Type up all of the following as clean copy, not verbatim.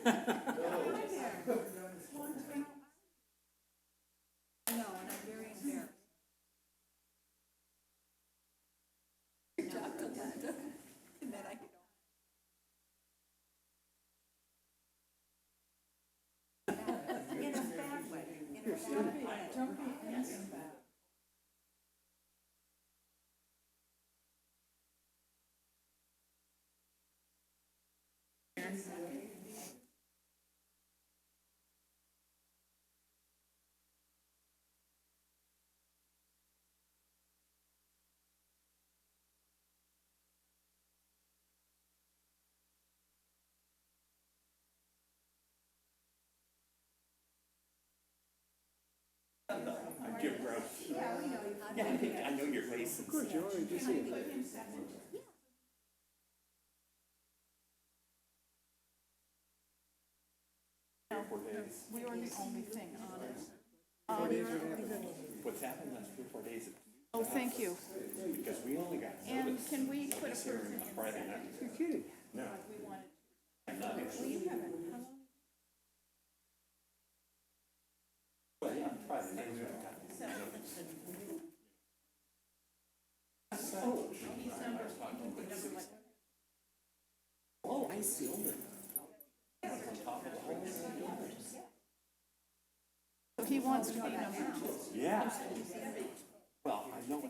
No, and I'm very embarrassed. Talk to Linda, and then I could. In a bad way, in a bad way. Don't be asking about. I'm Jim Gross. Yeah, we know you. Yeah, I know your face. Of course, Joey, good to see you. We were the only thing on it. What's happened last 3 or 4 days? Oh, thank you. Because we only got And notice can we put a this hearing person on in? Friday night. You're kidding. No, We wanted. I'm not Well, interested. you haven't. How long? Well, yeah, Friday night. Oh, I see. So he wants to be number two. Yeah. Well, I know.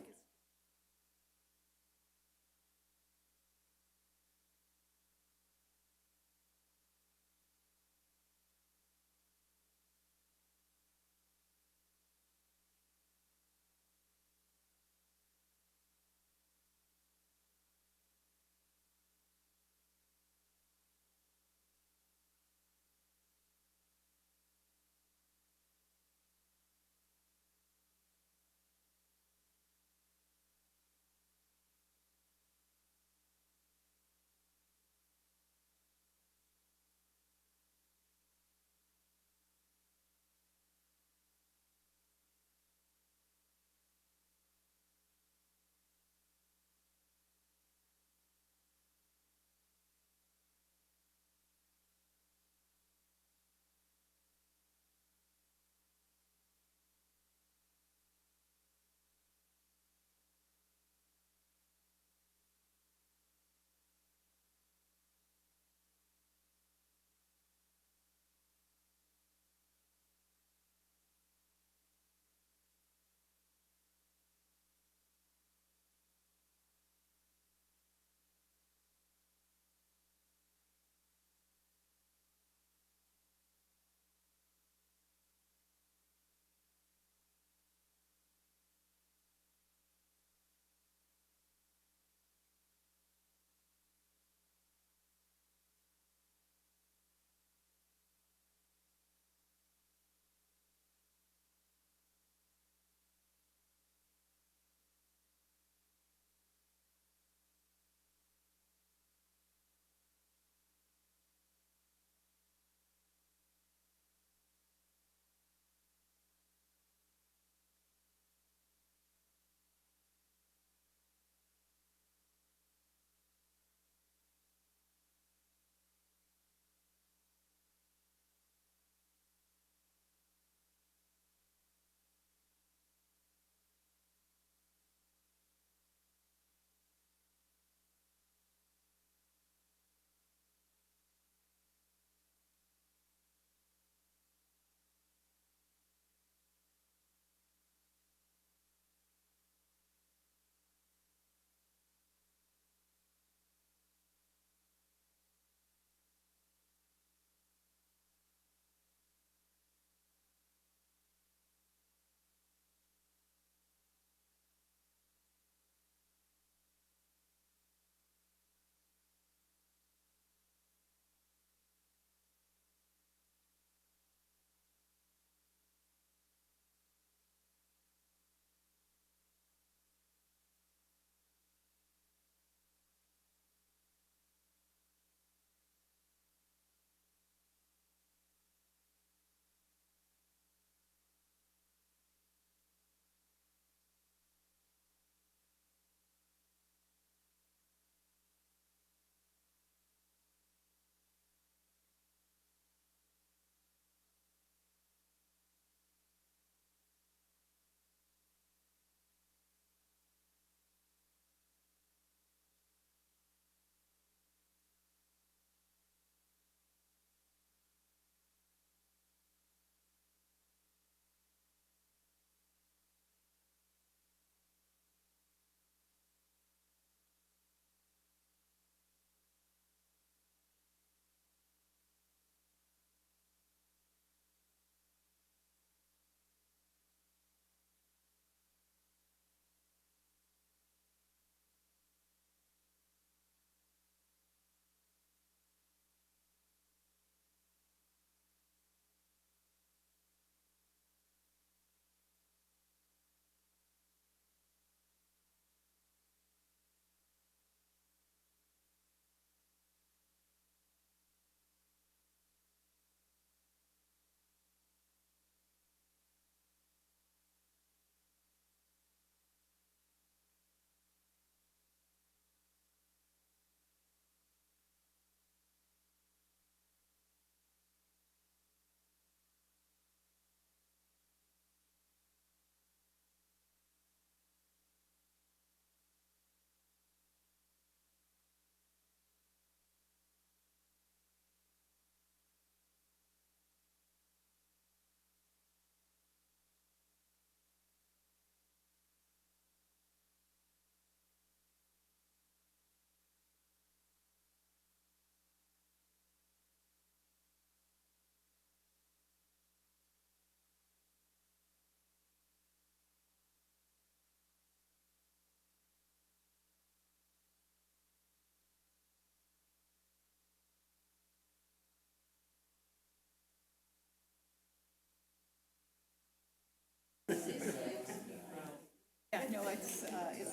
know, it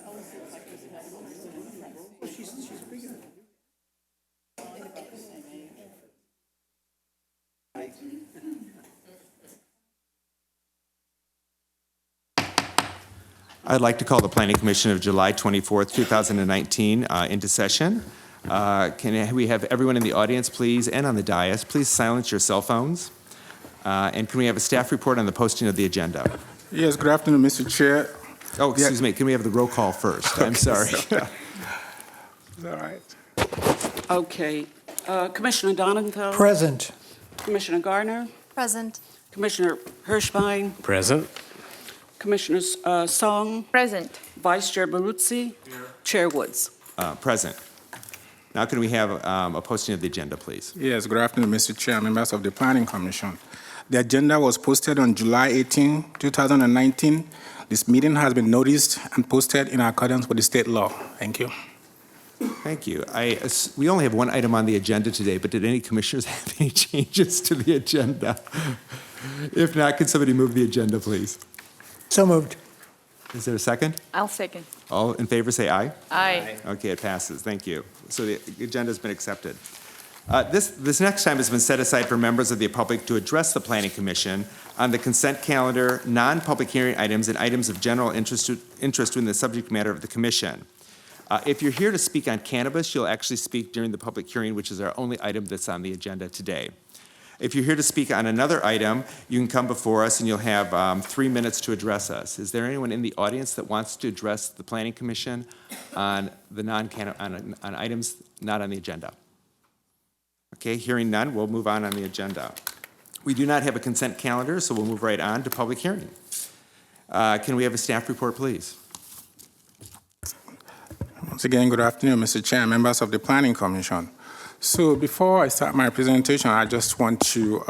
always looks like there's another person in the front. Well, she's bigger. Only about the same age. I'd like to call the Planning Commission of July 24th, 2019 into session. Can we have everyone in the audience, please, and on the dais, please silence your cell phones? And can we have a staff report on the posting of the agenda? Yes, good afternoon, Mr. Chair. Oh, excuse me, can we have the roll call first? I'm sorry. All right. Okay. Commissioner Donenfeld? Present. Commissioner Gardner? Present. Commissioner Hirschbein? Present. Commissioner Song? Present. Vice Chair Barutzi? Chair Woods? Present. Now can we have a posting of the agenda, please? Yes, good afternoon, Mr. Chair, members of the Planning Commission. The agenda was posted on July 18, 2019. This meeting has been noticed and posted in accordance with the state law. Thank you. Thank you. We only have one item on the agenda today, but did any commissioners have any changes to the agenda? If not, could somebody move the agenda, please? So moved. Is there a second? I'll second. All in favor, say aye. Aye. Okay, it passes. Thank you. So the agenda's been accepted. This next time has been set aside for members of the public to address the Planning Commission on the consent calendar, non-public hearing items, and items of general interest in the subject matter of the commission. If you're here to speak on cannabis, you'll actually speak during the public hearing, which is our only item that's on the agenda today. If you're here to speak on another item, you can come before us and you'll have 3 minutes to address us. Is there anyone in the audience that wants to address the Planning Commission on the on items not on the agenda? Okay, hearing none, we'll move on the agenda. We do not have a consent calendar, so we'll move right on to public hearing. Can we have a staff report, please? Once again, good afternoon, Mr. Chair, members of the Planning Commission. So before I start my presentation, I just want to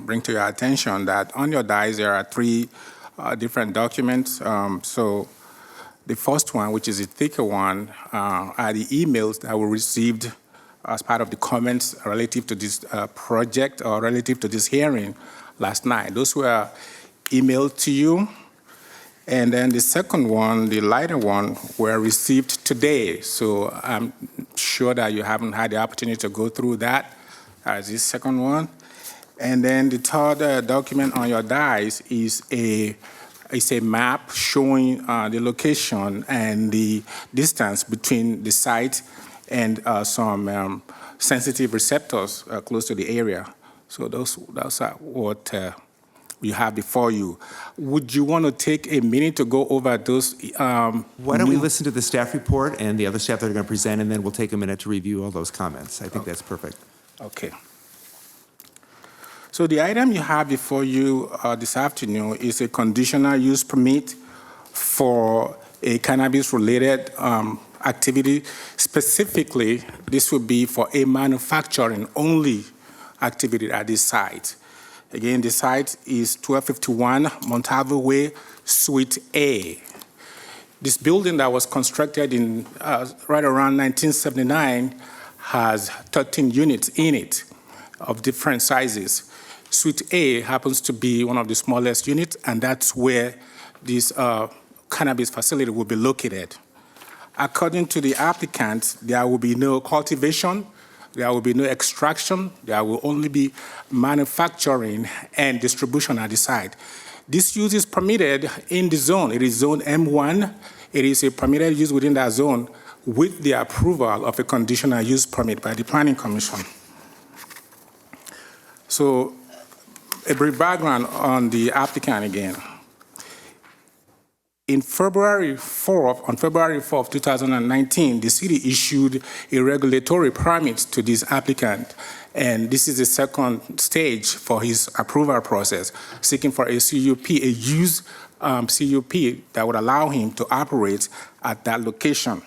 bring to your attention that on your dais there are 3 different documents. So the first one, which is a thicker one, are the emails that were received as part of the comments relative to this project or relative to this hearing last night. Those were emailed to you. And then the second one, the lighter one, were received today. So I'm sure that you haven't had the opportunity to go through that as this second one. And then the third document on your dais is a map showing the location and the distance between the site and some sensitive receptors close to the area. So those are what you have before you. Would you want to take a minute to go over those? Why don't we listen to the staff report and the other staff that are going to present, and then we'll take a minute to review all those comments. I think that's perfect. Okay. So the item you have before you this afternoon is a conditional use permit for a cannabis-related activity. Specifically, this would be for a manufacturing-only activity at this site. Again, the site is 1251 Montalvo Way, Suite A. This building that was constructed in right around 1979 has 13 units in it of different sizes. Suite A happens to be one of the smallest units, and that's where this cannabis facility will be located. According to the applicant, there will be no cultivation, there will be no extraction, there will only be manufacturing and distribution at the site. This use is permitted in the zone. It is zone M1. It is a permitted use within that zone with the approval of a conditional use permit by the Planning Commission. So a brief background on the applicant again. On February 4th, 2019, the city issued a regulatory permit to this applicant, and this is the second stage for his approval process, seeking for a CUP, a use CUP that would allow him to operate at that location.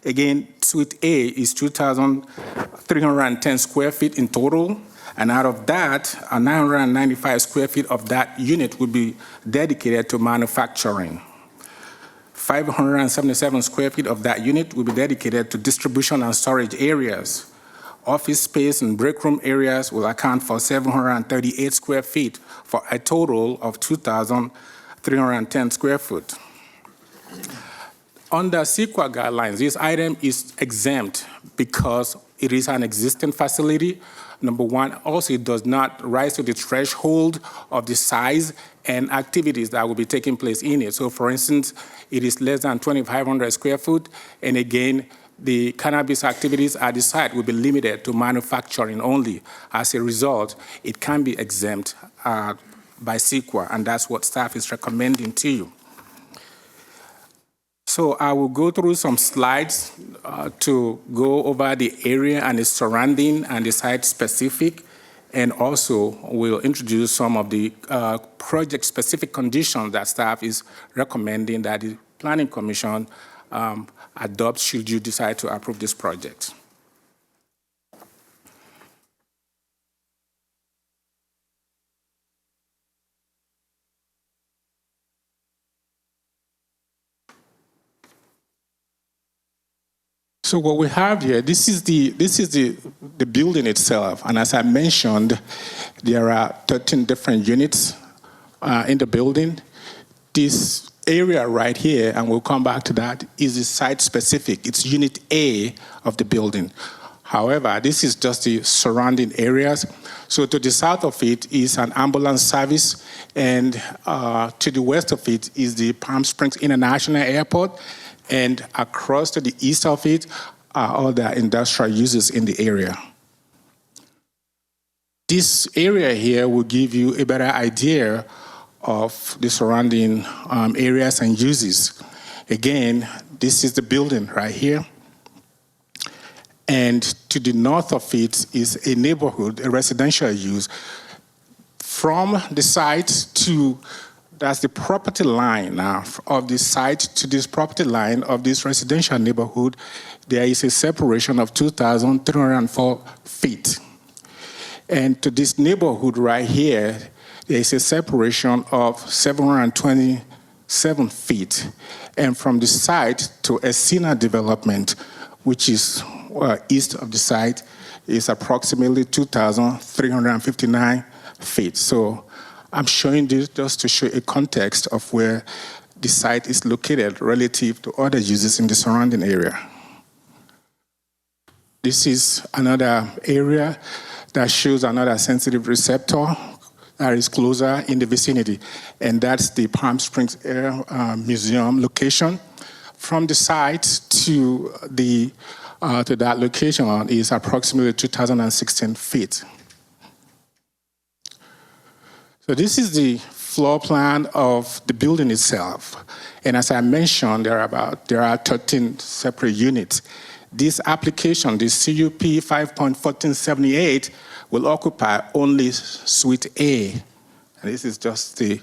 Again, Suite A is 2,310 square feet in total. And out of that, 995 square feet of that unit will be dedicated to manufacturing. 577 square feet of that unit will be dedicated to distribution and storage areas. Office space and break room areas will account for 738 square feet for a total of 2,310 square foot. Under CEQA guidelines, this item is exempt because it is an existing facility. Number one, also it does not rise to the threshold of the size and activities that will be taking place in it. So for instance, it is less than 2,500 square foot, and again, the cannabis activities at the site will be limited to manufacturing only. As a result, it can be exempt by CEQA, and that's what staff is recommending to you. So I will go through some slides to go over the area and its surrounding and the site specific, and also we'll introduce some of the project-specific conditions that staff is recommending that the Planning Commission adopt should you decide to approve this project. So what we have here, this is the building itself, and as I mentioned, there are 13 different units in the building. This area right here, and we'll come back to that, is the site specific. It's Unit A of the building. However, this is just the surrounding areas. So to the south of it is an ambulance service, and to the west of it is the Palm Springs International Airport. And across to the east of it are all the industrial uses in the area. This area here will give you a better idea of the surrounding areas and uses. Again, this is the building right here. And to the north of it is a neighborhood, a residential use. From the site to that's the property line now of the site to this property line of this residential neighborhood. There is a separation of 2,304 feet. And to this neighborhood right here, there is a separation of 727 feet. And from the site to Escena development, which is east of the site, is approximately 2,359 feet. So I'm showing this just to show a context of where the site is located relative to other uses in the surrounding area. This is another area that shows another sensitive receptor that is closer in the vicinity, and that's the Palm Springs Air Museum location. From the site to that location is approximately 2,016 feet. So this is the floor plan of the building itself. And as I mentioned, there are 13 separate units. This application, this CUP 5.1478, will occupy only Suite A. And this is just the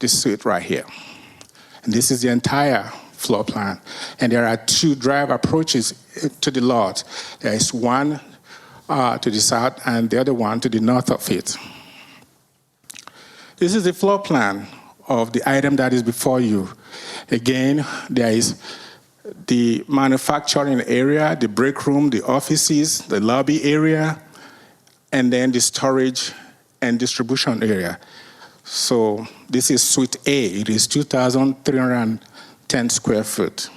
suite right here. And this is the entire floor plan. And there are two drive approaches to the lot. There is one to the south and the other one to the north of it. This is the floor plan of the item that is before you. Again, there is the manufacturing area, the break room, the offices, the lobby area, and then the storage and distribution area. So this is Suite A. It is 2,310 square foot.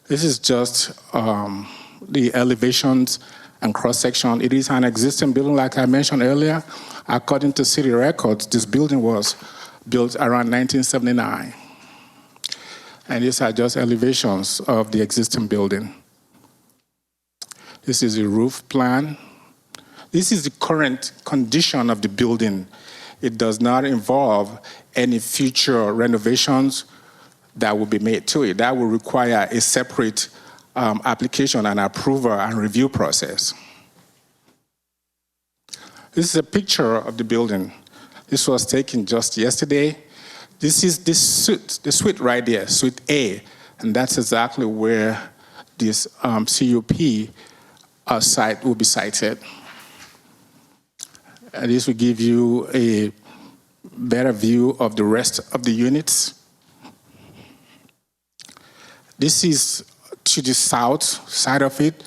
This is just the elevations and cross-section. It is an existing building, like I mentioned earlier. According to city records, this building was built around 1979. And these are just elevations of the existing building. This is the roof plan. This is the current condition of the building. It does not involve any future renovations that will be made to it. That will require a separate application and approval and review process. This is a picture of the building. This was taken just yesterday. This is the suite right there, Suite A, and that's exactly where this CUP site will be sited. And this will give you a better view of the rest of the units. This is to the south side of it,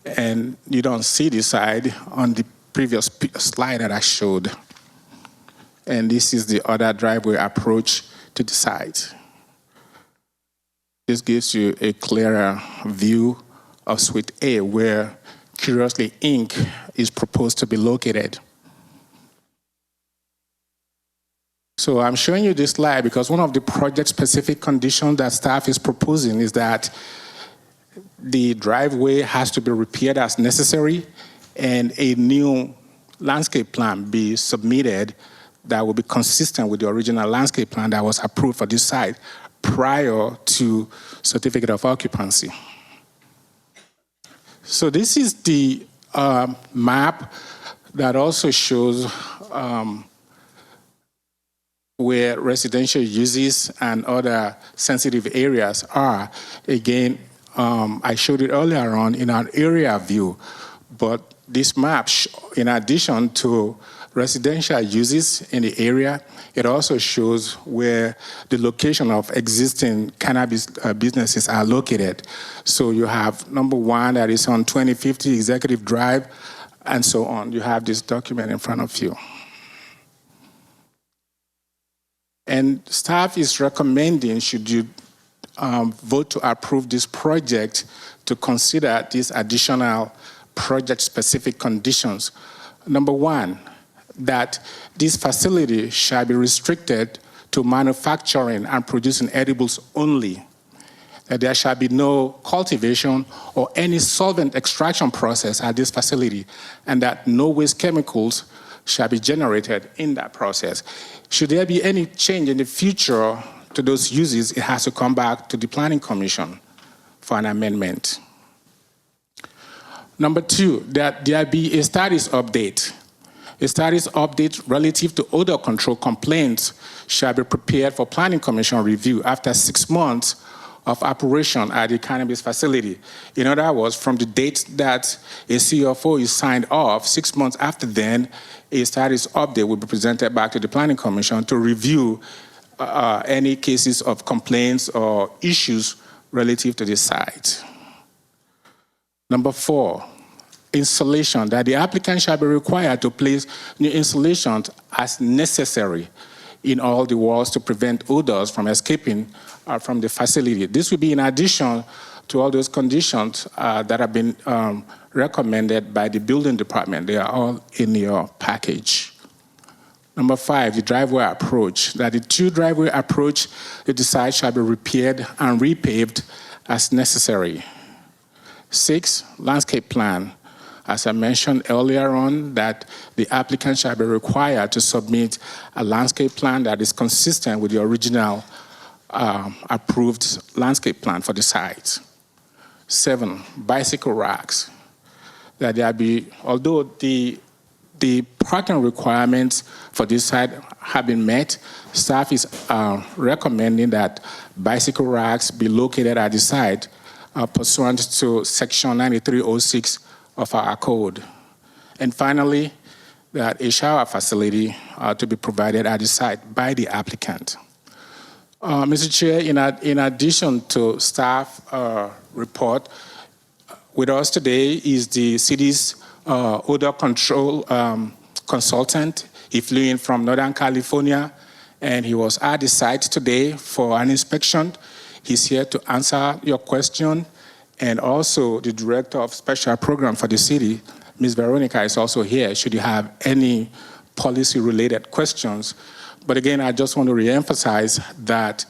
and you don't see the side on the previous slide that I showed. And this is the other driveway approach to the site. This gives you a clearer view of Suite A, where Curiously Inc. is proposed to be located. So I'm showing you this slide because one of the project-specific conditions that staff is proposing is that the driveway has to be repaired as necessary and a new landscape plan be submitted that will be consistent with the original landscape plan that was approved for this site prior to certificate of occupancy. So this is the map that also shows where residential uses and other sensitive areas are. Again, I showed it earlier on in our area view, but this map, in addition to residential uses in the area, it also shows where the location of existing cannabis businesses are located. So you have number one that is on 2050 Executive Drive, and so on. You have this document in front of you. And staff is recommending, should you vote to approve this project, to consider these additional project-specific conditions. Number one, that this facility shall be restricted to manufacturing and producing edibles only. That there shall be no cultivation or any solvent extraction process at this facility, and that no waste chemicals shall be generated in that process. Should there be any change in the future to those uses, it has to come back to the Planning Commission for an amendment. Number two, that there be a status update. A status update relative to odor control complaints shall be prepared for Planning Commission review after 6 months of operation at the cannabis facility. In other words, from the date that a CFO is signed off, 6 months after then, a status update will be presented back to the Planning Commission to review any cases of complaints or issues relative to the site. Number four, installation, that the applicant shall be required to place new installations as necessary in all the walls to prevent odors from escaping from the facility. This will be in addition to all those conditions that have been recommended by the building department. They are all in your package. Number five, the driveway approach, that the two driveway approach to the site shall be repaired and repaved as necessary. 6, landscape plan. As I mentioned earlier on, that the applicant shall be required to submit a landscape plan that is consistent with the original approved landscape plan for the site. 7, bicycle racks. That there be, although the parking requirements for this site have been met, staff is recommending that bicycle racks be located at the site pursuant to Section 9306 of our code. And finally, that a shower facility to be provided at the site by the applicant. Mr. Chair, in addition to staff report, with us today is the city's odor control consultant. He flew in from Northern California, and he was at the site today for an inspection. He's here to answer your question. And also the director of special program for the city, Ms. Veronica, is also here should you have any policy-related questions. But again, I just want to reemphasize that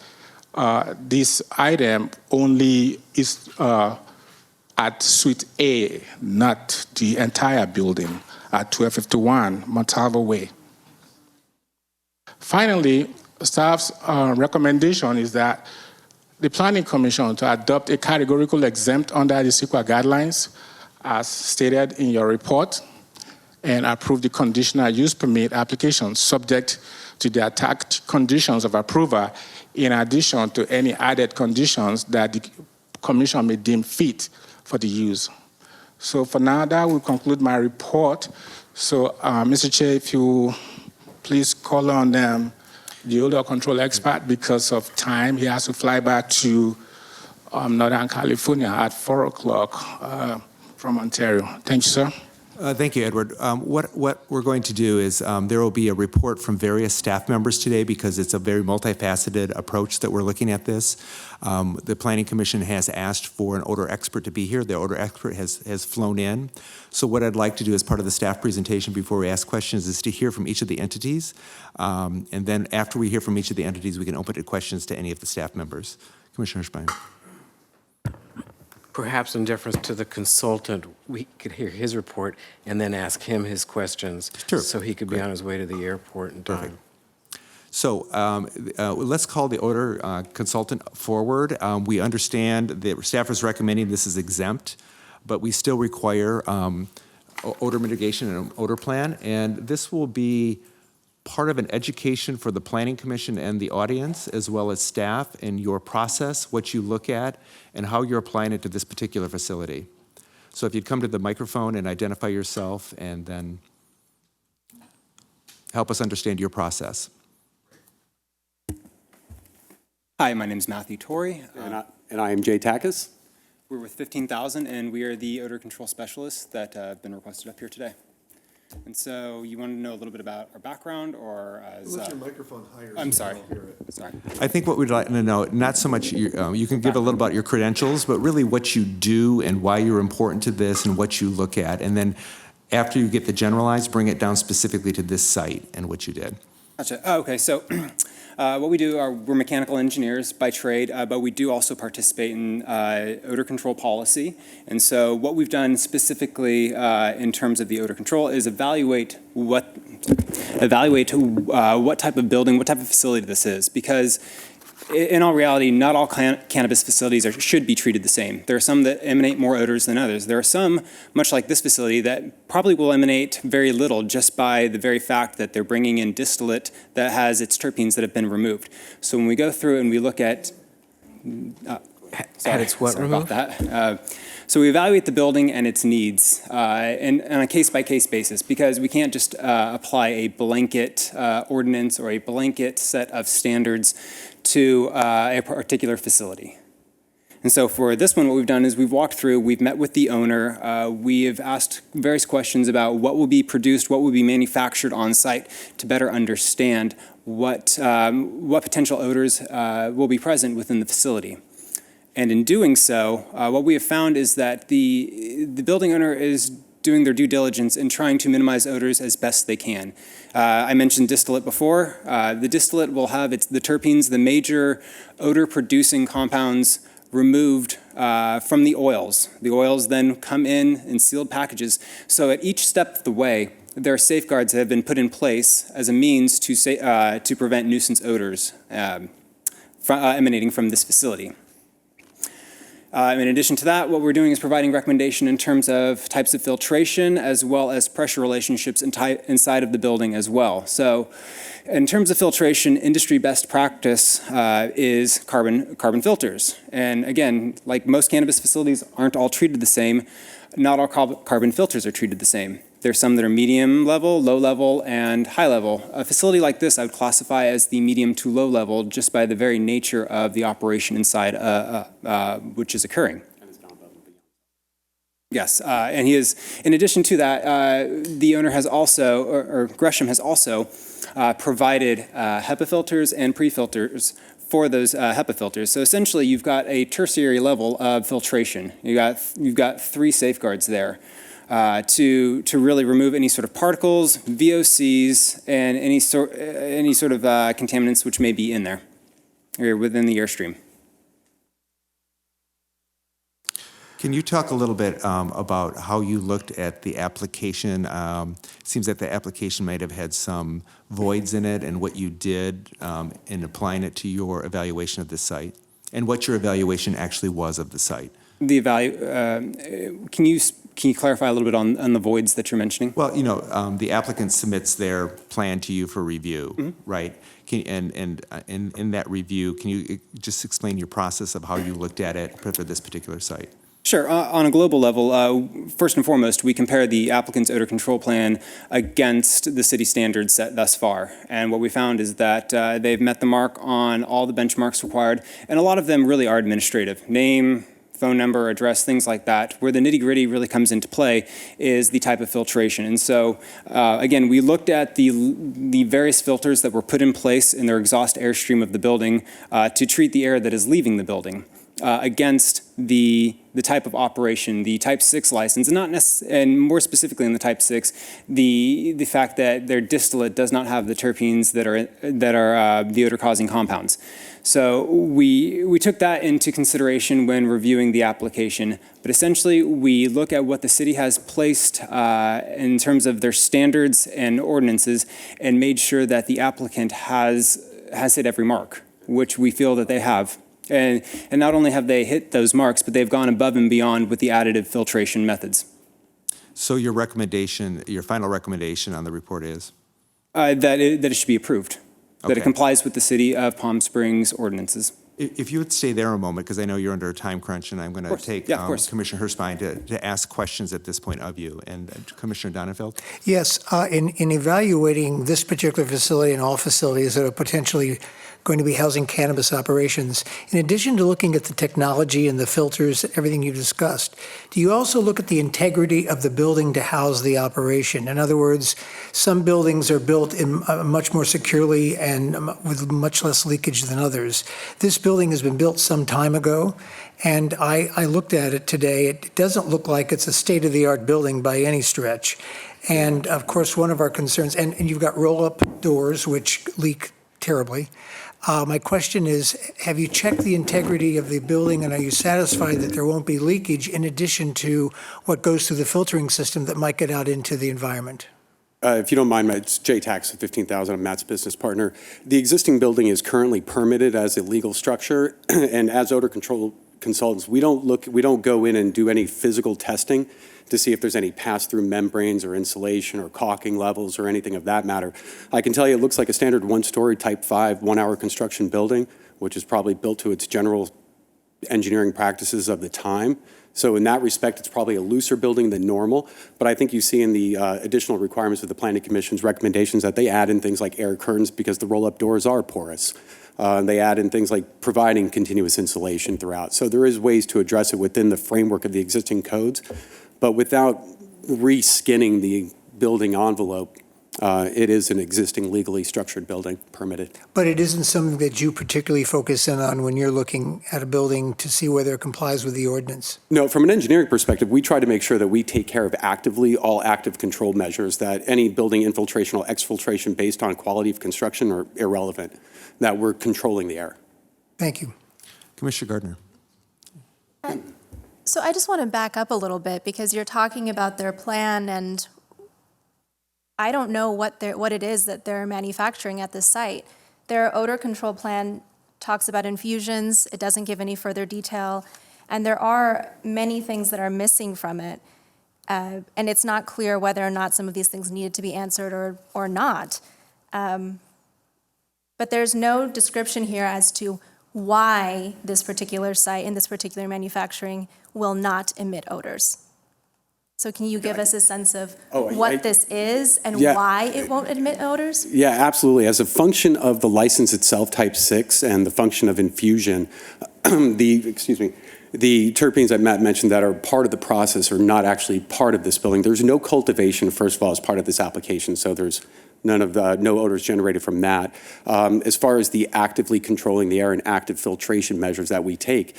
this item only is at Suite A, not the entire building at 1251 Montalvo Way. Finally, staff's recommendation is that the Planning Commission to adopt a categorical exempt under the CEQA guidelines as stated in your report and approve the conditional use permit application subject to the attached conditions of approval in addition to any added conditions that the Commission may deem fit for the use. So for now, that will conclude my report. So Mr. Chair, if you please call on the odor control expert, because of time, he has to fly back to Northern California at 4 o'clock from Ontario. Thank you, sir. Thank you, Edward. What we're going to do is there will be a report from various staff members today because it's a very multifaceted approach that we're looking at this. The Planning Commission has asked for an odor expert to be here. The odor expert has flown in. So what I'd like to do as part of the staff presentation before we ask questions is to hear from each of the entities. And then after we hear from each of the entities, we can open to questions to any of the staff members. Commissioner Hirschbein. Perhaps in deference to the consultant, we could hear his report and then ask him his questions. Sure. So he could be on his way to the airport in time. So let's call the odor consultant forward. We understand that staff is recommending this is exempt, but we still require odor mitigation and an odor plan. And this will be part of an education for the Planning Commission and the audience, as well as staff, in your process, what you look at, and how you're applying it to this particular facility. So if you'd come to the microphone and identify yourself, and then help us understand your process. Hi, my name is Matthew Torrey. And I am Jay Takis. We're with 15,000, and we are the odor control specialists that have been requested up here today. And so you want to know a little bit about our background, or as... Lift your microphone higher. I'm so sorry. we can hear it. Sorry. I think what we'd like to know, not so much, you can give a little about your credentials, but really what you do and why you're important to this and what you look at. And then after you get the generalized, bring it down specifically to this site and what you did. Gotcha. Oh, okay, so what we do are we're mechanical engineers by trade, but we do also participate in odor control policy. And so what we've done specifically in terms of the odor control is evaluate what type of building, what type of facility this is, because in all reality, not all cannabis facilities should be treated the same. There are some that emanate more odors than others. There are some, much like this facility, that probably will emanate very little just by the very fact that they're bringing in distillate that has its terpenes that have been removed. So when we go through and we look at... Had its what sorry removed? about that. So we evaluate the building and its needs and on a case-by-case basis, because we can't just apply a blanket ordinance or a blanket set of standards to a particular facility. And so for this one, what we've done is we've walked through, we've met with the owner, we have asked various questions about what will be produced, what will be manufactured on site to better understand what potential odors will be present within the facility. And in doing so, what we have found is that the building owner is doing their due diligence in trying to minimize odors as best they can. I mentioned distillate before. The distillate will have the terpenes, the major odor-producing compounds, removed from the oils. The oils then come in sealed packages. So at each step of the way, there are safeguards that have been put in place as a means to prevent nuisance odors emanating from this facility. In addition to that, what we're doing is providing recommendation in terms of types of filtration as well as pressure relationships inside of the building as well. So in terms of filtration, industry best practice is carbon filters. And again, like most cannabis facilities aren't all treated the same, not all carbon filters are treated the same. There's some that are medium level, low level, and high level. A facility like this I would classify as the medium to low level just by the very nature of the operation inside which is occurring. Yes, and he is, in addition to that, the owner has also, or Gresham has also provided HEPA filters and pre-filters for those HEPA filters. So essentially you've got a tertiary level of filtration. You've got three safeguards there. To really remove any sort of particles, VOCs, and any sort of contaminants which may be in there or within the airstream. Can you talk a little bit about how you looked at the application? It seems that the application might have had some voids in it, and what you did in applying it to your evaluation of the site, and what your evaluation actually was of the site. Can you clarify a little bit on the voids that you're mentioning? Well, the applicant submits their plan to you for review, right? And in that review, can you just explain your process of how you looked at it for this particular site? Sure. On a global level, first and foremost, we compare the applicant's odor control plan against the city standards set thus far. And what we found is that they've met the mark on all the benchmarks required, and a lot of them really are administrative. Name, phone number, address, things like that. Where the nitty-gritty really comes into play is the type of filtration. And so, again, we looked at the various filters that were put in place in their exhaust airstream of the building to treat the air that is leaving the building against the type of operation, the Type 6 license, and more specifically in the Type 6, the fact that their distillate does not have the terpenes that are the odor-causing compounds. So we took that into consideration when reviewing the application, but essentially we look at what the city has placed in terms of their standards and ordinances and made sure that the applicant has hit every mark, which we feel that they have. And not only have they hit those marks, but they've gone above and beyond with the additive filtration methods. So your recommendation, your final recommendation on the report is? That it should be approved, that it Okay. complies with the City of Palm Springs ordinances. If you would stay there a moment, because I know you're under a time crunch, and I'm going to course. take Yeah, of course. Commissioner Hirschbein to ask questions at this point of you. And Commissioner Donenfeld? Yes, in evaluating this particular facility and all facilities that are potentially going to be housing cannabis operations, in addition to looking at the technology and the filters, everything you've discussed, do you also look at the integrity of the building to house the operation? In other words, some buildings are built in much more securely and with much less leakage than others. This building has been built some time ago, and I looked at it today. It doesn't look like it's a state-of-the-art building by any stretch. And of course, one of our concerns, and you've got roll-up doors which leak terribly. My question is, have you checked the integrity of the building, and are you satisfied that there won't be leakage in addition to what goes through the filtering system that might get out into the environment? If you don't mind, it's Jay Tax at 15,000. I'm Matt's business partner. The existing building is currently permitted as a legal structure, and as odor control consultants, we don't go in and do any physical testing to see if there's any pass-through membranes or insulation or caulking levels or anything of that matter. I can tell you it looks like a standard one-story Type 5 one-hour construction building, which is probably built to its general engineering practices of the time. So in that respect, it's probably a looser building than normal. But I think you see in the additional requirements of the Planning Commission's recommendations that they add in things like air curtains because the roll-up doors are porous. They add in things like providing continuous insulation throughout. So there is ways to address it within the framework of the existing codes, but without re-skinning the building envelope. It is an existing legally structured building, permitted. But it isn't something that you particularly focus in on when you're looking at a building to see whether it complies with the ordinance? No, from an engineering perspective, we try to make sure that we take care of actively all active control measures, that any building infiltration or exfiltration based on quality of construction are irrelevant, that we're controlling the air. Thank you. Commissioner Gardner? So I just want to back up a little bit because you're talking about their plan, and I don't know what it is that they're manufacturing at this site. Their odor control plan talks about infusions. It doesn't give any further detail, and there are many things that are missing from it. And it's not clear whether or not some of these things needed to be answered or not. But there's no description here as to why this particular site and this particular manufacturing will not emit odors. So can you give us a sense of what this is and why it won't emit odors? Yeah, absolutely. As a function of the license itself, Type 6, and the function of infusion, the terpenes that Matt mentioned that are part of the process are not actually part of this building. There's no cultivation, first of all, as part of this application, so there's no odors generated from that. As far as the actively controlling the air and active filtration measures that we take,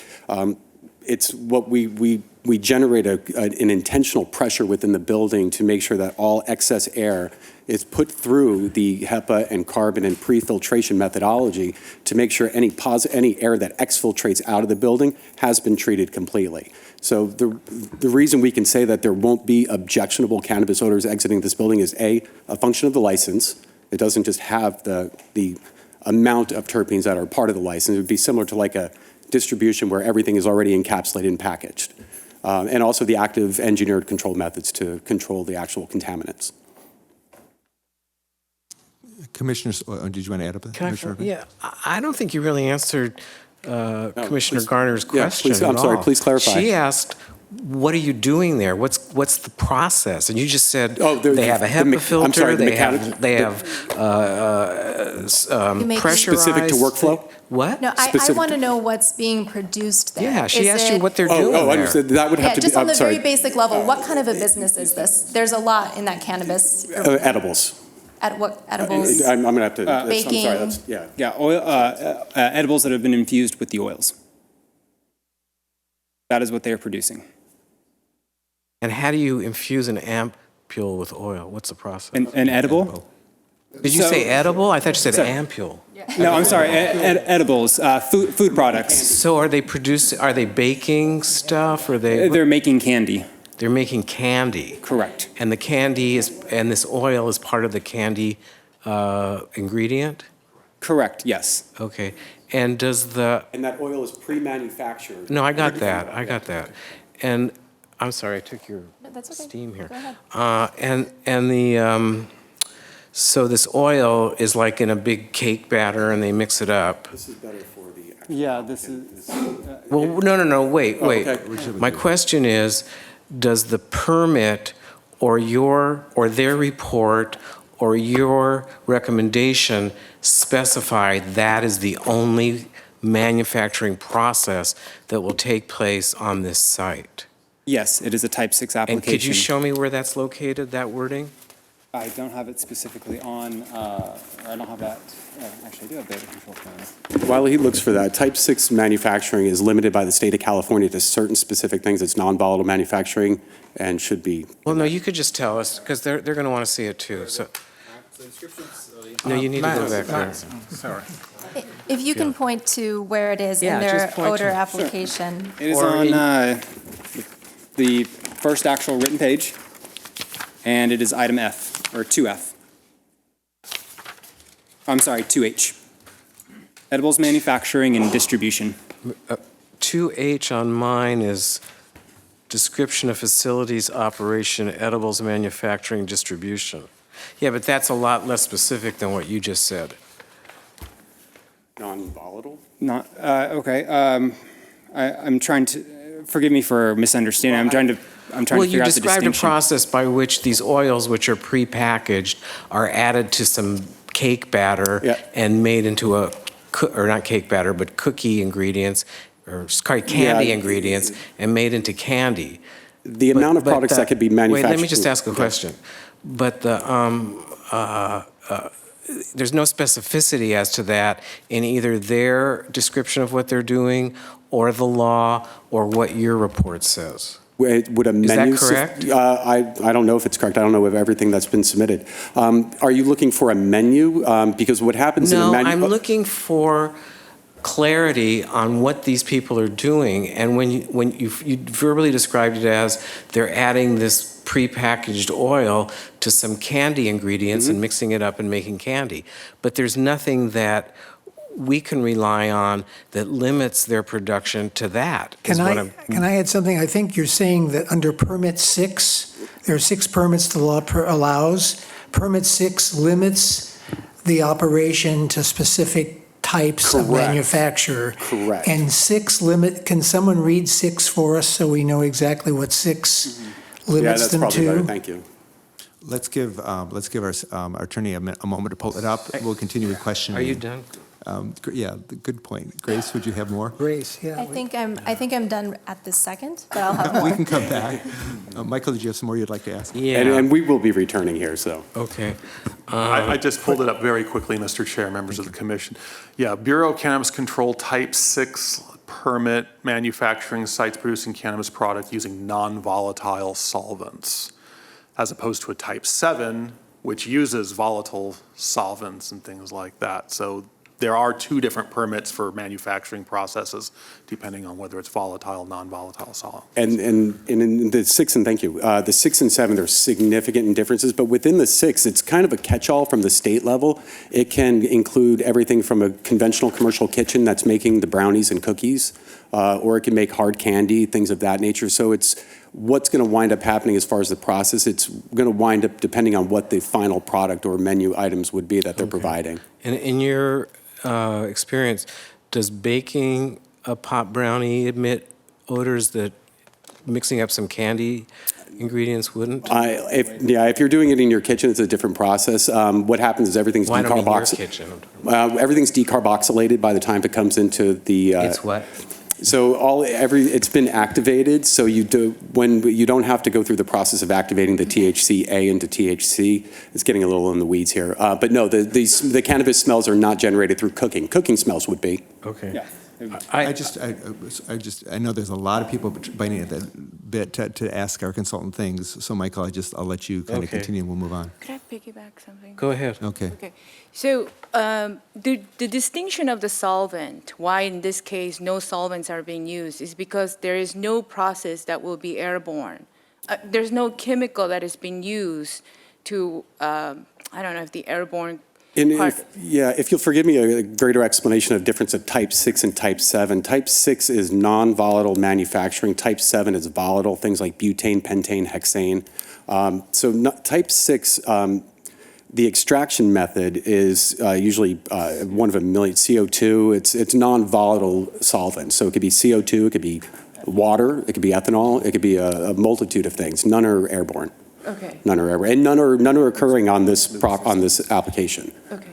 it's what we generate an intentional pressure within the building to make sure that all excess air is put through the HEPA and carbon and pre-filtration methodology to make sure any air that exfiltrates out of the building has been treated completely. So the reason we can say that there won't be objectionable cannabis odors exiting this building is a function of the license. It doesn't just have the amount of terpenes that are part of the license. It would be similar to like a distribution where everything is already encapsulated and packaged. And also the active engineered control methods to control the actual contaminants. Commissioners, did you want to add up? Yeah, I don't think you really answered Commissioner Garner's Yeah, question please, I'm at sorry, all. please clarify. She asked what are you doing there? What's the process? And you just said Oh, they have a HEPA filter. I'm sorry, the they have You make- pressurized. Specific to workflow? What? No, I Specific- want to know what's being produced there. Yeah, she Is asked you it- what they're doing Oh, there. understood. That would have Yeah, to be, just on I'm the sorry. very basic level, what kind of a business is this? There's a lot in that cannabis. Edibles. At what edibles? I'm going to have to, I'm sorry, Baking. that's, yeah. Yeah, edibles that have been infused with the oils. That is what they are producing. And how do you infuse an ampule with oil? What's the process? An edible? Did you So- say edible? I thought you said So- ampule. No, I'm sorry, edibles, food products. So are they baking stuff, or They're making candy, they're making candy? correct. And the candy and this oil is part of the candy ingredient? Correct, yes. Okay. And does the, And that oil is pre-manufactured. no, I got that. And, I'm sorry, I took your That's okay. steam here. Go ahead. And the, so this oil is like in a big cake batter and they mix it up. This is better for the. Yeah, this is. Well, no, wait. okay. My question is, does the permit or their report or your recommendation specify that is the only manufacturing process that will take place on this site? Yes, it is a type 6 And application. could you show me where that's located, that wording? I don't have it specifically on, or I don't have that, actually I do have the control plan. While he looks for that, type 6 manufacturing is limited by the state of California to certain specific things. It's non-volatile manufacturing and should be. Well, no, you could just tell us, because they're going to want to see it too, so. No, you need to go back there. Sorry. If you can point to where it is Yeah, in their just point to- odor application. It is Or on in- the first actual written page, and it is item F, or 2F. I'm sorry, 2H. Edibles manufacturing and distribution. 2H on mine is description of facilities, operation, edibles, manufacturing, distribution. Yeah, but that's a lot less specific than what you just said. Non-volatile? Not, okay, I'm trying to, forgive me for misunderstanding, I'm trying to Well, you figure out the described a distinction. process by which these oils, which are prepackaged, are added to some cake batter Yeah. and made into or not cake batter, but cookie ingredients, or sorry, candy Yeah. ingredients, and made into candy. The amount of products that could be manufactured. Wait, let me just ask a question. But there's no specificity as to that in either their description of what they're doing or the law or what your report says. Would a Is that menu? correct? I don't know if it's correct. I don't know of everything that's been submitted. Are you looking for a menu? Because what happens in a No, menu? I'm looking for clarity on what these people are doing. And when you verbally described it as they're adding this prepackaged oil to some candy ingredients Mm-hmm. and mixing it up and making candy. But there's nothing that we can rely on that limits their production to that. is Can what I add something? I think you're saying that under permit 6, there are 6 permits the law allows. Permit 6 limits the operation to specific types of Correct. manufacturer. Correct. And 6 can someone read 6 for us so we know exactly what 6 Yeah, limits that's them probably better. to? Thank you. Let's give our attorney a moment to pull it up. We'll continue with questioning. Are you done? Yeah, good point. Grace, would you have more? Grace, yeah. I think I'm done at this second, but I'll have We more. can come back. Michael, did you have some more you'd like to ask? Yeah. And we will be returning here, so. Okay. I just pulled it up very quickly, Mr. Chair, members of the commission. Yeah, Bureau of Cannabis Control Type 6 permit manufacturing sites producing cannabis product using non-volatile solvents, as opposed to a Type 7, which uses volatile solvents and things like that. So there are 2 different permits for manufacturing processes, depending on whether it's volatile, non-volatile solvent. And in the 6, and thank you, the 6 and 7, there's significant differences, but within the 6, it's kind of a catch-all from the state level. It can include everything from a conventional commercial kitchen that's making the brownies and cookies, or it can make hard candy, things of that nature. So it's what's going to wind up happening as far as the process. It's going to wind up depending on what the final product or menu items would be that they're providing. And in your experience, does baking a pot brownie emit odors that mixing up some candy ingredients wouldn't? If you're doing it in your kitchen, it's a different process. What happens is everything's Why don't in your decarboxylated. kitchen? Everything's decarboxylated by the time it comes into the. It's what? So it's been activated. So you don't have to go through the process of activating the THC-A into THC. It's getting a little in the weeds here. But no, the cannabis smells are not generated through cooking. Cooking smells would be. Okay. Yeah. I know there's a lot of people biting at that bit to ask our consultant things. So Michael, I'll let you kind of Okay. continue and we'll move on. Could I piggyback something? Go ahead. Okay. Okay. So the distinction of the solvent, why in this case no solvents are being used, is because there is no process that will be airborne. There's no chemical that is being used to, I don't know if the airborne part. If you'll forgive me a greater explanation of difference of type 6 and type 7. Type 6 is non-volatile manufacturing. Type 7 is volatile, things like butane, pentane, hexane. Type 6, the extraction method is usually one of a million, CO2. It's non-volatile solvent. So it could be CO2, it could be water, it could be ethanol, it could be a multitude of things. None are airborne. Okay. None are airborne. And none are occurring on this application. Okay.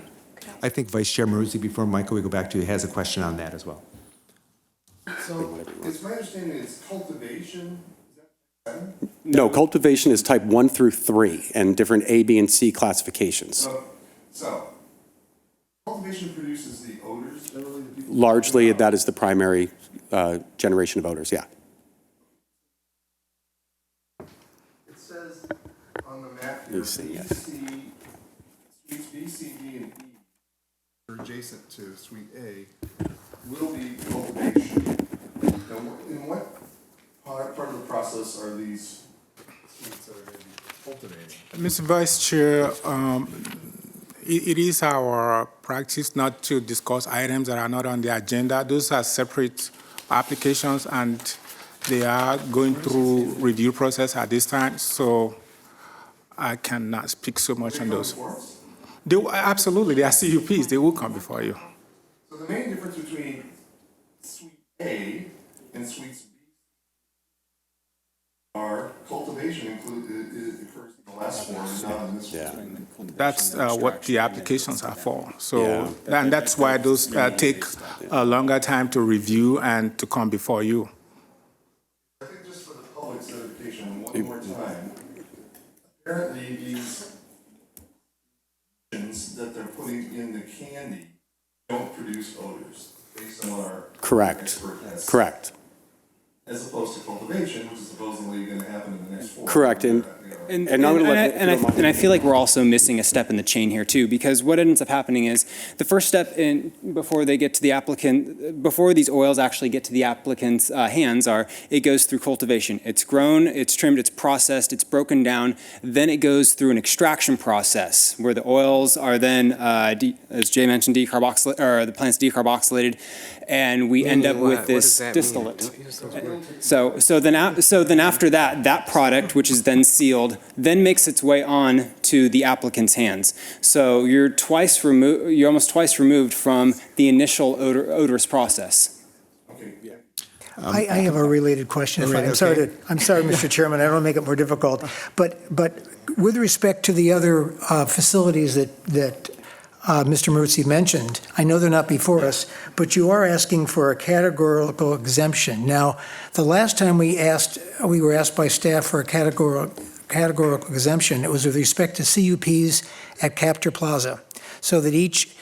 I think Vice Chair Maruzzi, before Michael, we go back to you, has a question on that as well. So, it's my understanding it's cultivation, is that 7? No, cultivation is type 1 through 3 and different A, B, and C classifications. So, cultivation produces the odors generally that people. Largely, that is the primary generation of odors, yeah. It says on the map here, You see, yes. suites B, C, D, and E are adjacent to suite A will be cultivation. Now, in what part of the process are these suites that are going to be cultivating? Mr. Vice Chair, it is our practice not to discuss items that are not on the agenda. Those are separate applications, and they are going through review process at this time, so I cannot speak so much on those. Absolutely, they are CUPs. They will come before you. So the main difference between suite A and suites B are cultivation occurs in the last form and not in this one. That's what the applications are for. So, and that's why those take a longer time to review and to come before you. I think just for the public's edification, one more time, apparently these that they're putting in the candy don't produce odors, based on our Correct. expert has. Correct. As opposed to cultivation, which is supposedly going to happen in the next 4 Correct, and- And I'm gonna let- if you don't mind. I feel like we're also missing a step in the chain here too, because what ends up happening is the first step before they get to the applicant, before these oils actually get to the applicant's hands it goes through cultivation. It's grown, it's trimmed, it's processed, it's broken down. Then it goes through an extraction process where the oils are then, as Jay mentioned, the plant's decarboxylated, and we end up with this distillate. So then after that product, which is then sealed, then makes its way on to the applicant's hands. So you're almost twice removed from the initial odorous process. I have a related question. Right, I'm sorry, Mr. Chairman, I don't want to make it more difficult. But with respect to the other facilities that Mr. Maruzzi mentioned, I know they're not before us, but you are asking for a categorical exemption. Now, the last time we were asked by staff for a categorical exemption, it was with respect to CUPs at Captor Plaza, so that each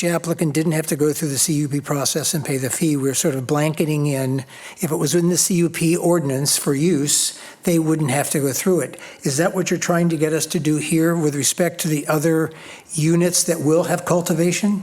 applicant didn't have to go through the CUP process and pay the fee. We're sort of blanketing in, if it was in the CUP ordinance for use, they wouldn't have to go through it. Is that what you're trying to get us to do here with respect to the other units that will have cultivation?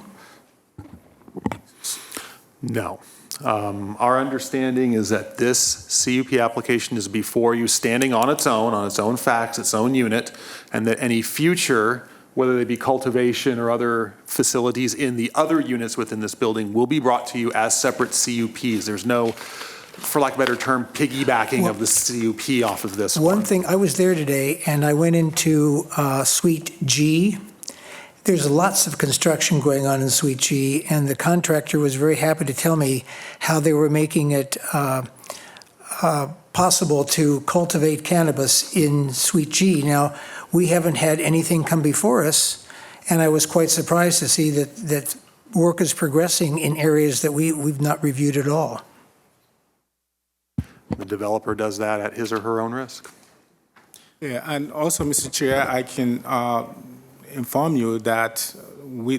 No. Our understanding is that this CUP application is before you standing on its own facts, its own unit, and that any future, whether they be cultivation or other facilities in the other units within this building, will be brought to you as separate CUPs. There's no, for lack of a better term, piggybacking of the CUP off of this one. One thing, I was there today, and I went into Suite G. There's lots of construction going on in Suite G, and the contractor was very happy to tell me how they were making it possible to cultivate cannabis in Suite G. Now, we haven't had anything come before us, and I was quite surprised to see that work is progressing in areas that we've not reviewed at all. The developer does that at his or her own risk. Yeah, and also, Mr. Chair, I can inform you that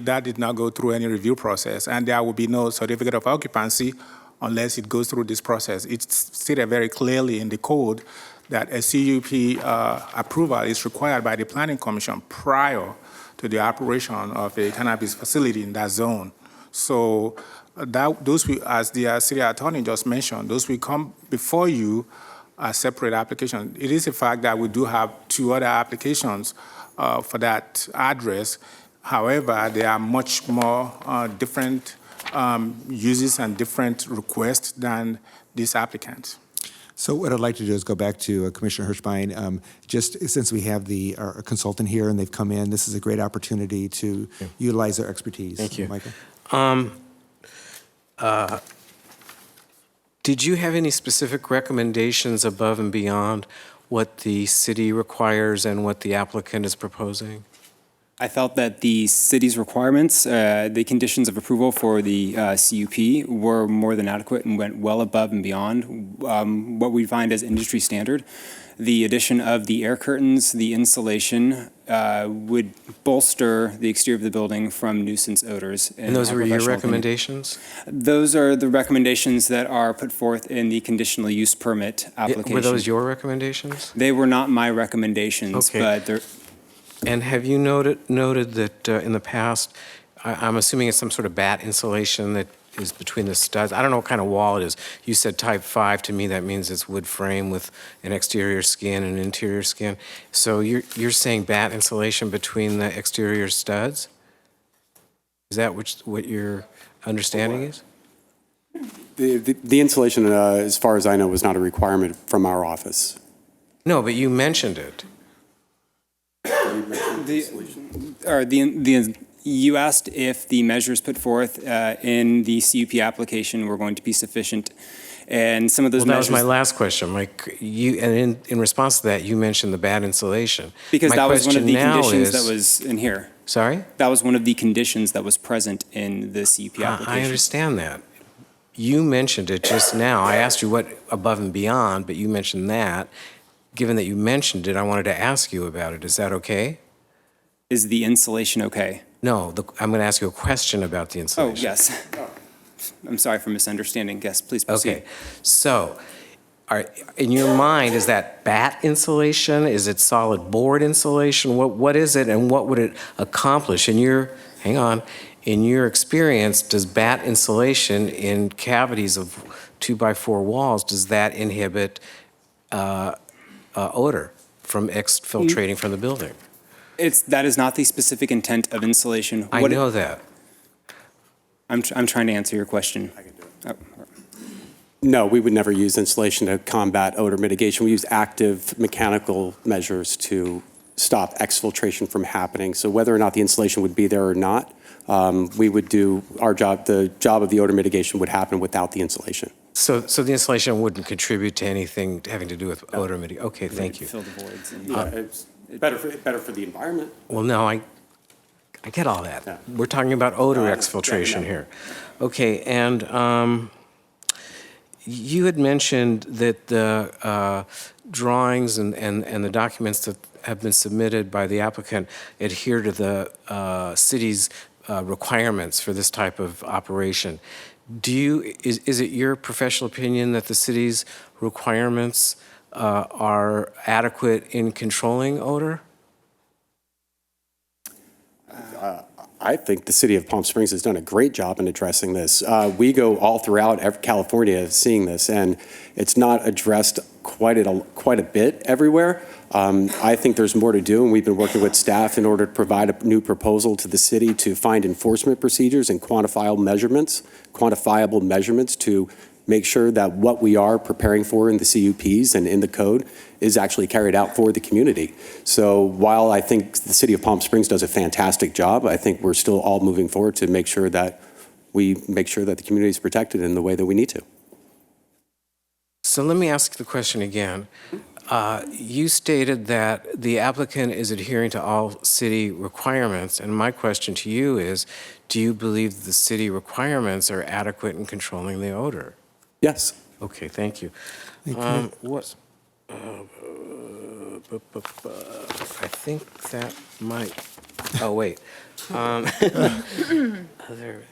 that did not go through any review process, and there will be no certificate of occupancy unless it goes through this process. It's stated very clearly in the code that a CUP approval is required by the Planning Commission prior to the operation of a cannabis facility in that zone. So those will, as the city attorney just mentioned, those will come before you as separate applications. It is a fact that we do have 2 other applications for that address. However, there are much more different uses and different requests than this applicant. So what I'd like to do is go back to Commissioner Hirschbein. Just since we have our consultant here and they've come in, this is a great opportunity to utilize their expertise. Thank you. Michael? Did you have any specific recommendations above and beyond what the city requires and what the applicant is proposing? I felt that the city's requirements, the conditions of approval for the CUP were more than adequate and went well above and beyond what we find as industry standard. The addition of the air curtains, the insulation, would bolster the exterior of the building from nuisance odors. And those were your professional opinion. recommendations? Those are the recommendations that are put forth in the conditional use permit application. Were those your recommendations? They were not my recommendations, Okay. but they're. And have you noted that in the past, I'm assuming it's some sort of bat insulation that is between the studs? I don't know what kind of wall it is. You said type 5. To me, that means it's wood frame with an exterior skin and an interior skin. So you're saying bat insulation between the exterior studs? Is that what your understanding is? The insulation, as far as I know, was not a requirement from our office. No, but you mentioned it. You asked if the measures put forth in the CUP application were going to be sufficient, and some of those Well, that measures. was my last question. And in response to that, you mentioned the bad insulation. Because My that was one of question the now conditions is- that was in here. Sorry? That was one of the conditions that was present in the CUP application. I understand that. You mentioned it just now. I asked you what above and beyond, but you mentioned that. Given that you mentioned it, I wanted to ask you about it. Is that okay? Is the insulation okay? No, I'm going to ask you a question about the Oh, insulation. yes. I'm sorry for misunderstanding. Yes, please proceed. Okay. So, in your mind, is that bat insulation? Is it solid board insulation? What is it, and what would it accomplish? In your experience, does bat insulation in cavities of 2x4 walls, does that inhibit odor from exfiltrating from the building? That is not the specific intent of insulation. I know that. I'm trying to answer your question. I can do it. No, we would never use insulation to combat odor mitigation. We use active mechanical measures to stop exfiltration from happening. So whether or not the insulation would be there or not, we would do our job. The job of the odor mitigation would happen without the insulation. So the insulation wouldn't contribute to anything having to do with odor mitigation? Okay, thank you. Fill the voids. It's better for the environment. Well, no, I get all that. Yeah. We're talking about odor No, exfiltration no. here. Okay, and you had mentioned that the drawings and the documents that have been submitted by the applicant adhere to the city's requirements for this type of operation. Is it your professional opinion that the city's requirements are adequate in controlling odor? I think the city of Palm Springs has done a great job in addressing this. We go all throughout California seeing this, and it's not addressed quite a bit everywhere. I think there's more to do, and we've been working with staff in order to provide a new proposal to the city to find enforcement procedures and quantifiable measurements to make sure that what we are preparing for in the CUPs and in the code is actually carried out for the community. So while I think the city of Palm Springs does a fantastic job, I think we're still all moving forward to make sure that the community is protected in the way that we need to. So let me ask the question again. You stated that the applicant is adhering to all city requirements, and my question to you is, do you believe the city requirements are adequate in controlling the odor? Yes. Okay, thank you. Thank you. What? I think that might. Oh wait. Other.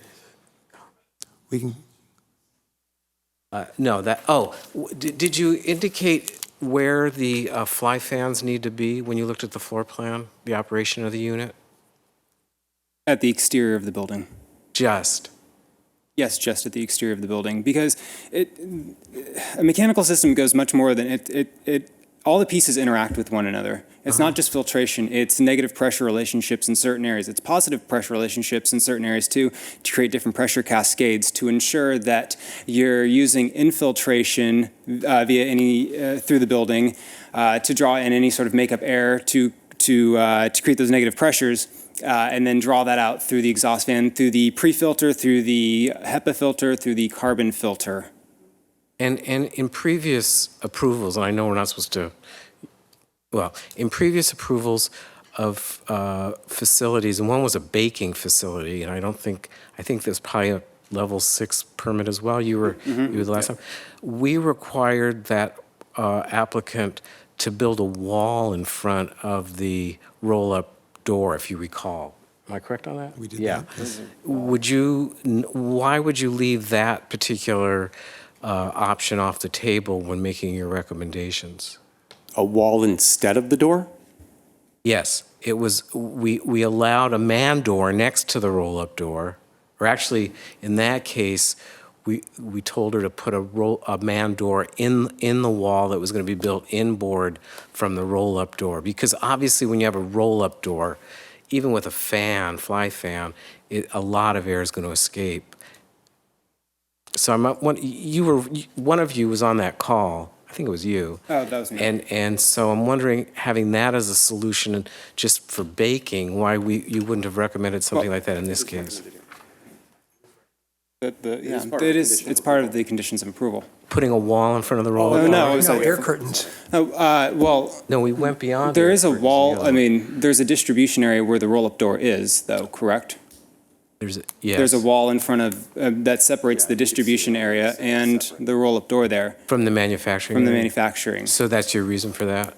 We can, No, that. Oh, did you indicate where the fly fans need to be when you looked at the floor plan, the operation of the unit? At the exterior of the building. Just. Yes, just at the exterior of the building, because a mechanical system goes much more than all the pieces interact with one another. It's not just filtration, it's negative pressure relationships in certain areas. It's positive pressure relationships in certain areas too, to create different pressure cascades to ensure that you're using infiltration via any through the building to draw in any sort of makeup air to create those negative pressures. And then draw that out through the exhaust fan, through the pre-filter, through the HEPA filter, through the carbon filter. And in previous approvals, and I know we're not supposed to, well, in previous approvals of facilities, and one was a baking facility, and I think there's probably a level 6 permit as well. You were the last time. We required that applicant to build a wall in front of the roll-up door, if you recall. Am I correct on that? We did yeah. that. Why would you leave that particular option off the table when making your recommendations? A wall instead of the door? Yes, it was, we allowed a man door next to the roll-up door, or actually, in that case, we told her to put a man door in the wall that was going to be built inboard from the roll-up door. Because obviously when you have a roll-up door, even with a fan, fly fan, a lot of air is going to escape. So one of you was on that call. I think it was you. Oh, that was me. And so I'm wondering, having that as a solution just for baking, why you wouldn't have recommended something like that in this case? It's part of the conditions of approval. Putting a wall in front of the roll-up door? No, it was No, like air curtains. well, No, we went beyond. there air is a curtains, wall. yeah. I mean, there's a distribution area where the roll-up door is, though. Correct? Yes. There's a wall in front of that separates the distribution area and the roll-up door there From the manufacturing? from the area? manufacturing. So that's your reason for that?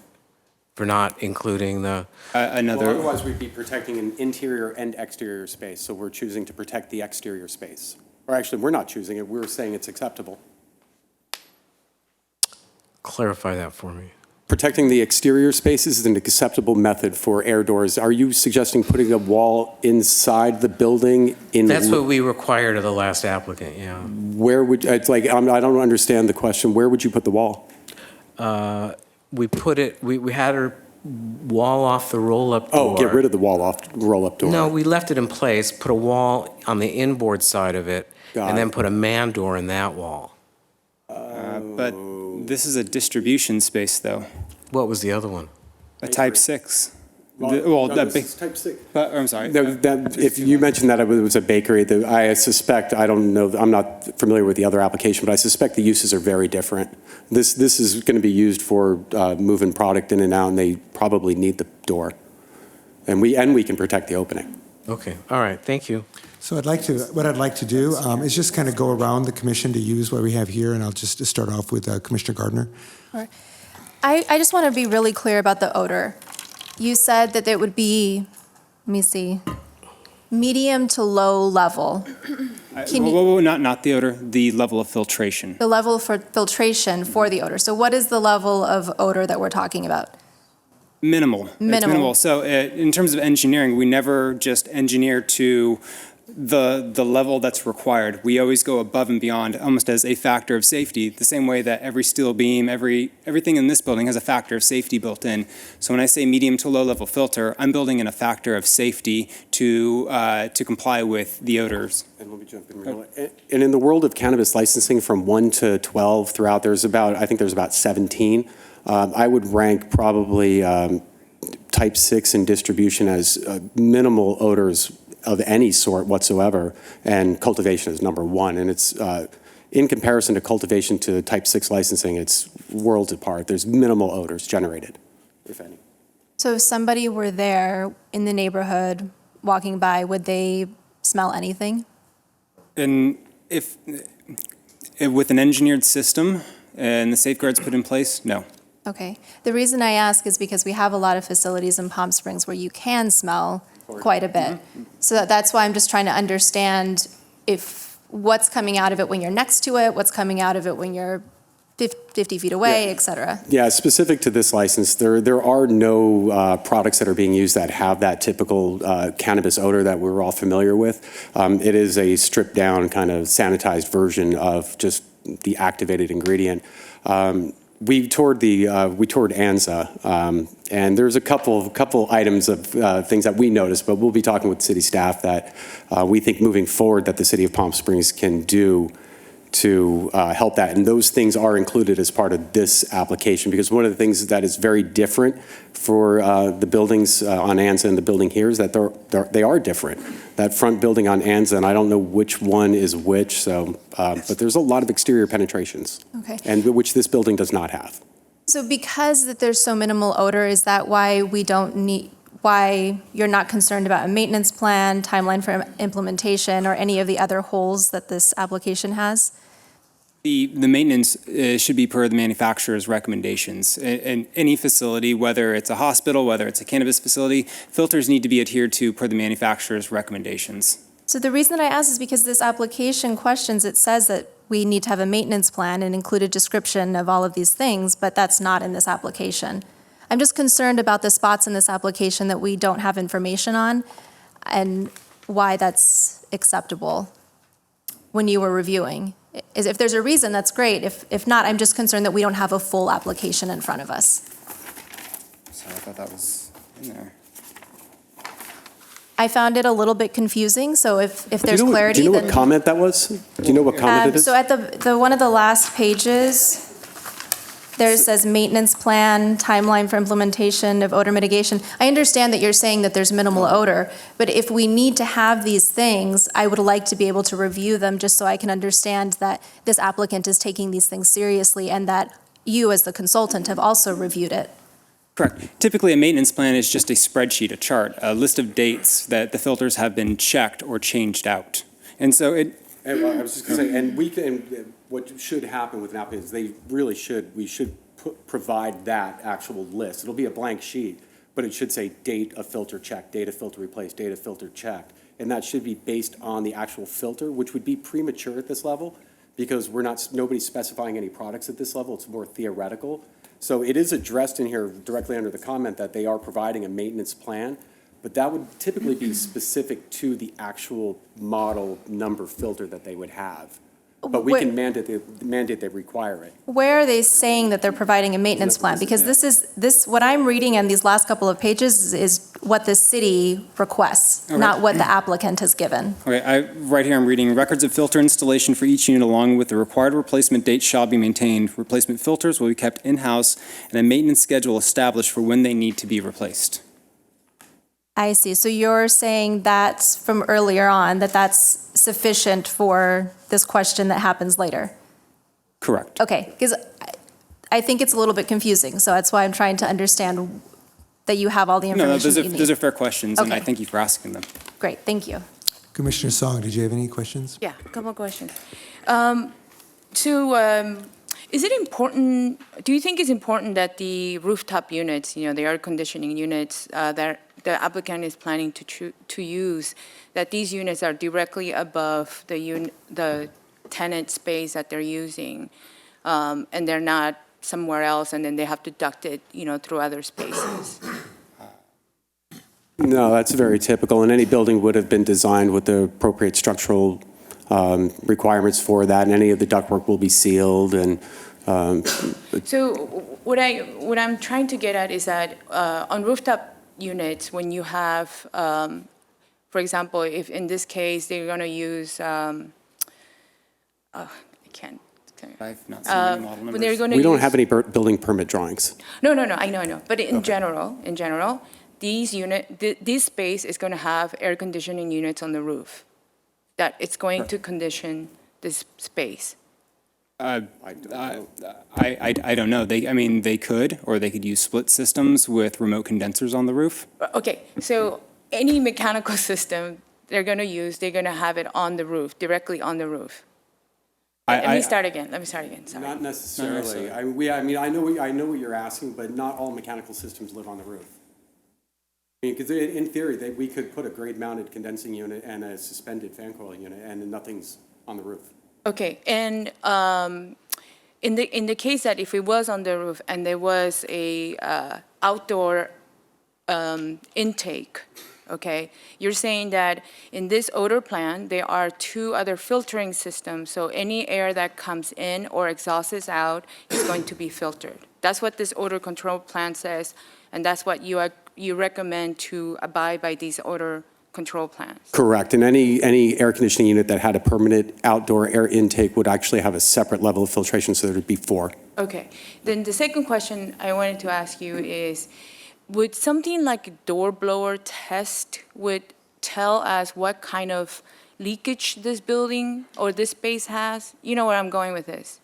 For not including the, Another. Well, otherwise we'd be protecting an interior and exterior space, so we're choosing to protect the exterior space. Or actually, we're not choosing it, we're saying it's acceptable. clarify that for me. Protecting the exterior spaces is an acceptable method for air doors. Are you suggesting putting a wall inside the building in? That's what we required of the last applicant, yeah. Where would, it's like, I don't understand the question. Where would you put the wall? We put it, we had her wall off the roll-up door. Oh, get rid of the wall off, roll-up door. No, we left it in place, put a wall on the inboard side of it, Got and it. then put a man door in that wall. But this is a distribution space, though. What was the other one? A type 6. No, That this big. is type 6. I'm sorry. If you mentioned that it was a bakery, I suspect, I don't know, I'm not familiar with the other application, but I suspect the uses are very different. This is going to be used for moving product in and out, and they probably need the door. And we can protect the opening. Okay, all right, thank you. So what I'd like to do is just kind of go around the commission to use what we have here, and I'll just start off with Commissioner Gardner. All right. I just want to be really clear about the odor. You said that it would be, let me see, medium to low level. Can you- Whoa, not the odor, the level of filtration. The level for filtration for the odor. So what is the level of odor that we're talking about? Minimal. It's Minimal. minimal. So in terms of engineering, we never just engineer to the level that's required. We always go above and beyond, almost as a factor of safety, the same way that every steel beam, everything in this building has a factor of safety built in. So when I say medium to low level filter, I'm building in a factor of safety to comply with the odors. And let me jump in real quick. And in the world of cannabis licensing from 1 to 12 throughout, I think there's about 17. I would rank probably type 6 in distribution as minimal odors of any sort whatsoever, and cultivation is number 1. And in comparison to cultivation to type 6 licensing, it's worlds apart. There's minimal odors generated, if any. So if somebody were there in the neighborhood walking by, would they smell anything? And if, with an engineered system and the safeguards put in place, no. Okay. The reason I ask is because we have a lot of facilities in Palm Springs where you can smell quite a bit. So that's why I'm just trying to understand if what's coming out of it when you're next to it, what's coming out of it when you're 50 feet away, et cetera. Yeah, specific to this license, there are no products that are being used that have that typical cannabis odor that we're all familiar with. It is a stripped down kind of sanitized version of just the activated ingredient. We toured ANZA, and there's a couple items of things that we noticed, but we'll be talking with city staff that we think moving forward that the city of Palm Springs can do to help that. And those things are included as part of this application, because one of the things that is very different for the buildings on ANZA and the building here is that they are different. That front building on ANZA, and I don't know which one is which, so, but there's a lot of exterior penetrations. Okay. And which this building does not have. So because that there's so minimal odor, is that why why you're not concerned about a maintenance plan, timeline for implementation, or any of the other holes that this application has? The maintenance should be per the manufacturer's recommendations. In any facility, whether it's a hospital, whether it's a cannabis facility, filters need to be adhered to per the manufacturer's recommendations. So the reason that I ask is because this application questions, it says that we need to have a maintenance plan and include a description of all of these things, but that's not in this application. I'm just concerned about the spots in this application that we don't have information on and why that's acceptable when you were reviewing. If there's a reason, that's great. If not, I'm just concerned that we don't have a full application in front of us. Sorry, I thought that was in there. I found it a little bit confusing, so if there's clarity, Do you know then... what comment that was? Do you know what comment it is? So at the one of the last pages, there it says maintenance plan, timeline for implementation of odor mitigation. I understand that you're saying that there's minimal odor, but if we need to have these things, I would like to be able to review them just so I can understand that this applicant is taking these things seriously and that you as the consultant have also reviewed it. Correct. Typically, a maintenance plan is just a spreadsheet, a chart, a list of dates that the filters have been checked or changed out. And so it... And I was just going to say, and we can, what should happen with an applicant is we should provide that actual list. It'll be a blank sheet, but it should say date of filter checked, date of filter replaced, date of filter checked. And that should be based on the actual filter, which would be premature at this level because nobody's specifying any products at this level. It's more theoretical. So it is addressed in here directly under the comment that they are providing a maintenance plan, but that would typically be specific to the actual model number filter that they would have. But we can mandate they require it. Where are they saying that they're providing a maintenance plan? Because what I'm reading in these last couple of pages is what the city requests, not what the applicant has given. Okay, right here I'm reading, records of filter installation for each unit along with the required replacement date shall be maintained. Replacement filters will be kept in-house and a maintenance schedule established for when they need to be replaced. I see. So you're saying that's from earlier on, that's sufficient for this question that happens later? Correct. Okay, because I think it's a little bit confusing, so that's why I'm trying to understand that you have all the information that you need. Those are fair questions, and I Okay. thank you for asking them. Great, thank you. Commissioner Song, did you have any questions? Yeah, a couple of questions. Is it important, do you think it's important that the rooftop units, the air conditioning units that the applicant is planning to use, that these units are directly above the tenant space that they're using, and they're not somewhere else, and then they have to duct it, through other spaces? No, that's very typical, and any building would have been designed with the appropriate structural requirements for that, and any of the ductwork will be sealed. And So what I'm trying to get at is that on rooftop units, when you have, for example, if in this case they're going to use, I can't. I've not seen any model When numbers. they're going to we don't use- have any building permit drawings. No, I know. But in general, this space is going to have air conditioning units on the roof. That it's going to condition this space. I don't know. I don't know. They could, or they could use split systems with remote condensers on the roof. Okay, so any mechanical system they're going to use, they're going to have it on the roof, directly on the roof. Let me start again, sorry. Not necessarily. necessarily. I know what you're asking, but not all mechanical systems live on the roof. I mean, because in theory, we could put a grade-mounted condensing unit and a suspended fan coil unit, and nothing's on the roof. Okay, and in the case that if it was on the roof and there was a outdoor intake, okay, you're saying that in this odor plan, there are 2 other filtering systems, so any air that comes in or exhausts out is going to be filtered. That's what this odor control plan says, and that's what you recommend to abide by these odor control plans. Correct, and any air conditioning unit that had a permanent outdoor air intake would actually have a separate level of filtration, so there'd be 4. Okay, then the second question I wanted to ask you is, would something like a door blower test would tell us what kind of leakage this building or this space has? You know where I'm going with this.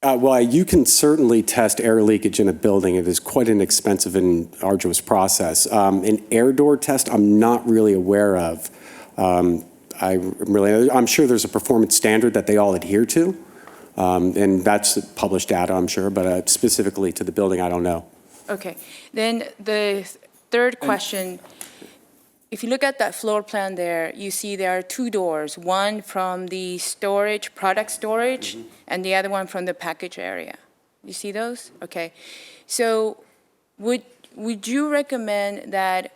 Well, you can certainly test air leakage in a building. It is quite an expensive and arduous process. An air door test, I'm not really aware of. I'm sure there's a performance standard that they all adhere to, and that's published data, I'm sure, but specifically to the building, I don't know. Okay, then the third question, if you look at that floor plan there, you see there are 2 doors, one from the storage, product storage, and the other one from the package area. You see those? Okay. So would you recommend that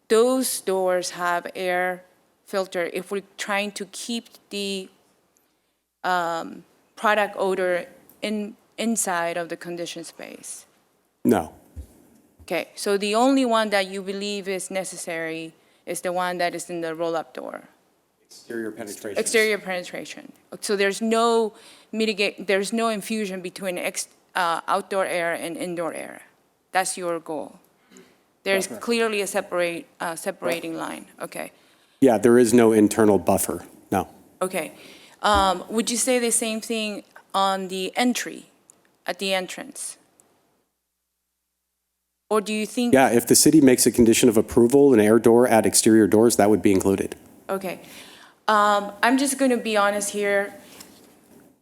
those doors have air filter if we're trying to keep the product odor inside of the conditioned space? No. Okay, so the only one that you believe is necessary is the one that is in the roll-up door? Exterior penetration. Exterior penetration. So there's no infusion between outdoor air and indoor air. That's your goal. There's clearly a separating line. Okay. Yeah, there is no internal buffer, no. Okay. Would you say the same thing on the entry, at the entrance? Or do you think? Yeah, if the city makes a condition of approval, an air door at exterior doors, that would be included. Okay. I'm just going to be honest here.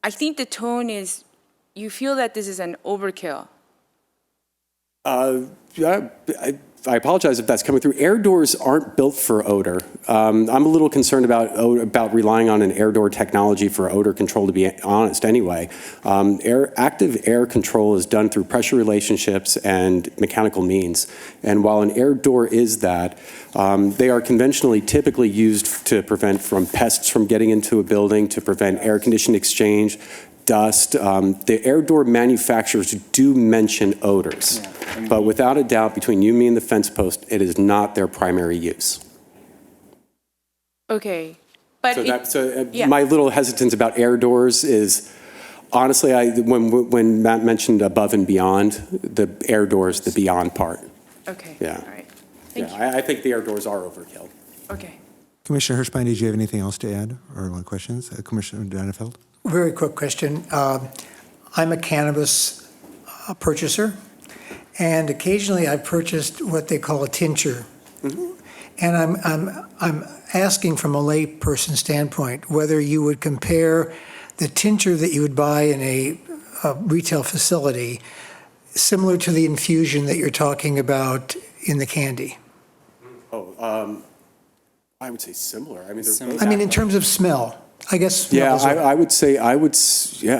I think the tone is, you feel that this is an overkill. Yeah, I apologize if that's coming through. Air doors aren't built for odor. I'm a little concerned about relying on an air door technology for odor control, to be honest, anyway. Active air control is done through pressure relationships and mechanical means. And while an air door is that, they are conventionally typically used to prevent from pests from getting into a building, to prevent air condition exchange, dust. The air door manufacturers do mention odors, but without a doubt, between you, me, and the fence post, it is not their primary use. Okay, but yeah. My little hesitance about air doors is, honestly, when Matt mentioned above and beyond, the air doors, the beyond part. Okay, Yeah. all right. Thank you. I think the air doors are overkill. Okay. Commissioner Hirschbein, did you have anything else to add or questions? Commissioner Dannenfeld? Very quick question. I'm a cannabis purchaser, and occasionally I've purchased what they call a tincture. And I'm asking from a layperson standpoint whether you would compare the tincture that you would buy in a retail facility similar to the infusion that you're talking about in the candy. I would say similar. I mean, I mean, in terms of smell, I guess. Yeah, I would say,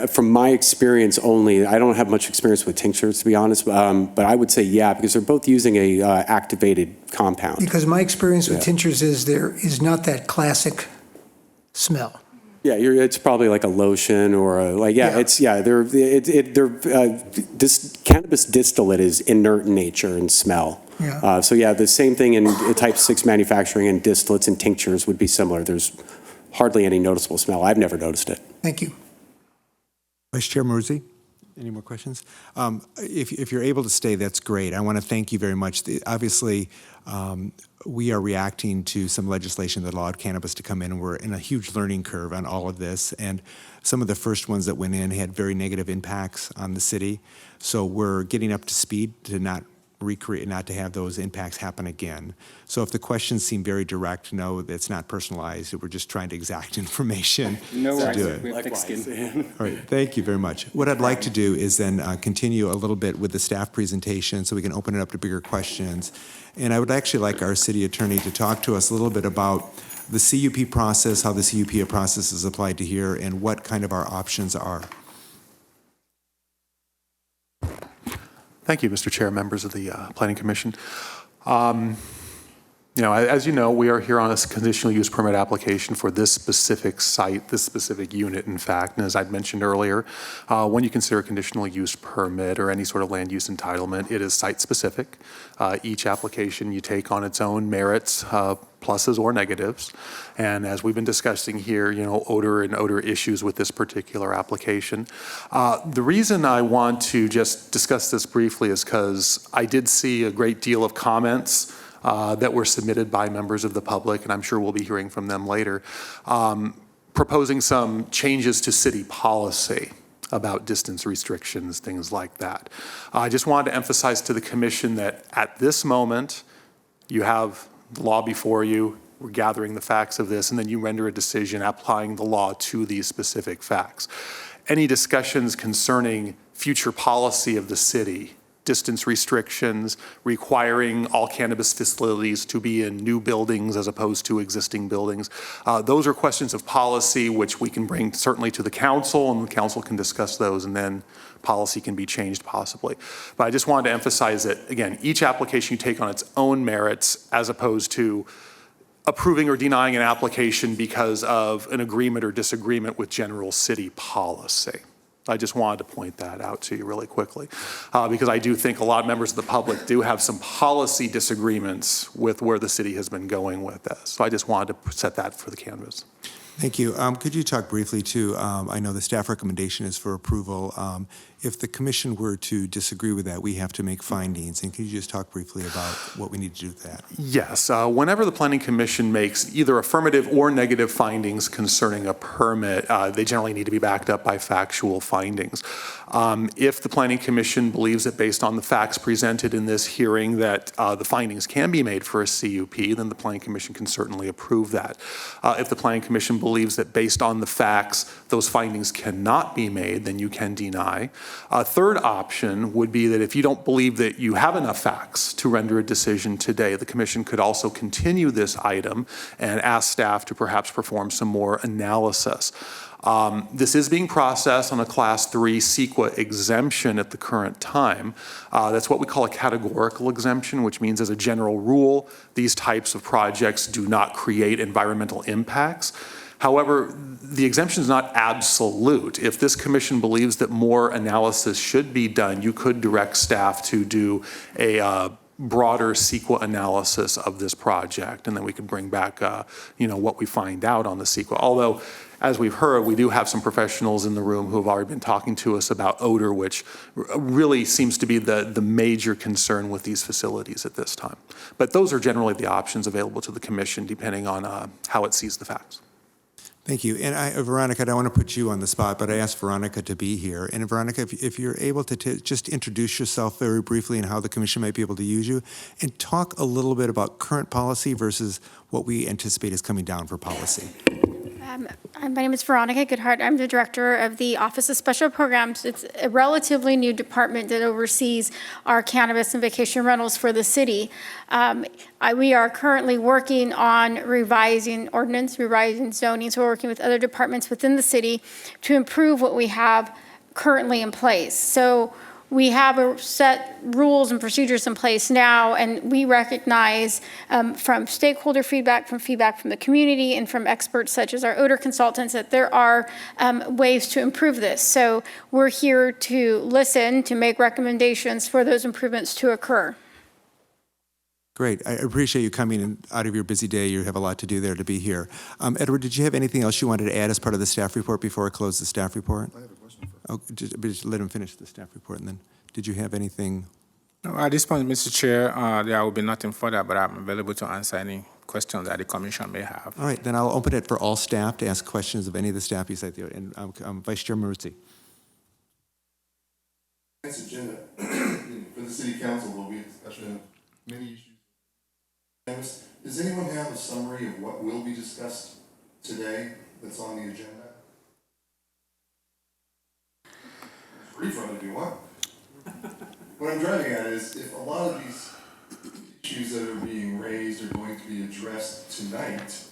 from my experience only, I don't have much experience with tinctures, to be honest, but I would say, yeah, because they're both using a activated compound. Because my experience with tinctures is there is not that classic smell. Yeah, it's probably like a lotion or this cannabis distillate is inert in nature and smell. Yeah. So yeah, the same thing in type 6 manufacturing, and distillates and tinctures would be similar. There's hardly any noticeable smell. I've never noticed it. Thank you. Vice Chair Maruzi? Any more questions? If you're able to stay, that's great. I want to thank you very much. Obviously, we are reacting to some legislation that allowed cannabis to come in, and we're in a huge learning curve on all of this. And some of the first ones that went in had very negative impacts on the city. So we're getting up to speed to not recreate, not to have those impacts happen again. So if the questions seem very direct, no, it's not personalized. We're just trying to exact information to do it. We have thick skin. All right, thank you very much. What I'd like to do is then continue a little bit with the staff presentation so we can open it up to bigger questions. And I would actually like our city attorney to talk to us a little bit about the CUP process, how the CUP process is applied to here, and what kind of our options are. Thank you, Mr. Chair, members of the Planning Commission. As you know, we are here on a conditional use permit application for this specific site, this specific unit, in fact. And as I'd mentioned earlier, when you consider a conditional use permit or any sort of land use entitlement, it is site-specific. Each application you take on its own merits, pluses or negatives. And as we've been discussing here, odor and odor issues with this particular application. The reason I want to just discuss this briefly is because I did see a great deal of comments that were submitted by members of the public, and I'm sure we'll be hearing from them later, proposing some changes to city policy about distance restrictions, things like that. I just wanted to emphasize to the commission that at this moment, you have the law before you, we're gathering the facts of this, and then you render a decision applying the law to these specific facts. Any discussions concerning future policy of the city, distance restrictions, requiring all cannabis facilities to be in new buildings as opposed to existing buildings. Those are questions of policy which we can bring certainly to the council, and the council can discuss those, and then policy can be changed possibly. But I just wanted to emphasize that, again, each application you take on its own merits as opposed to approving or denying an application because of an agreement or disagreement with general city policy. I just wanted to point that out to you really quickly because I do think a lot of members of the public do have some policy disagreements with where the city has been going with this. So I just wanted to set that for the canvas. Thank you. Could you talk briefly to, I know the staff recommendation is for approval. If the commission were to disagree with that, we have to make findings. And can you just talk briefly about what we need to do with that? Yes. Whenever the Planning Commission makes either affirmative or negative findings concerning a permit, they generally need to be backed up by factual findings. If the Planning Commission believes that based on the facts presented in this hearing that the findings can be made for a CUP, then the Planning Commission can certainly approve that. If the Planning Commission believes that based on the facts those findings cannot be made, then you can deny. A third option would be that if you don't believe that you have enough facts to render a decision today, the Commission could also continue this item and ask staff to perhaps perform some more analysis. This is being processed on a Class 3 CEQA exemption at the current time. That's what we call a categorical exemption, which means as a general rule, these types of projects do not create environmental impacts. However, the exemption is not absolute. If this commission believes that more analysis should be done, you could direct staff to do a broader CEQA analysis of this project, and then we could bring back what we find out on the CEQA. Although, as we've heard, we do have some professionals in the room who have already been talking to us about odor, which really seems to be the major concern with these facilities at this time. But those are generally the options available to the commission depending on how it sees the facts. Thank you. And Veronica, I don't want to put you on the spot, but I asked Veronica to be here. And Veronica, if you're able to just introduce yourself very briefly and how the commission might be able to use you, and talk a little bit about current policy versus what we anticipate is coming down for policy. My name is Veronica Goodhart. I'm the director of the Office of Special Programs. It's a relatively new department that oversees our cannabis and vacation rentals for the city. We are currently working on revising ordinance, revising zoning, so we're working with other departments within the city to improve what we have currently in place. So we have a set rules and procedures in place now, and we recognize from stakeholder feedback from the community, and from experts such as our odor consultants that there are ways to improve this. So we're here to listen, to make recommendations for those improvements to occur. Great. I appreciate you coming in out of your busy day. You have a lot to do there to be here. Edward, did you have anything else you wanted to add as part of the staff report before I close the staff report? I have a question. Oh, just let him finish the staff report, and then, did you have anything? No, at this point, Mr. Chair, there will be nothing further, but I'm available to answer any questions that the commission may have. All right, then I'll open it for all staff to ask questions of any of the staff besides the, and Vice Chair Maruzzi. Next agenda for the city council will be a discussion of many issues. Does anyone have a summary of what will be discussed today that's on the agenda? Free from it if you want. What I'm driving at is if a lot of these issues that are being raised are going to be addressed tonight.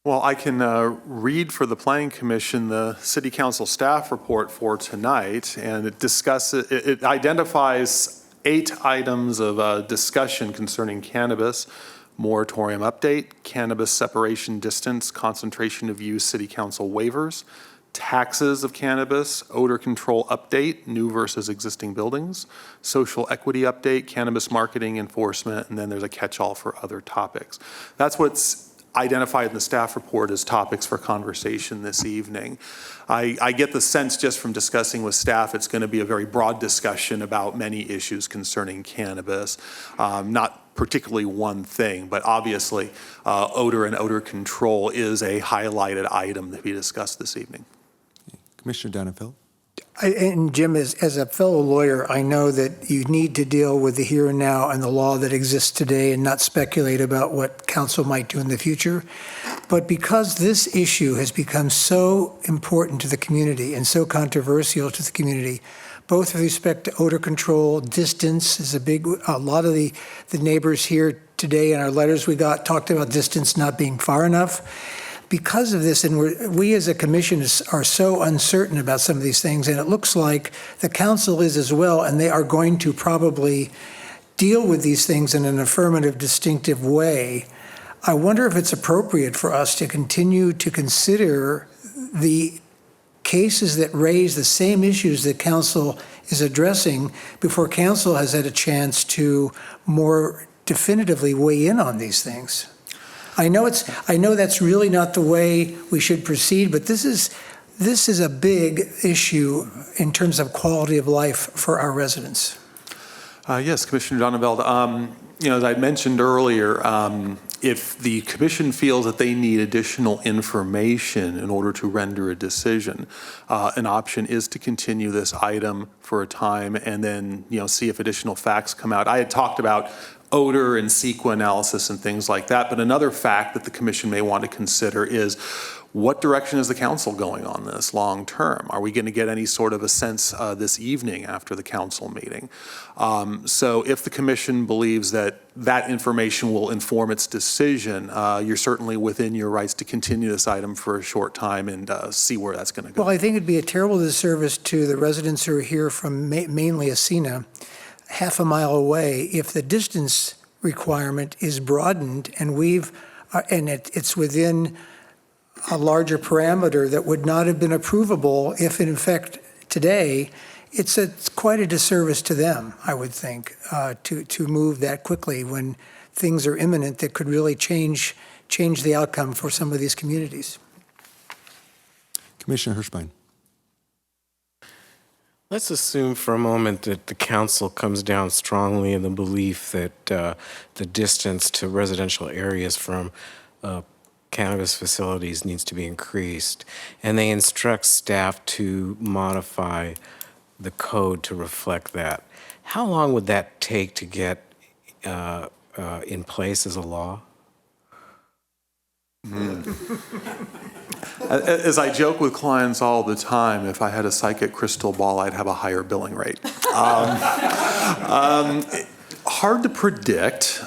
Well, I can read for the Planning Commission the City Council staff report for tonight, and it identifies 8 items of discussion concerning cannabis: moratorium update, cannabis separation distance, concentration of use, City Council waivers, taxes of cannabis, odor control update, new versus existing buildings, social equity update, cannabis marketing enforcement, and then there's a catch-all for other topics. That's what's identified in the staff report as topics for conversation this evening. I get the sense just from discussing with staff, it's going to be a very broad discussion about many issues concerning cannabis, not particularly one thing, but obviously odor and odor control is a highlighted item to be discussed this evening. Commissioner Donenfeld. And Jim, as a fellow lawyer, I know that you need to deal with the here and now and the law that exists today and not speculate about what council might do in the future. But because this issue has become so important to the community and so controversial to the community, both with respect to odor control, distance is a lot of the neighbors here today in our letters we got talked about distance not being far enough. Because of this, and we as a commission are so uncertain about some of these things, and it looks like the council is as well, and they are going to probably deal with these things in an affirmative, distinctive way. I wonder if it's appropriate for us to continue to consider the cases that raise the same issues that council is addressing before council has had a chance to more definitively weigh in on these things. I know that's really not the way we should proceed, but this is a big issue in terms of quality of life for our residents. Yes, Commissioner Donenfeld. As I mentioned earlier, if the commission feels that they need additional information in order to render a decision, an option is to continue this item for a time and then, see if additional facts come out. I had talked about odor and CEQA analysis and things like that, but another fact that the commission may want to consider is what direction is the council going on this long term? Are we going to get any sort of a sense this evening after the council meeting? So if the commission believes that that information will inform its decision, you're certainly within your rights to continue this item for a short time and see where that's going to go. Well, I think it'd be a terrible disservice to the residents who are here from mainly Ascena, half a mile away, if the distance requirement is broadened and it's within a larger parameter that would not have been approvable if, in fact, today, it's quite a disservice to them, I would think, to move that quickly when things are imminent that could really change the outcome for some of these communities. Commissioner Hirschbein. Let's assume for a moment that the council comes down strongly in the belief that the distance to residential areas from cannabis facilities needs to be increased, and they instruct staff to modify the code to reflect that. How long would that take to get in place as a law? As I joke with clients all the time, if I had a psychic crystal ball, I'd have a higher billing rate. Hard to predict.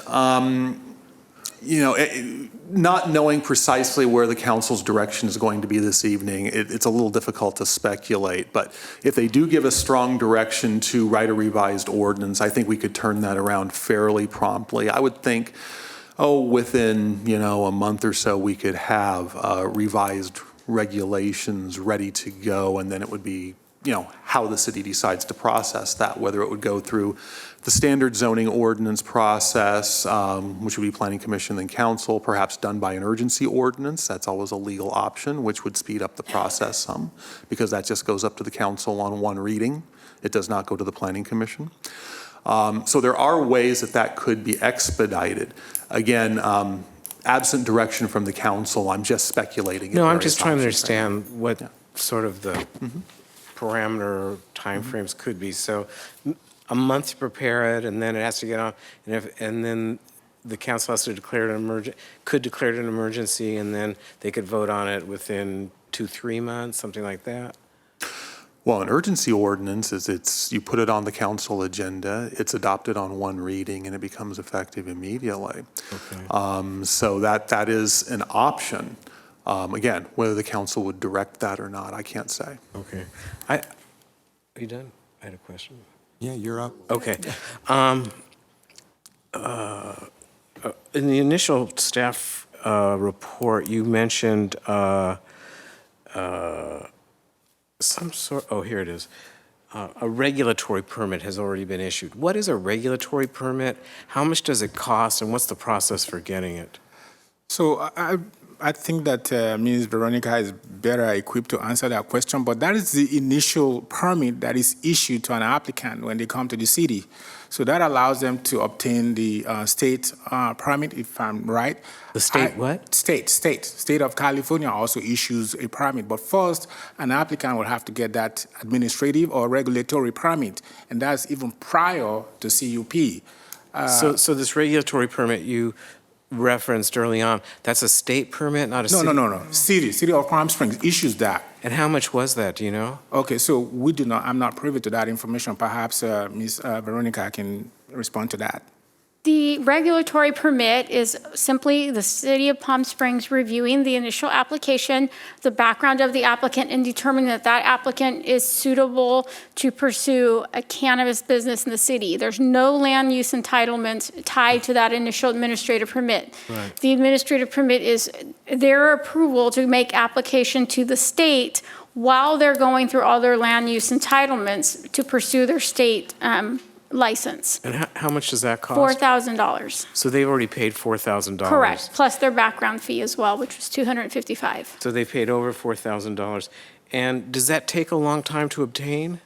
Not knowing precisely where the council's direction is going to be this evening, it's a little difficult to speculate. But if they do give a strong direction to write a revised ordinance, I think we could turn that around fairly promptly. I would think, within, a month or so, we could have revised regulations ready to go, and then it would be how the city decides to process that, whether it would go through the standard zoning ordinance process, which would be Planning Commission, then council, perhaps done by an urgency ordinance. That's always a legal option, which would speed up the process some, because that just goes up to the council on one reading. It does not go to the Planning Commission. So there are ways that could be expedited. Again, absent direction from the council, I'm just speculating. No, I'm just trying to understand what sort of the parameter or Mm-hmm. timeframes could be. So a month to prepare it, and then it has to get on, and then the council has to declare it could declare it an emergency, and then they could vote on it within 2-3 months, something like that? Well, an urgency ordinance is you put it on the council agenda, it's adopted on one reading, and it becomes effective immediately. Okay. So that is an option. Again, whether the council would direct that or not, I can't say. Okay. Are you done? I had a question. Yeah, you're up. Okay. In the initial staff report, you mentioned some sort, oh, here it is. A regulatory permit has already been issued. What is a regulatory permit? How much does it cost, and what's the process for getting it? So I think that Ms. Veronica is better equipped to answer that question, but that is the initial permit that is issued to an applicant when they come to the city. So that allows them to obtain the state permit, if I'm right. The state what? State of California also issues a permit. But first, an applicant will have to get that administrative or regulatory permit, and that's even prior to CUP. So this regulatory permit you referenced early on, that's a state permit, not a city? No. City of Palm Springs issues that. And how much was that, do you know? Okay, so I'm not privy to that information. Perhaps Ms. Veronica can respond to that. The regulatory permit is simply the City of Palm Springs reviewing the initial application, the background of the applicant, and determining that that applicant is suitable to pursue a cannabis business in the city. There's no land use entitlements tied to that initial administrative permit. Right. The administrative permit is their approval to make application to the state while they're going through all their land use entitlements to pursue their state license. And how much does that cost? $4,000. So they've already paid $4,000? Correct, plus their background fee as well, which was $255. So they paid over $4,000. And does that take a long time to obtain?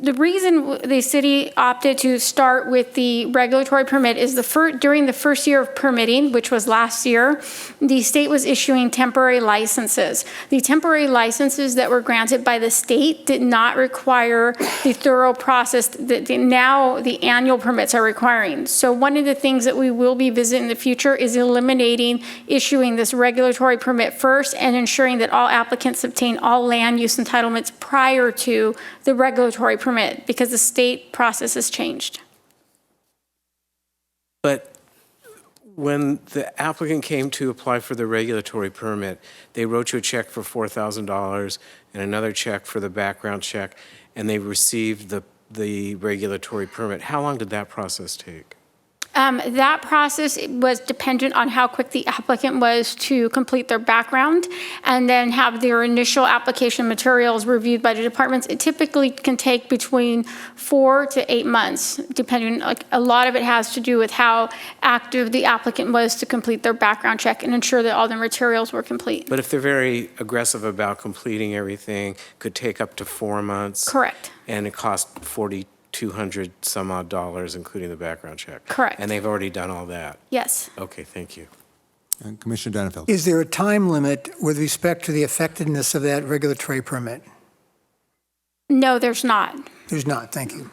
The reason the city opted to start with the regulatory permit is during the first year of permitting, which was last year, the state was issuing temporary licenses. The temporary licenses that were granted by the state did not require the thorough process that now the annual permits are requiring. So one of the things that we will be visiting in the future is eliminating issuing this regulatory permit first and ensuring that all applicants obtain all land use entitlements prior to the regulatory permit, because the state process has changed. But when the applicant came to apply for the regulatory permit, they wrote you a check for $4,000 and another check for the background check, and they received the regulatory permit. How long did that process take? That process was dependent on how quick the applicant was to complete their background and then have their initial application materials reviewed by the departments. It typically can take between 4 to 8 months, depending, like a lot of it has to do with how active the applicant was to complete their background check and ensure that all the materials were complete. But if they're very aggressive about completing everything, could take up to 4 months? Correct. And it cost $4,200 some odd dollars, including the background check? Correct. And they've already done all that? Yes. Okay, thank you. Commissioner Donenfeld. Is there a time limit with respect to the effectiveness of that regulatory permit? No, there's not. There's not, thank you.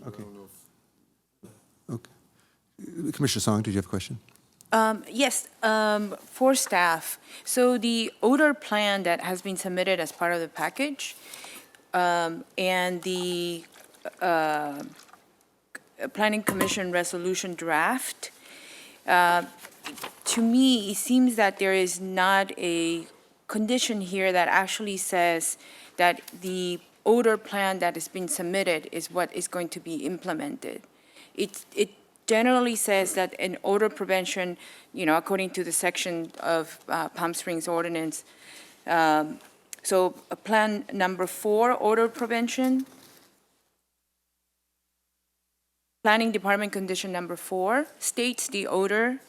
Okay. Commissioner Song, did you have a question? Yes, for staff. So the odor plan that has been submitted as part of the package and the Planning Commission resolution draft, to me, it seems that there is not a condition here that actually says that the odor plan that has been submitted is what is going to be implemented. It generally says that an odor prevention, according to the section of Palm Springs ordinance, So plan number 4, odor prevention. Planning Department condition number 4 states the odor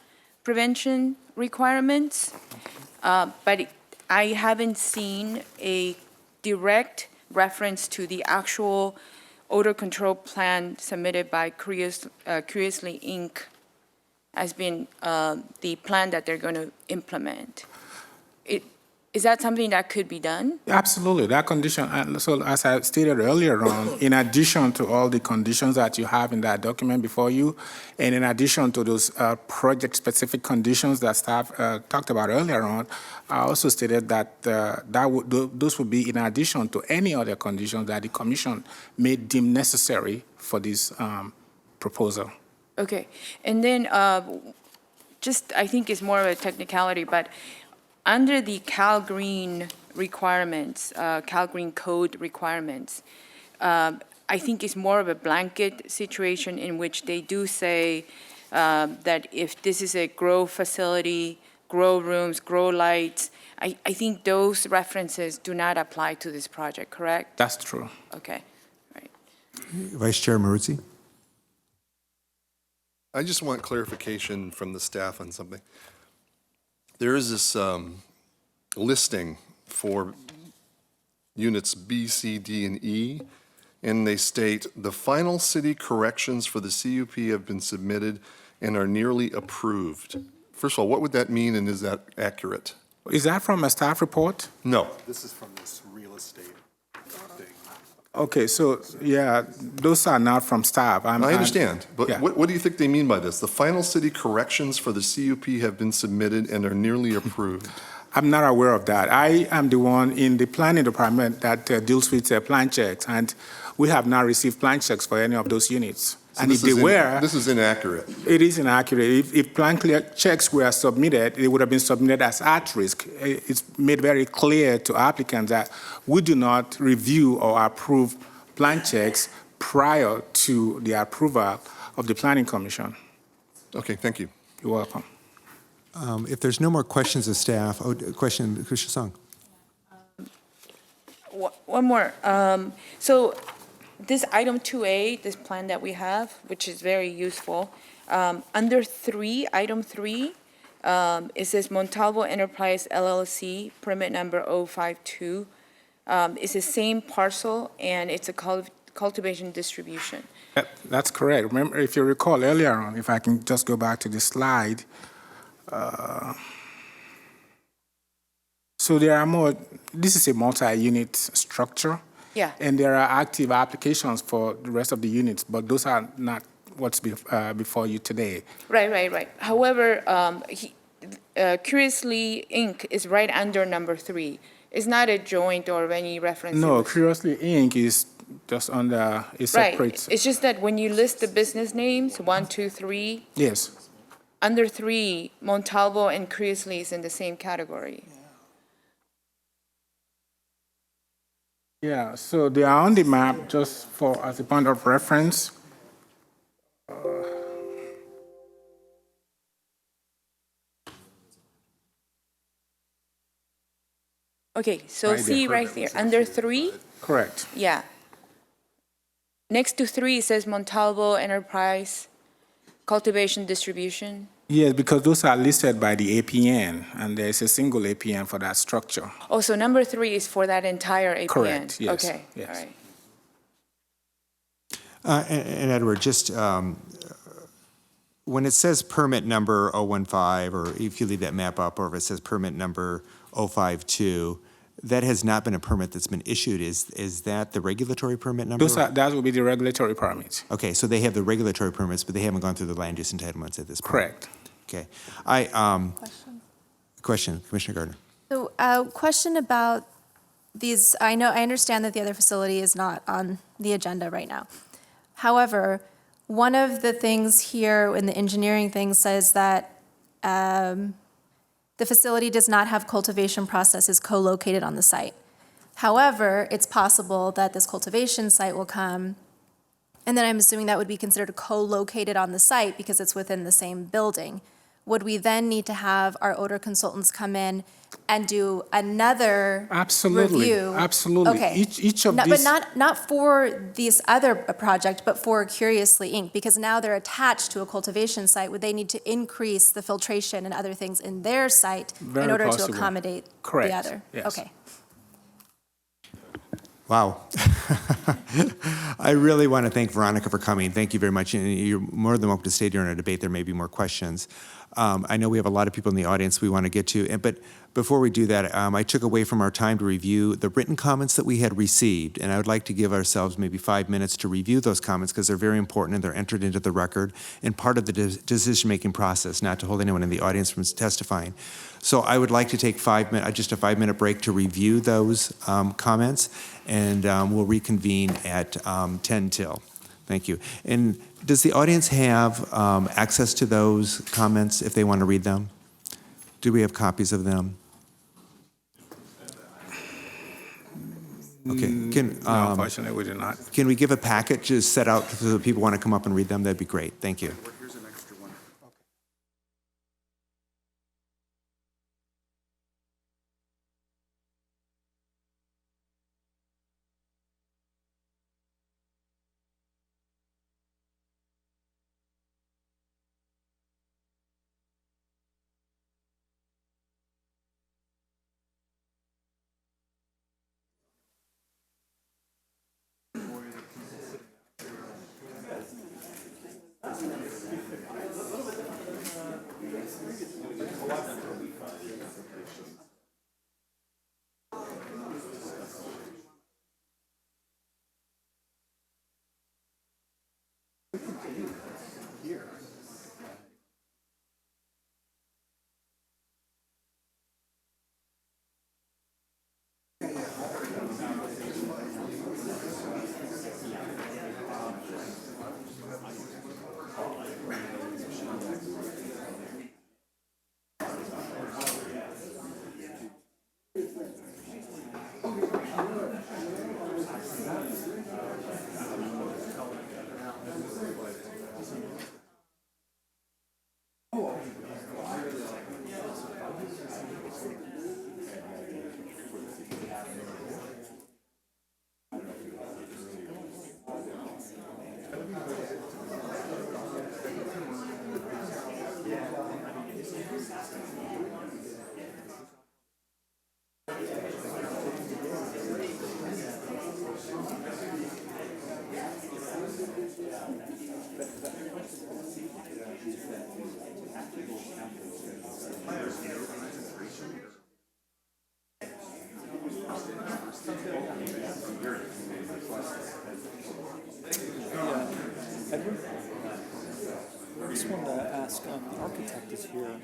prevention requirements, but I haven't seen a direct reference to the actual odor control plan submitted by Curiously Inc. as being the plan that they're going to implement. Is that something that could be done? Absolutely, that condition, and so as I stated earlier on, in addition to all the conditions that you have in that document before you, and in addition to those project-specific conditions that staff talked about earlier on, I also stated that those would be in addition to any other conditions that the commission may deem necessary for this proposal. Okay, and then just, I think it's more of a technicality, but under the Cal Green requirements, Cal Green code requirements, I think it's more of a blanket situation in which they do say that if this is a grow facility, grow rooms, grow lights, I think those references do not apply to this project, correct? That's true. Okay, right. Vice Chair Maruzzi? I just want clarification from the staff on something. There is this listing for units B, C, D, and E, and they state, "The final city corrections for the CUP have been submitted and are nearly approved." First of all, what would that mean, and is that accurate? Is that from a staff report? No. This is from this real estate thing. Okay, so, yeah, those are not from staff. I understand, but yeah. what do you think they mean by this? The final city corrections for the CUP have been submitted and are nearly approved. I'm not aware of that. I am the one in the planning department that deals with plan checks, and we have not received plan checks for any of those units. So And if they were, this is inaccurate. it is inaccurate. If plan checks were submitted, it would have been submitted as at risk. It's made very clear to applicants that we do not review or approve plan checks prior to the approval of the Planning Commission. Okay, thank you. You're welcome. If there's no more questions of staff, question, Commissioner Song. One more. So this item 2A, this plan that we have, which is very useful, under 3, item 3, it says Montalvo Enterprise LLC, permit number 052. It's the same parcel, and it's a cultivation distribution. That's correct. Remember, if you recall earlier on, if I can just go back to the slide. So there are more, this is a multi-unit structure. Yeah. And there are active applications for the rest of the units, but those are not what's before you today. Right. However, Curiously Inc. is right under number 3. It's not a joint or any reference. No, Curiously Inc. is just under a separate. Right. It's just that when you list the business names, 1, 2, 3. Yes. Under 3, Montalvo and Curiously is in the same category. Yeah, so they are on the map just for as a point of reference. Okay, so Right see there. right there, under 3? Correct. Yeah. Next to 3, it says Montalvo Enterprise Cultivation Distribution. Yes, because those are listed by the APN, and there's a single APN for that structure. Oh, so number 3 is for that entire APN? Correct, yes, Okay, yes. all right. And Edward, just when it says permit number 015, or if you leave that map up, or if it says permit number 052, that has not been a permit that's been issued. Is that the regulatory permit number? That will be the regulatory permits. Okay, so they have the regulatory permits, but they haven't gone through the land use entitlements at this point? Correct. Okay. Question, Commissioner Gardner. So, question about these, I understand that the other facility is not on the agenda right now. However, one of the things here in the engineering thing says that the facility does not have cultivation processes co-located on the site. However, it's possible that this cultivation site will come, and then I'm assuming that would be considered co-located on the site because it's within the same building. would we then need to have our odor consultants come in and do another Absolutely, review? absolutely. Okay. Each of No, these. But not for this other project, but for Curiously Inc., because now they're attached to a cultivation site. Would they need to increase the filtration and other things in their site Very in order possible. to accommodate Correct, the other? yes. Okay. Wow. I really want to thank Veronica for coming. Thank you very much. And you're more than welcome to stay during our debate. There may be more questions. I know we have a lot of people in the audience we want to get to, but before we do that, I took away from our time to review the written comments that we had received, and I would like to give ourselves maybe 5 minutes to review those comments because they're very important and they're entered into the record and part of the decision-making process, not to hold anyone in the audience from testifying. So I would like to take just a 5-minute break to review those comments, and we'll reconvene at 10 till. Thank you. And does the audience have access to those comments if they want to read them? Do we have copies of them? Okay. No, unfortunately, we do not. Can we give a packet just set out so that people want to come up and read them? That'd be great. Thank you. Here's an extra one. I just wanted to ask, the architect is here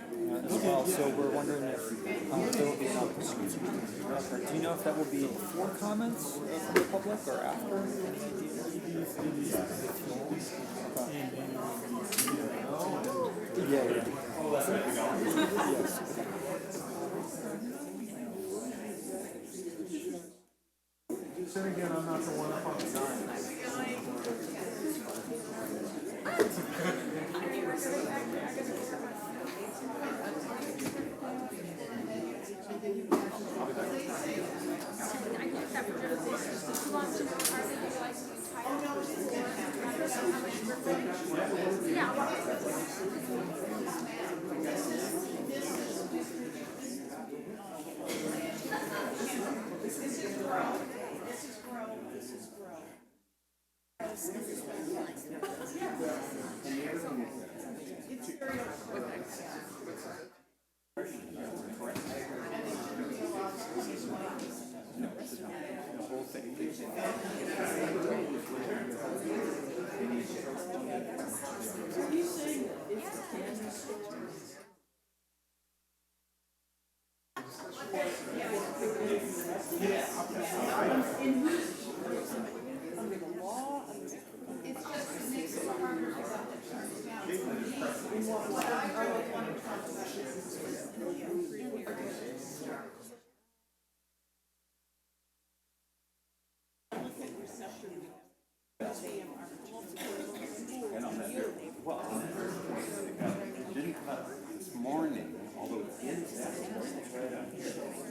as well, so we're wondering if there will be an opportunity to record. Do you know if that will be before comments from the public or after? Yeah. Yes. Then again, I'm not the one up on the side.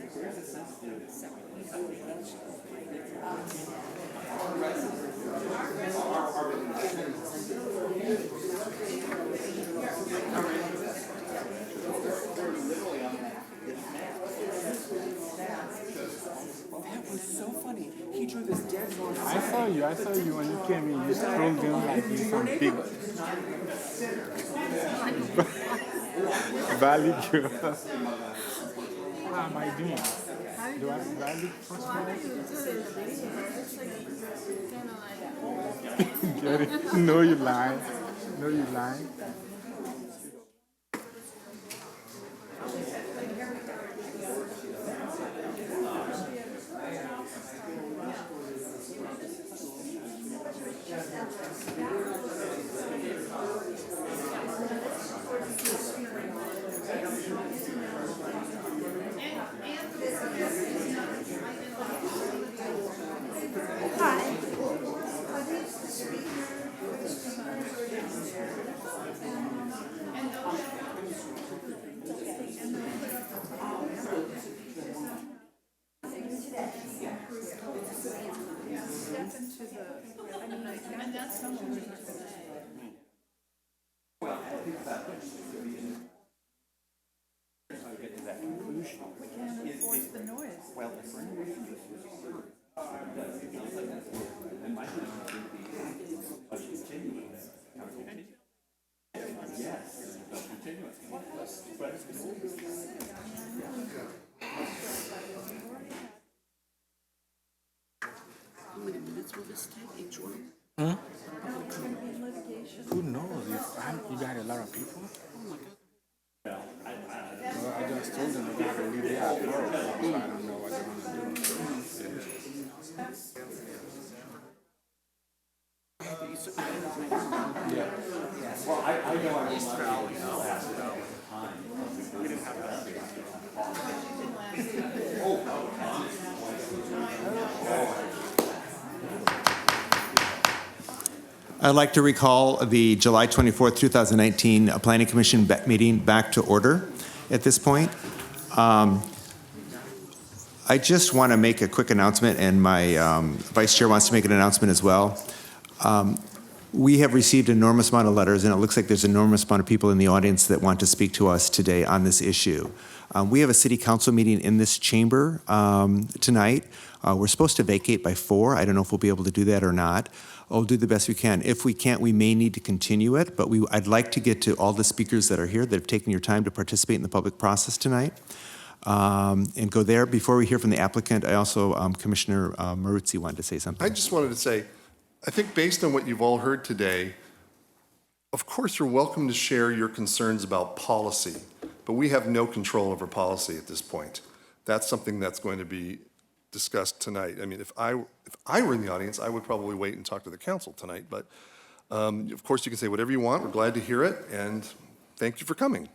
That was so funny. He drew this dead on. I saw you when you came in. You strolled in like you some big valley girl. How am I doing? Do I valley Get it? No, you lying. No, you lying. Who knows? You got a lot of people? Well, I just told them they got to leave there at 12, so I don't know what they're going to do. Yeah. Well, I know I was I'd like to recall the July 24th, 2019 Planning Commission meeting back to order at this point. I just want to make a quick announcement, and my Vice Chair wants to make an announcement as well. We have received an enormous amount of letters, and it looks like there's an enormous amount of people in the audience that want to speak to us today on this issue. We have a City Council meeting in this chamber tonight. We're supposed to vacate by 4. I don't know if we'll be able to do that or not. We'll do the best we can. If we can't, we may need to continue it, but I'd like to get to all the speakers that are here that have taken your time to participate in the public process tonight and go there. Before we hear from the applicant, I also, Commissioner Maruzzi wanted to say something. I just wanted to say, I think based on what you've all heard today, of course, you're welcome to share your concerns about policy, but we have no control over policy at this point. That's something that's going to be discussed tonight. I mean, if I were in the audience, I would probably wait and talk to the council tonight, but of course, you can say whatever you want. We're glad to hear it, and thank you for coming.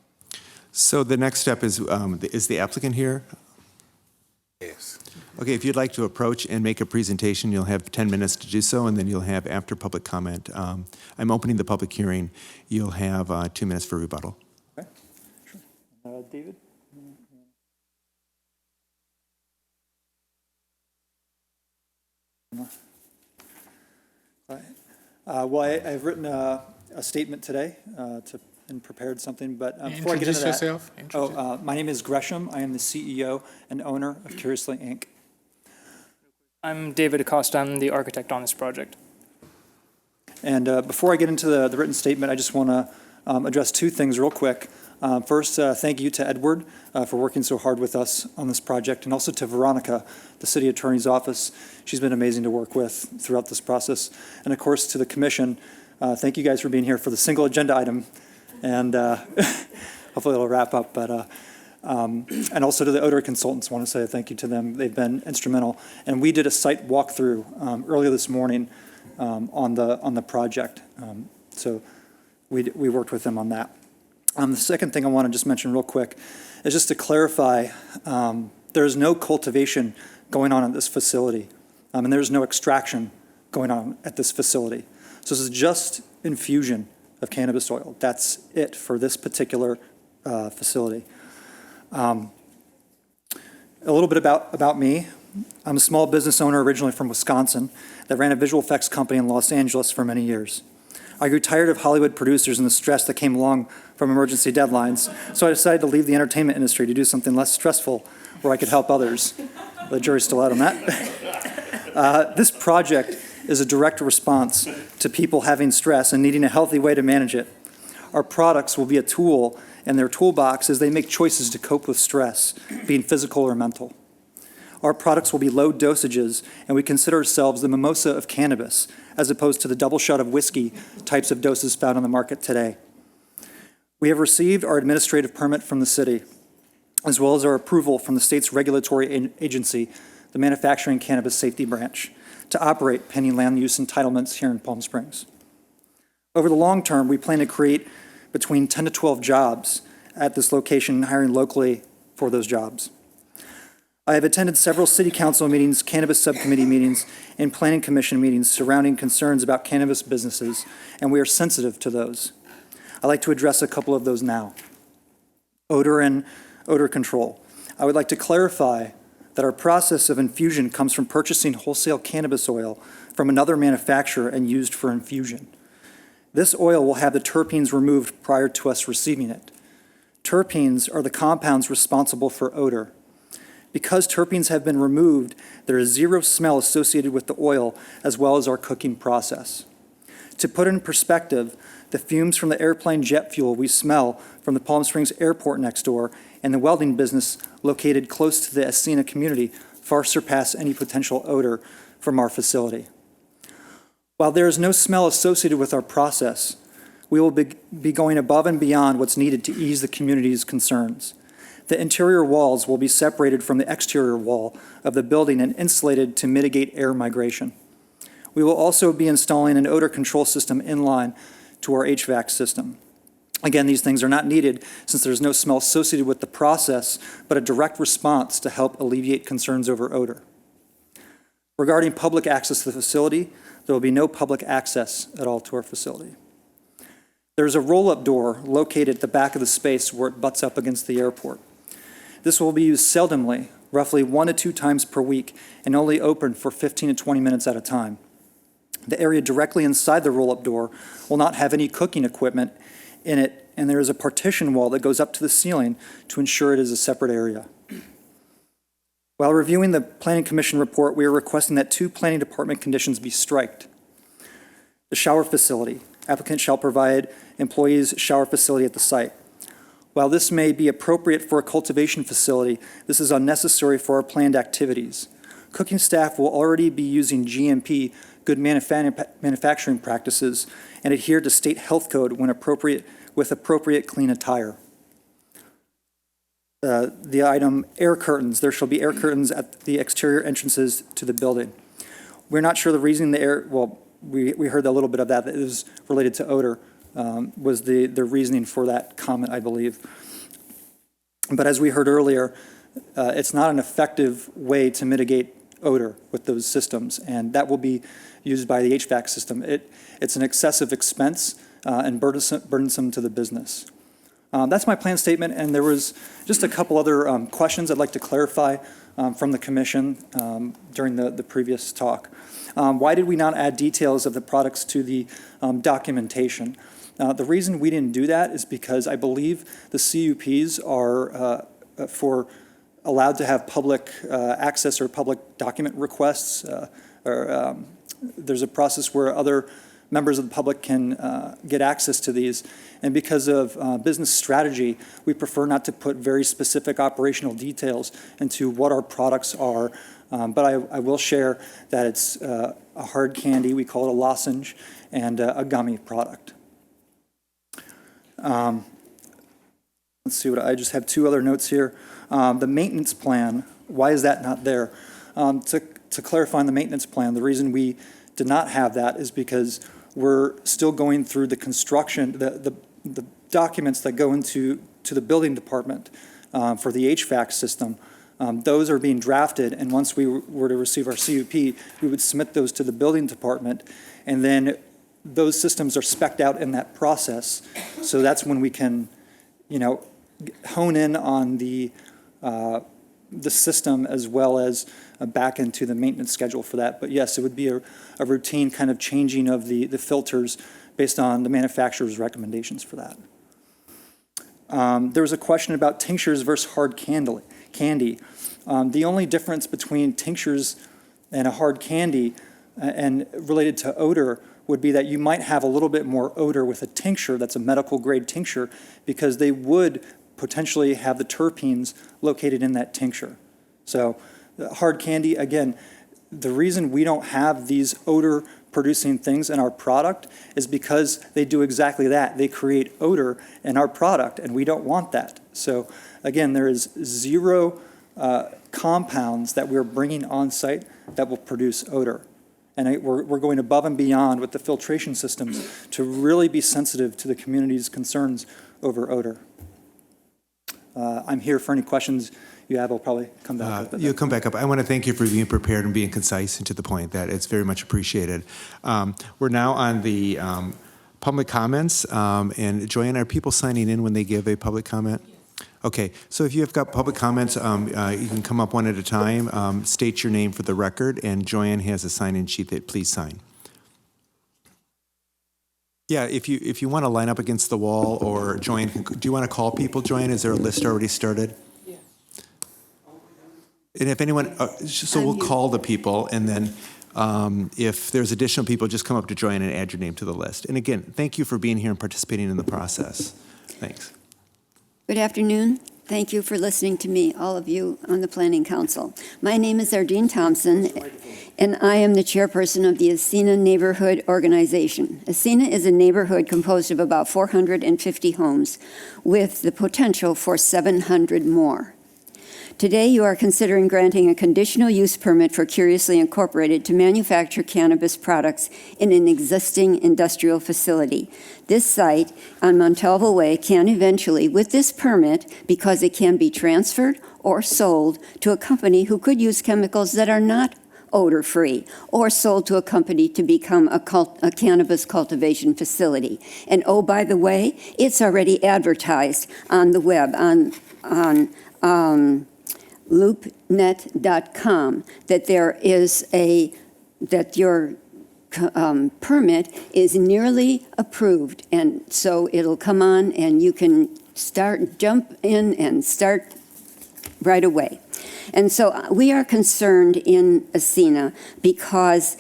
So the next step is the applicant here? Yes. Okay, if you'd like to approach and make a presentation, you'll have 10 minutes to do so, and then you'll have, after public comment, I'm opening the public hearing, you'll have 2 minutes for rebuttal. Okay, sure. David? Well, I've written a statement today and prepared something, but before I get into that, Yourself. my name is Gresham. I am the CEO and owner of Curiously Inc. I'm David Acosta. I'm the architect on this project. And before I get into the written statement, I just want to address 2 things real quick. First, thank you to Edward for working so hard with us on this project, and also to Veronica, the City Attorney's Office. She's been amazing to work with throughout this process. And of course, to the Commission, thank you guys for being here for the single agenda item. And hopefully it'll wrap up. But and also to the odor consultants, I want to say thank you to them. They've been instrumental. And we did a site walkthrough earlier this morning on the project. So we worked with them on that. The second thing I want to just mention real quick is just to clarify, there's no cultivation going on at this facility, and there's no extraction going on at this facility. So this is just infusion of cannabis oil. That's it for this particular facility. A little bit about me. I'm a small business owner originally from Wisconsin that ran a visual effects company in Los Angeles for many years. I grew tired of Hollywood producers and the stress that came along from emergency deadlines, so I decided to leave the entertainment industry to do something less stressful where I could help others. The jury's still out on that. This project is a direct response to people having stress and needing a healthy way to manage it. Our products will be a tool in their toolbox as they make choices to cope with stress, being physical or mental. Our products will be low dosages, and we consider ourselves the mimosa of cannabis, as opposed to the double shot of whiskey types of doses found on the market today. We have received our administrative permit from the city, as well as our approval from the state's regulatory agency, the Manufacturing Cannabis Safety Branch, to operate pending land use entitlements here in Palm Springs. Over the long term, we plan to create between 10 to 12 jobs at this location, hiring locally for those jobs. I have attended several city council meetings, cannabis subcommittee meetings, and planning commission meetings surrounding concerns about cannabis businesses, and we are sensitive to those. I'd like to address a couple of those now. Odor and odor control. I would like to clarify that our process of infusion comes from purchasing wholesale cannabis oil from another manufacturer and used for infusion. This oil will have the terpenes removed prior to us receiving it. Terpenes are the compounds responsible for odor. Because terpenes have been removed, there is zero smell associated with the oil as well as our cooking process. To put it in perspective, the fumes from the airplane jet fuel we smell from the Palm Springs airport next door and the welding business located close to the Escena community far surpass any potential odor from our facility. While there is no smell associated with our process, we will be going above and beyond what's needed to ease the community's concerns. The interior walls will be separated from the exterior wall of the building and insulated to mitigate air migration. We will also be installing an odor control system inline to our HVAC system. Again, these things are not needed since there's no smell associated with the process, but a direct response to help alleviate concerns over odor. Regarding public access to the facility, there will be no public access at all to our facility. There's a roll-up door located at the back of the space where it butts up against the airport. This will be used seldomly, roughly 1 to 2 times per week, and only open for 15 to 20 minutes at a time. The area directly inside the roll-up door will not have any cooking equipment in it, and there is a partition wall that goes up to the ceiling to ensure it is a separate area. While reviewing the Planning Commission report, we are requesting that 2 Planning Department conditions be striked. The shower facility. Applicant shall provide employees shower facility at the site. While this may be appropriate for a cultivation facility, this is unnecessary for our planned activities. Cooking staff will already be using GMP, good manufacturing practices, and adhere to state health code when appropriate, with appropriate clean attire. The item air curtains. There shall be air curtains at the exterior entrances to the building. We're not sure the reason the air, well, we heard a little bit of that. It was related to odor, was the reasoning for that comment, I believe. But as we heard earlier, it's not an effective way to mitigate odor with those systems, and that will be used by the HVAC system. It's an excessive expense and burdensome to the business. That's my plan statement, and there was just a couple other questions I'd like to clarify from the commission during the previous talk. Why did we not add details of the products to the documentation? The reason we didn't do that is because I believe the CUPs are allowed to have public access or public document requests, there's a process where other members of the public can get access to these. And because of business strategy, we prefer not to put very specific operational details into what our products are. But I will share that it's a hard candy, we call it a lozenge, and a gummy product. Let's see what I just have 2 other notes here. The maintenance plan, why is that not there? To clarify on the maintenance plan, the reason we did not have that is because we're still going through the construction, the documents that go into the building department for the HVAC system. Those are being drafted, and once we were to receive our CUP, we would submit those to the building department, and then those systems are spec'd out in that process. So that's when we can, hone in on the the system as well as back into the maintenance schedule for that. But yes, it would be a routine kind of changing of the filters based on the manufacturer's recommendations for that. There was a question about tinctures versus hard candy. The only difference between tinctures and a hard candy and related to odor would be that you might have a little bit more odor with a tincture that's a medical grade tincture because they would potentially have the terpenes located in that tincture. So hard candy, again, the reason we don't have these odor producing things in our product is because they do exactly that. They create odor in our product, and we don't want that. So again, there is zero compounds that we're bringing on site that will produce odor. And we're going above and beyond with the filtration systems to really be sensitive to the community's concerns over odor. I'm here for any questions you have. I'll probably come back up. You'll come back up. I want to thank you for being prepared and being concise and to the point. That it's very much appreciated. We're now on the public comments. And Joanne, are people signing in when they give a public comment? Okay, so if you have got public comments, you can come up one at a time, state your name for the record, and Joanne has a sign-in sheet that please sign. Yeah, if you want to line up against the wall, or Joanne, do you want to call people, Joanne? Is there a list already started? Yeah. And if anyone, so we'll call the people, and then if there's additional people, just come up to Joanne and add your name to the list. And again, thank you for being here and participating in the process. Thanks. Good afternoon. Thank you for listening to me, all of you on the Planning Council. My name is Ardeen Thompson, and I am the chairperson of the Ascena Neighborhood Organization. Ascena is a neighborhood composed of about 450 homes with the potential for 700 more. Today, you are considering granting a conditional use permit for Curiously Incorporated to manufacture cannabis products in an existing industrial facility. This site on Montalvo Way can eventually, with this permit, because it can be transferred or sold to a company who could use chemicals that are not odor-free, or sold to a company to become a cannabis cultivation facility. And oh, by the way, it's already advertised on the web, on loopnet.com, that that your permit is nearly approved, and so it'll come on and you can jump in and start right away. And so we are concerned in Ascena because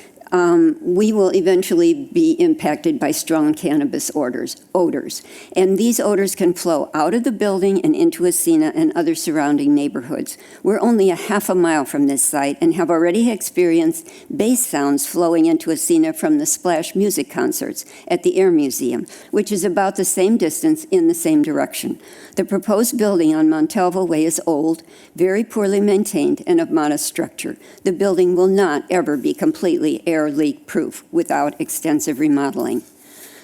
we will eventually be impacted by strong cannabis odors. And these odors can flow out of the building and into Ascena and other surrounding neighborhoods. We're only a half a mile from this site and have already experienced bass sounds flowing into Ascena from the Splash music concerts at the Air Museum, which is about the same distance in the same direction. The proposed building on Montalvo Way is old, very poorly maintained, and of modest structure. The building will not ever be completely air leak proof without extensive remodeling.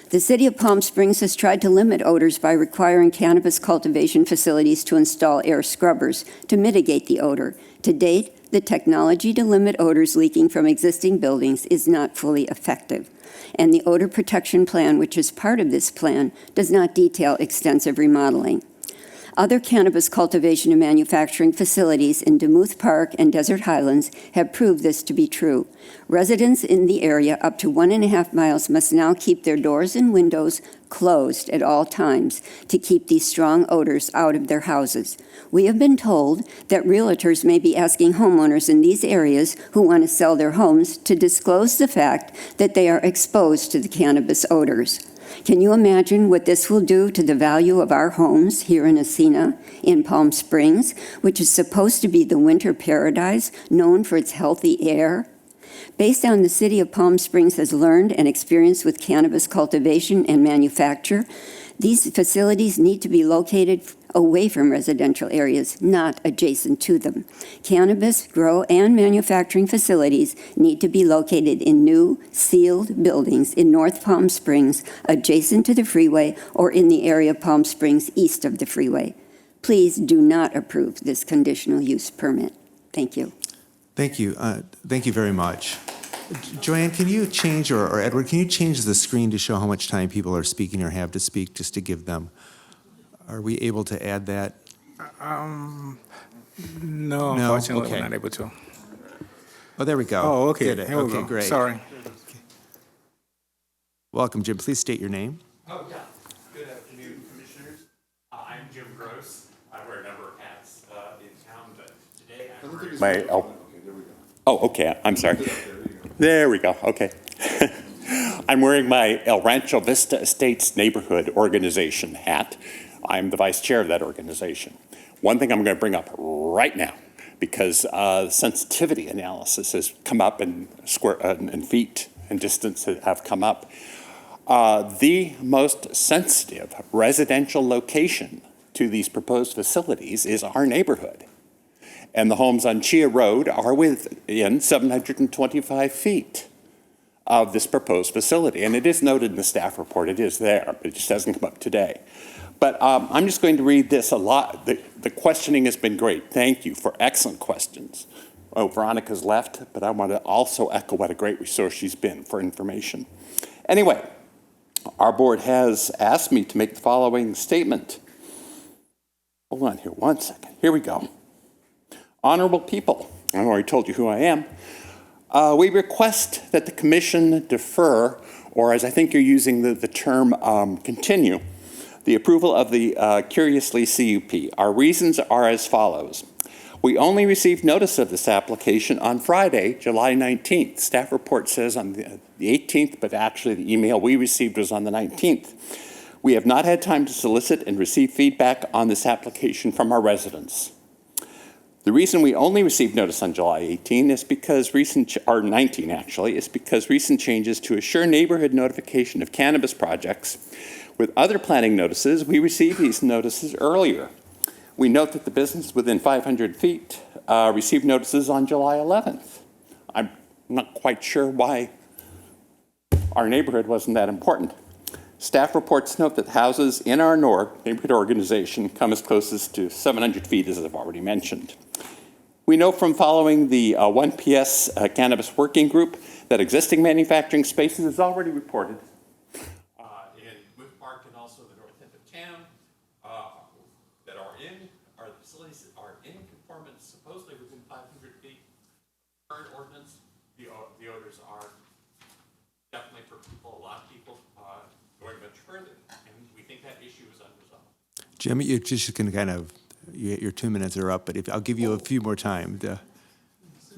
The City of Palm Springs has tried to limit odors by requiring cannabis cultivation facilities to install air scrubbers to mitigate the odor. To date, the technology to limit odors leaking from existing buildings is not fully effective. And the odor protection plan, which is part of this plan, does not detail extensive remodeling. Other cannabis cultivation and manufacturing facilities in Demuth Park and Desert Highlands have proved this to be true. Residents in the area up to 1.5 miles must now keep their doors and windows closed at all times to keep these strong odors out of their houses. We have been told that realtors may be asking homeowners in these areas who want to sell their homes to disclose the fact that they are exposed to the cannabis odors. Can you imagine what this will do to the value of our homes here in Ascena, in Palm Springs, which is supposed to be the winter paradise known for its healthy air? Based on the City of Palm Springs has learned and experienced with cannabis cultivation and manufacture, these facilities need to be located away from residential areas, not adjacent to them. Cannabis grow and manufacturing facilities need to be located in new, sealed buildings in North Palm Springs, adjacent to the freeway, or in the area of Palm Springs east of the freeway. Please do not approve this conditional use permit. Thank you. Thank you. Thank you very much. Joanne, can you change, or Edward, can you change the screen to show how much time people are speaking or have to speak, just to give them? Are we able to add that? No, No? unfortunately, Okay. we're not able to. Oh, there we go. Oh, okay. Did it. Here we Okay, go. great. Sorry. Welcome, Jim. Please state your name. Oh, yeah. Good afternoon, Commissioners. I'm Jim Gross. I wear a number of hats in town, but today I'm wearing... Okay, I'm sorry. There we go, okay. I'm wearing my El Rancho Vista Estates Neighborhood Organization hat. I'm the vice chair of that organization. One thing I'm going to bring up right now, because sensitivity analysis has come up and feet and distance have come up. The most sensitive residential location to these proposed facilities is our neighborhood. And the homes on Chia Road are within 725 feet of this proposed facility. And it is noted in the staff report, it is there, but it just hasn't come up today. But I'm just going to read this a lot. The questioning has been great. Thank you for excellent questions. Oh, Veronica's left, but I want to also echo what a great resource she's been for information. Anyway, our board has asked me to make the following statement. Hold on here one second. Here we go. Honorable people, I've already told you who I am. We request that the commission defer, or as I think you're using the term continue, the approval of the Curiously CUP. Our reasons are as follows. We only received notice of this application on Friday, July 19th. Staff report says on the 18th, but actually the email we received was on the 19th. We have not had time to solicit and receive feedback on this application from our residents. The reason we only received notice on July 18 is because 19 actually, is because recent changes to assure neighborhood notification of cannabis projects. With other planning notices, we received these notices earlier. We note that the business within 500 feet received notices on July 11th. I'm not quite sure why our neighborhood wasn't that important. Staff reports note that houses in our neighborhood organization come as close as to 700 feet, as I've already mentioned. We know from following the 1PS Cannabis Working Group that existing manufacturing spaces is already reported in Wood Park and also the north end of town that are the facilities that are in conformance supposedly within 500 feet. Current ordinance, the odors are definitely for people, a lot of people going much further, and we think that issue is unresolved. Jim, you're just going to kind of, your 2 minutes are up, but I'll give you a few more time.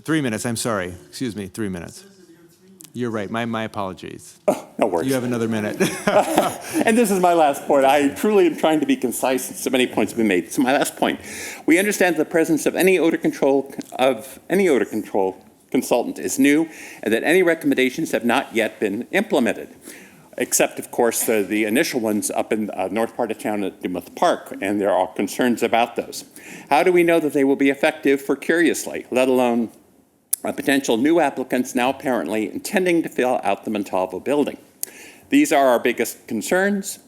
3 minutes, I'm sorry. Excuse me, 3 minutes. You're right, my apologies. Oh, no worries. You have another minute. And this is my last point. I truly am trying to be concise, and so many points have been made. So my last point, we understand the presence of any odor control consultant is new, and that any recommendations have not yet been implemented, except, of course, the initial ones up in the north part of town at Dimmoth Park, and there are concerns about those. How do we know that they will be effective for Curiously, let alone potential new applicants now apparently intending to fill out the Montalvo building? These are our biggest concerns,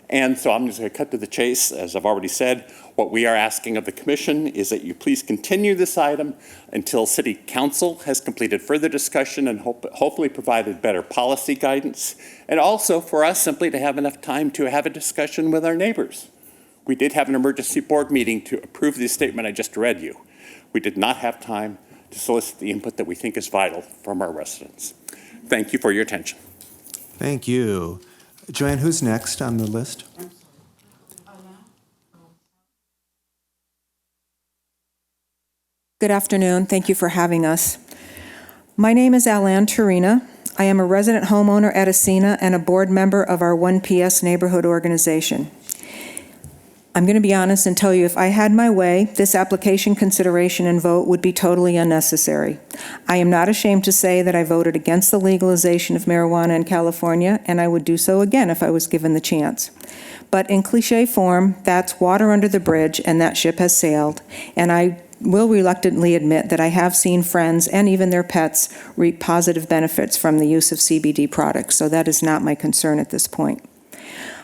and so I'm just going to cut to the chase. As I've already said, what we are asking of the commission is that you please continue this item until City Council has completed further discussion and hopefully provided better policy guidance, and also for us simply to have enough time to have a discussion with our neighbors. We did have an emergency board meeting to approve the statement I just read you. We did not have time to solicit the input that we think is vital from our residents. Thank you for your attention. Thank you. Joanne, who's next on the list? Good afternoon. Thank you for having us. My name is Alan Turina. I am a resident homeowner at Ascena and a board member of our 1PS neighborhood organization. I'm going to be honest and tell you, if I had my way, this application consideration and vote would be totally unnecessary. I am not ashamed to say that I voted against the legalization of marijuana in California, and I would do so again if I was given the chance. But in cliche form, that's water under the bridge, and that ship has sailed. And I will reluctantly admit that I have seen friends and even their pets reap positive benefits from the use of CBD products, so that is not my concern at this point.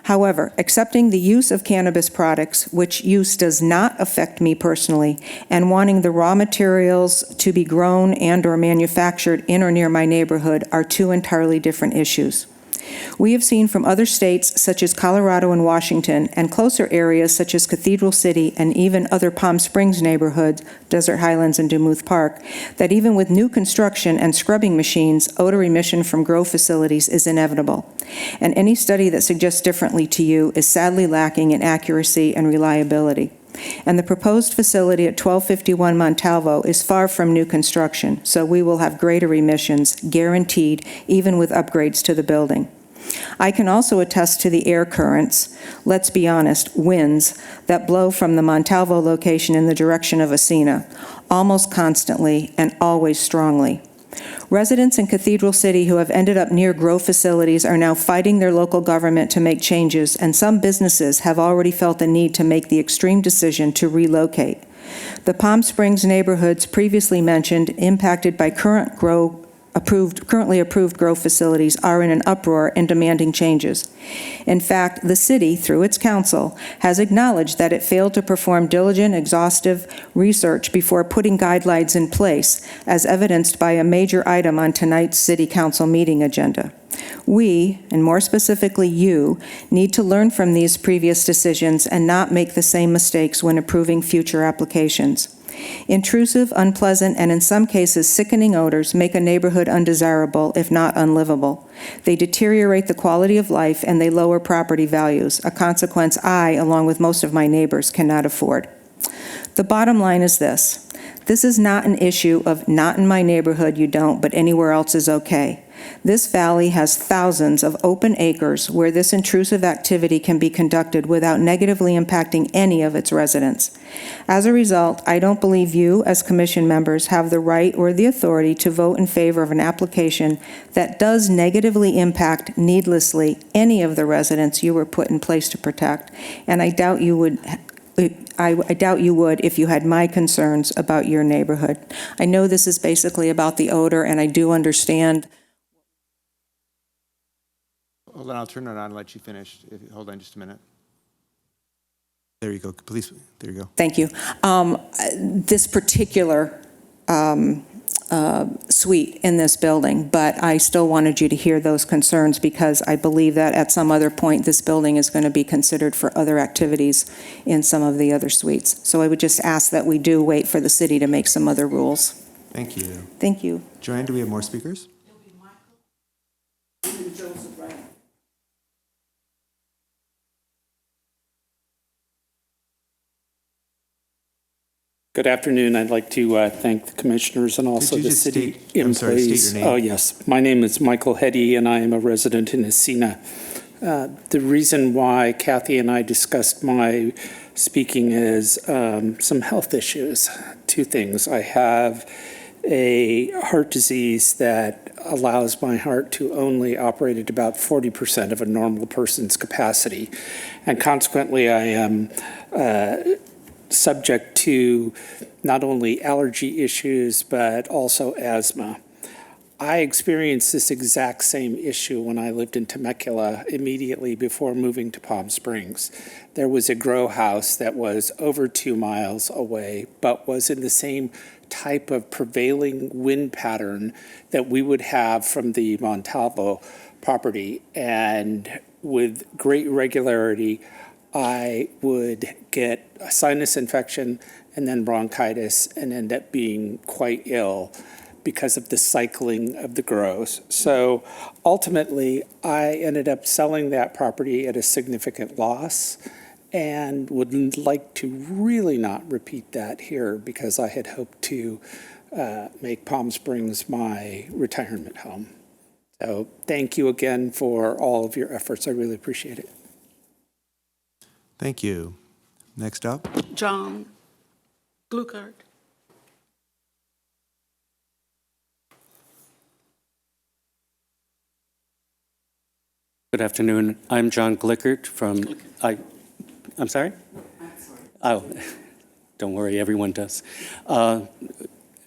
However, accepting the use of cannabis products, which use does not affect me personally, and wanting the raw materials to be grown and or manufactured in or near my neighborhood are two entirely different issues. We have seen from other states such as Colorado and Washington, and closer areas such as Cathedral City and even other Palm Springs neighborhoods, Desert Highlands and Demuth Park, that even with new construction and scrubbing machines, odor emission from grow facilities is inevitable. And any study that suggests differently to you is sadly lacking in accuracy and reliability. And the proposed facility at 1251 Montalvo is far from new construction, so we will have greater emissions, guaranteed, even with upgrades to the building. I can also attest to the air currents, let's be honest, winds, that blow from the Montalvo location in the direction of Asina, almost constantly and always strongly. Residents in Cathedral City who have ended up near grow facilities are now fighting their local government to make changes, and some businesses have already felt the need to make the extreme decision to relocate. The Palm Springs neighborhoods previously mentioned, impacted by currently approved grow facilities, are in an uproar and demanding changes. In fact, the city, through its council, has acknowledged that it failed to perform diligent, exhaustive research before putting guidelines in place, as evidenced by a major item on tonight's city council meeting agenda. We, and more specifically you, need to learn from these previous decisions and not make the same mistakes when approving future applications. Intrusive, unpleasant, and in some cases sickening odors make a neighborhood undesirable, if not unlivable. They deteriorate the quality of life and they lower property values, a consequence I, along with most of my neighbors, cannot afford. The bottom line is this. This is not an issue of not in my neighborhood you don't, but anywhere else is okay. This valley has thousands of open acres where this intrusive activity can be conducted without negatively impacting any of its residents. As a result, I don't believe you, as commission members, have the right or the authority to vote in favor of an application that does negatively impact needlessly any of the residents you were put in place to protect, and I doubt you would if you had my concerns about your neighborhood. I know this is basically about the odor, and I do understand. Hold on, I'll turn it on and let you finish. Hold on just a minute. There you go. Please, there you go. Thank you. This particular suite in this building, but I still wanted you to hear those concerns because I believe that at some other point this building is going to be considered for other activities in some of the other suites. So I would just ask that we do wait for the city to make some other rules. Thank you. Thank you. Joanne, do we have more speakers? Good afternoon. I'd like to thank the commissioners and also the city employees. State your name. Oh, yes. My name is Michael Heddy, and I am a resident in Asina. The reason why Kathy and I discussed my speaking is some health issues. Two things. I have a heart disease that allows my heart to only operate at about 40% of a normal person's capacity. And consequently, I am subject to not only allergy issues, but also asthma. I experienced this exact same issue when I lived in Temecula immediately before moving to Palm Springs. There was a grow house that was over 2 miles away, but was in the same type of prevailing wind pattern that we would have from the Montalvo property. And with great regularity, I would get a sinus infection and then bronchitis and end up being quite ill because of the cycling of the grows. So ultimately, I ended up selling that property at a significant loss and would like to really not repeat that here because I had hoped to make Palm Springs my retirement home. So thank you again for all of your efforts. I really appreciate it. Thank you. Next up. John Gluckert. Good afternoon. I'm John Glickert from, I'm sorry? Oh, don't worry, everyone does. And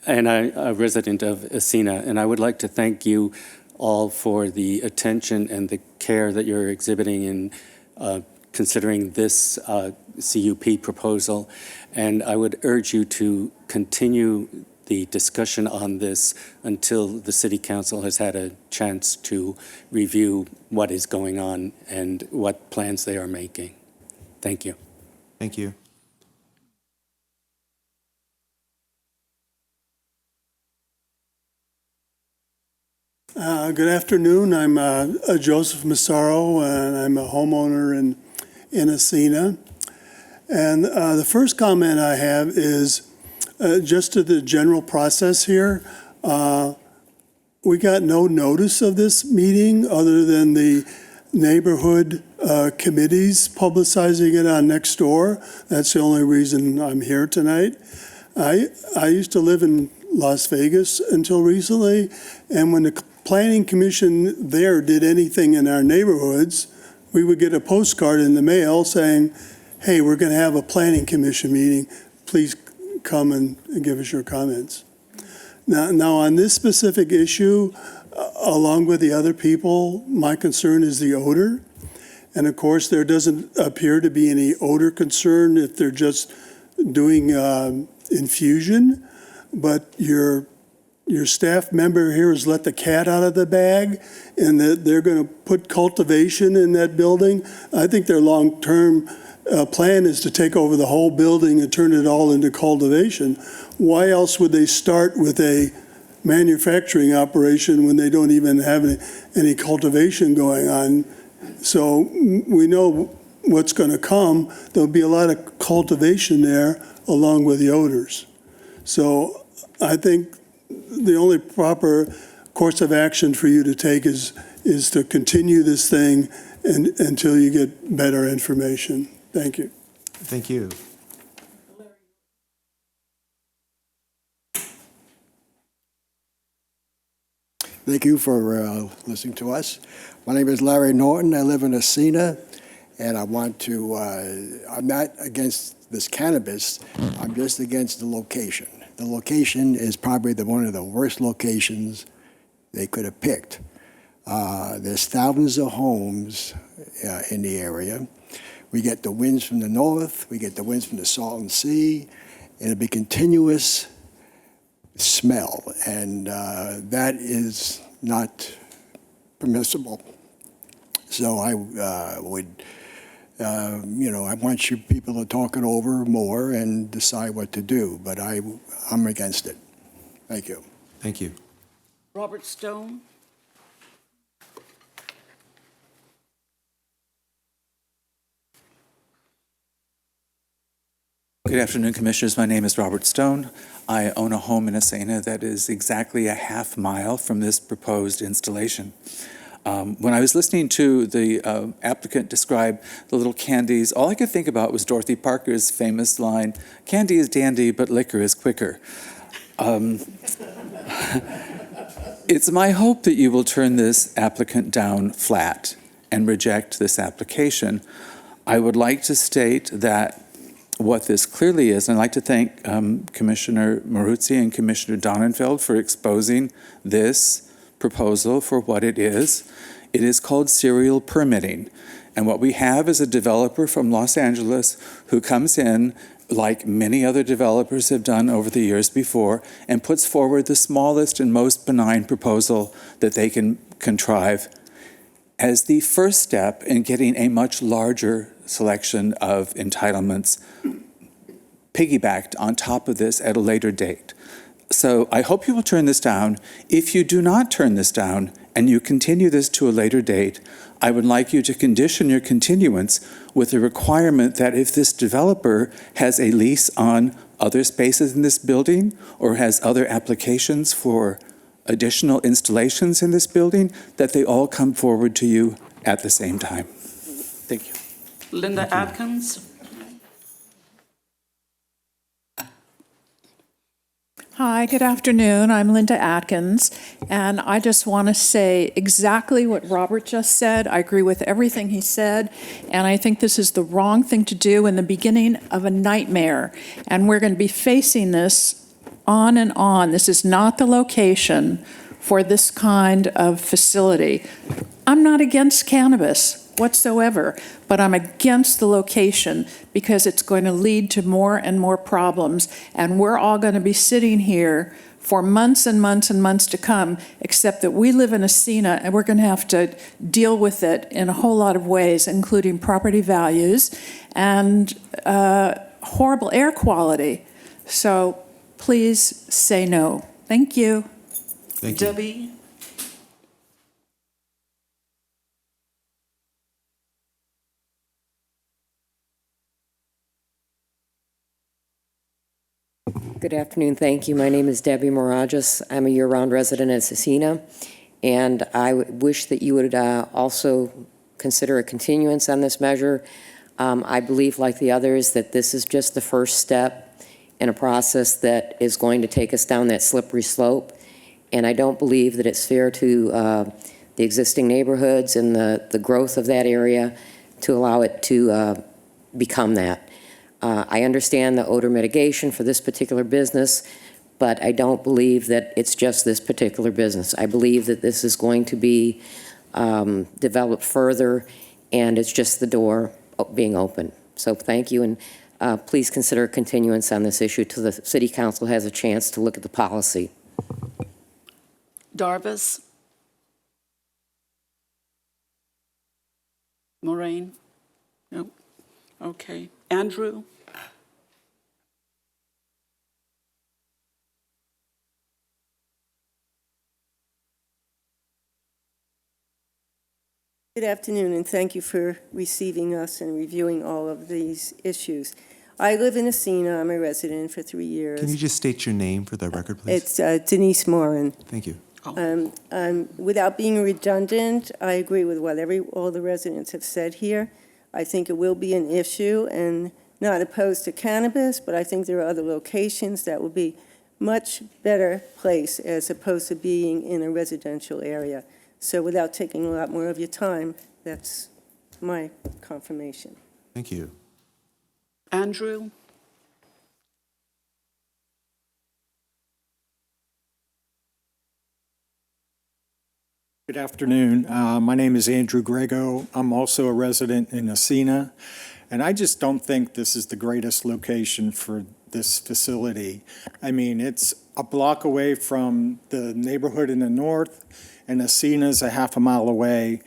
I'm a resident of Asina, and I would like to thank you all for the attention and the care that you're exhibiting in considering this CUP proposal. And I would urge you to continue the discussion on this until the city council has had a chance to review what is going on and what plans they are making. Thank you. Thank you. Good afternoon. I'm Joseph Massaro, and I'm a homeowner in Asina. And the first comment I have is just to the general process here. We got no notice of this meeting other than the neighborhood committees publicizing it on Nextdoor. That's the only reason I'm here tonight. I used to live in Las Vegas until recently, and when the Planning Commission there did anything in our neighborhoods, we would get a postcard in the mail saying, hey, we're going to have a Planning Commission meeting. Please come and give us your comments. Now on this specific issue, along with the other people, my concern is the odor. And of course, there doesn't appear to be any odor concern if they're just doing infusion. But your staff member here has let the cat out of the bag, and that they're going to put cultivation in that building. I think their long-term plan is to take over the whole building and turn it all into cultivation. Why else would they start with a manufacturing operation when they don't even have any cultivation going on? So we know what's going to come. There'll be a lot of cultivation there along with the odors. So I think the only proper course of action for you to take is to continue this thing until you get better information. Thank you. Thank you. Thank you for listening to us. My name is Larry Norton. I live in Asina, and I want to, I'm not against this cannabis, I'm just against the location. The location is probably one of the worst locations they could have picked. There's thousands of homes in the area. We get the winds from the north, we get the winds from the Salton Sea, and it'll be continuous smell, and that is not permissible. So I would, I want you people to talk it over more and decide what to do, but I'm against it. Thank you. Thank you. Robert Stone. Good afternoon, Commissioners. My name is Robert Stone. I own a home in Asina that is exactly a half mile from this proposed installation. When I was listening to the applicant describe the little candies, all I could think about was Dorothy Parker's famous line, "Candy is dandy, but liquor is quicker." It's my hope that you will turn this applicant down flat and reject this application. I would like to state that what this clearly is, and I'd like to thank Commissioner Maruzzi and Commissioner Donenfeld for exposing this proposal for what it is. It is called serial permitting. And what we have is a developer from Los Angeles who comes in, like many other developers have done over the years before, and puts forward the smallest and most benign proposal that they can contrive as the first step in getting a much larger selection of entitlements piggybacked on top of this at a later date. So I hope you will turn this down. If you do not turn this down and you continue this to a later date, I would like you to condition your continuance with the requirement that if this developer has a lease on other spaces in this building or has other applications for additional installations in this building, that they all come forward to you at the same time. Thank you. Linda Atkins. Hi, good afternoon. I'm Linda Atkins, and I just want to say exactly what Robert just said. I agree with everything he said, and I think this is the wrong thing to do in the beginning of a nightmare, and we're going to be facing this on and on. This is not the location for this kind of facility. I'm not against cannabis. whatsoever, but I'm against the location because it's going to lead to more and more problems, and we're all going to be sitting here for months and months and months to come, except that we live in Ascena, and we're going to have to deal with it in a whole lot of ways, including property values and horrible air quality. So please say no. Thank you. Thank you. Debbie? Good afternoon, thank you. My name is Debbie Morages. I'm a year-round resident at Cecina, and I wish that you would also consider a continuance on this measure. I believe, like the others, that this is just the first step in a process that is going to take us down that slippery slope, and I don't believe that it's fair to the existing neighborhoods and the growth of that area to allow it to become that. I understand the odor mitigation for this particular business, but I don't believe that it's just this particular business. I believe that this is going to be developed further, and it's just the door being open. So thank you, and please consider a continuance on this issue till the City Council has a chance to look at the policy. Darvis? Maureen? No? Okay. Andrew? Good afternoon, and thank you for receiving us and reviewing all of these issues. I live in Ascena. I'm a resident for 3 years. Can you just state your name for the record, please? It's Denise Morin. Thank you. Without being redundant, I agree with what all the residents have said here. I think it will be an issue, and not opposed to cannabis, but I think there are other locations that would be much better place as opposed to being in a residential area. So without taking a lot more of your time, that's my confirmation. Thank you. Andrew? Good afternoon. My name is Andrew Grego. I'm also a resident in Ascena, and I just don't think this is the greatest location for this facility. I mean, it's a block away from the neighborhood in the north, and Ascena's a half a mile away,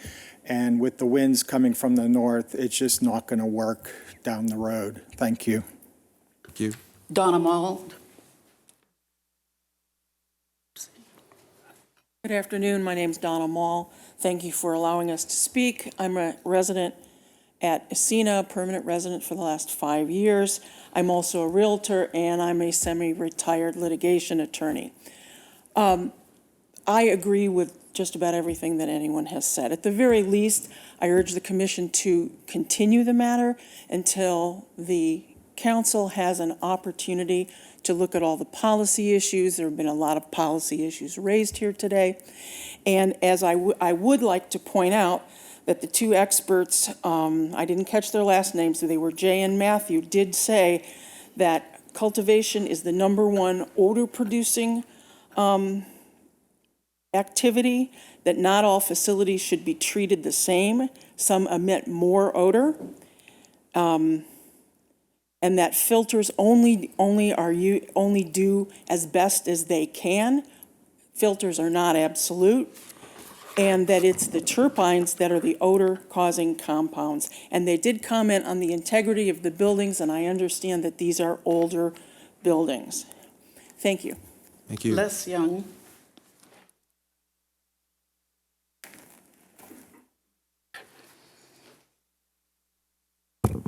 and with the winds coming from the north, it's just not going to work down the road. Thank you. Thank you. Donna Mald? Good afternoon. My name's Donna Mall. Thank you for allowing us to speak. I'm a resident at Ascena, permanent resident for the last 5 years. I'm also a realtor, and I'm a semi-retired litigation attorney. I agree with just about everything that anyone has said. At the very least, I urge the commission to continue the matter until the council has an opportunity to look at all the policy issues. There have been a lot of policy issues raised here today. And as I would like to point out that the two experts, I didn't catch their last names, so they were Jay and Matthew, did say that cultivation is the #1 odor-producing activity, that not all facilities should be treated the same. Some emit more odor. And that filters only do as best as they can. Filters are not absolute. And that it's the terpenes that are the odor-causing compounds. And they did comment on the integrity of the buildings, and I understand that these are older buildings. Thank you. Thank you. Les Young?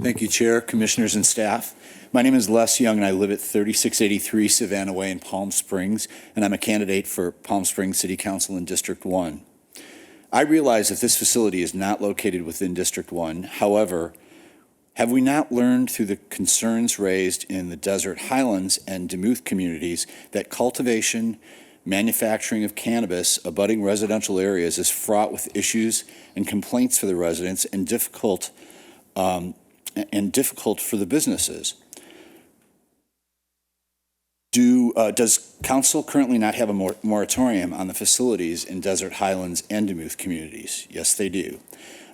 Thank you, Chair, Commissioners, and staff. My name is Les Young, and I live at 3683 Savannah Way in Palm Springs, and I'm a candidate for Palm Springs City Council in District 1. I realize that this facility is not located within District 1. However, have we not learned through the concerns raised in the Desert Highlands and Demuth communities that cultivation, manufacturing of cannabis abutting residential areas is fraught with issues and complaints for the residents and difficult for the businesses? Does Council currently not have a moratorium on the facilities in Desert Highlands and Demuth communities? Yes, they do.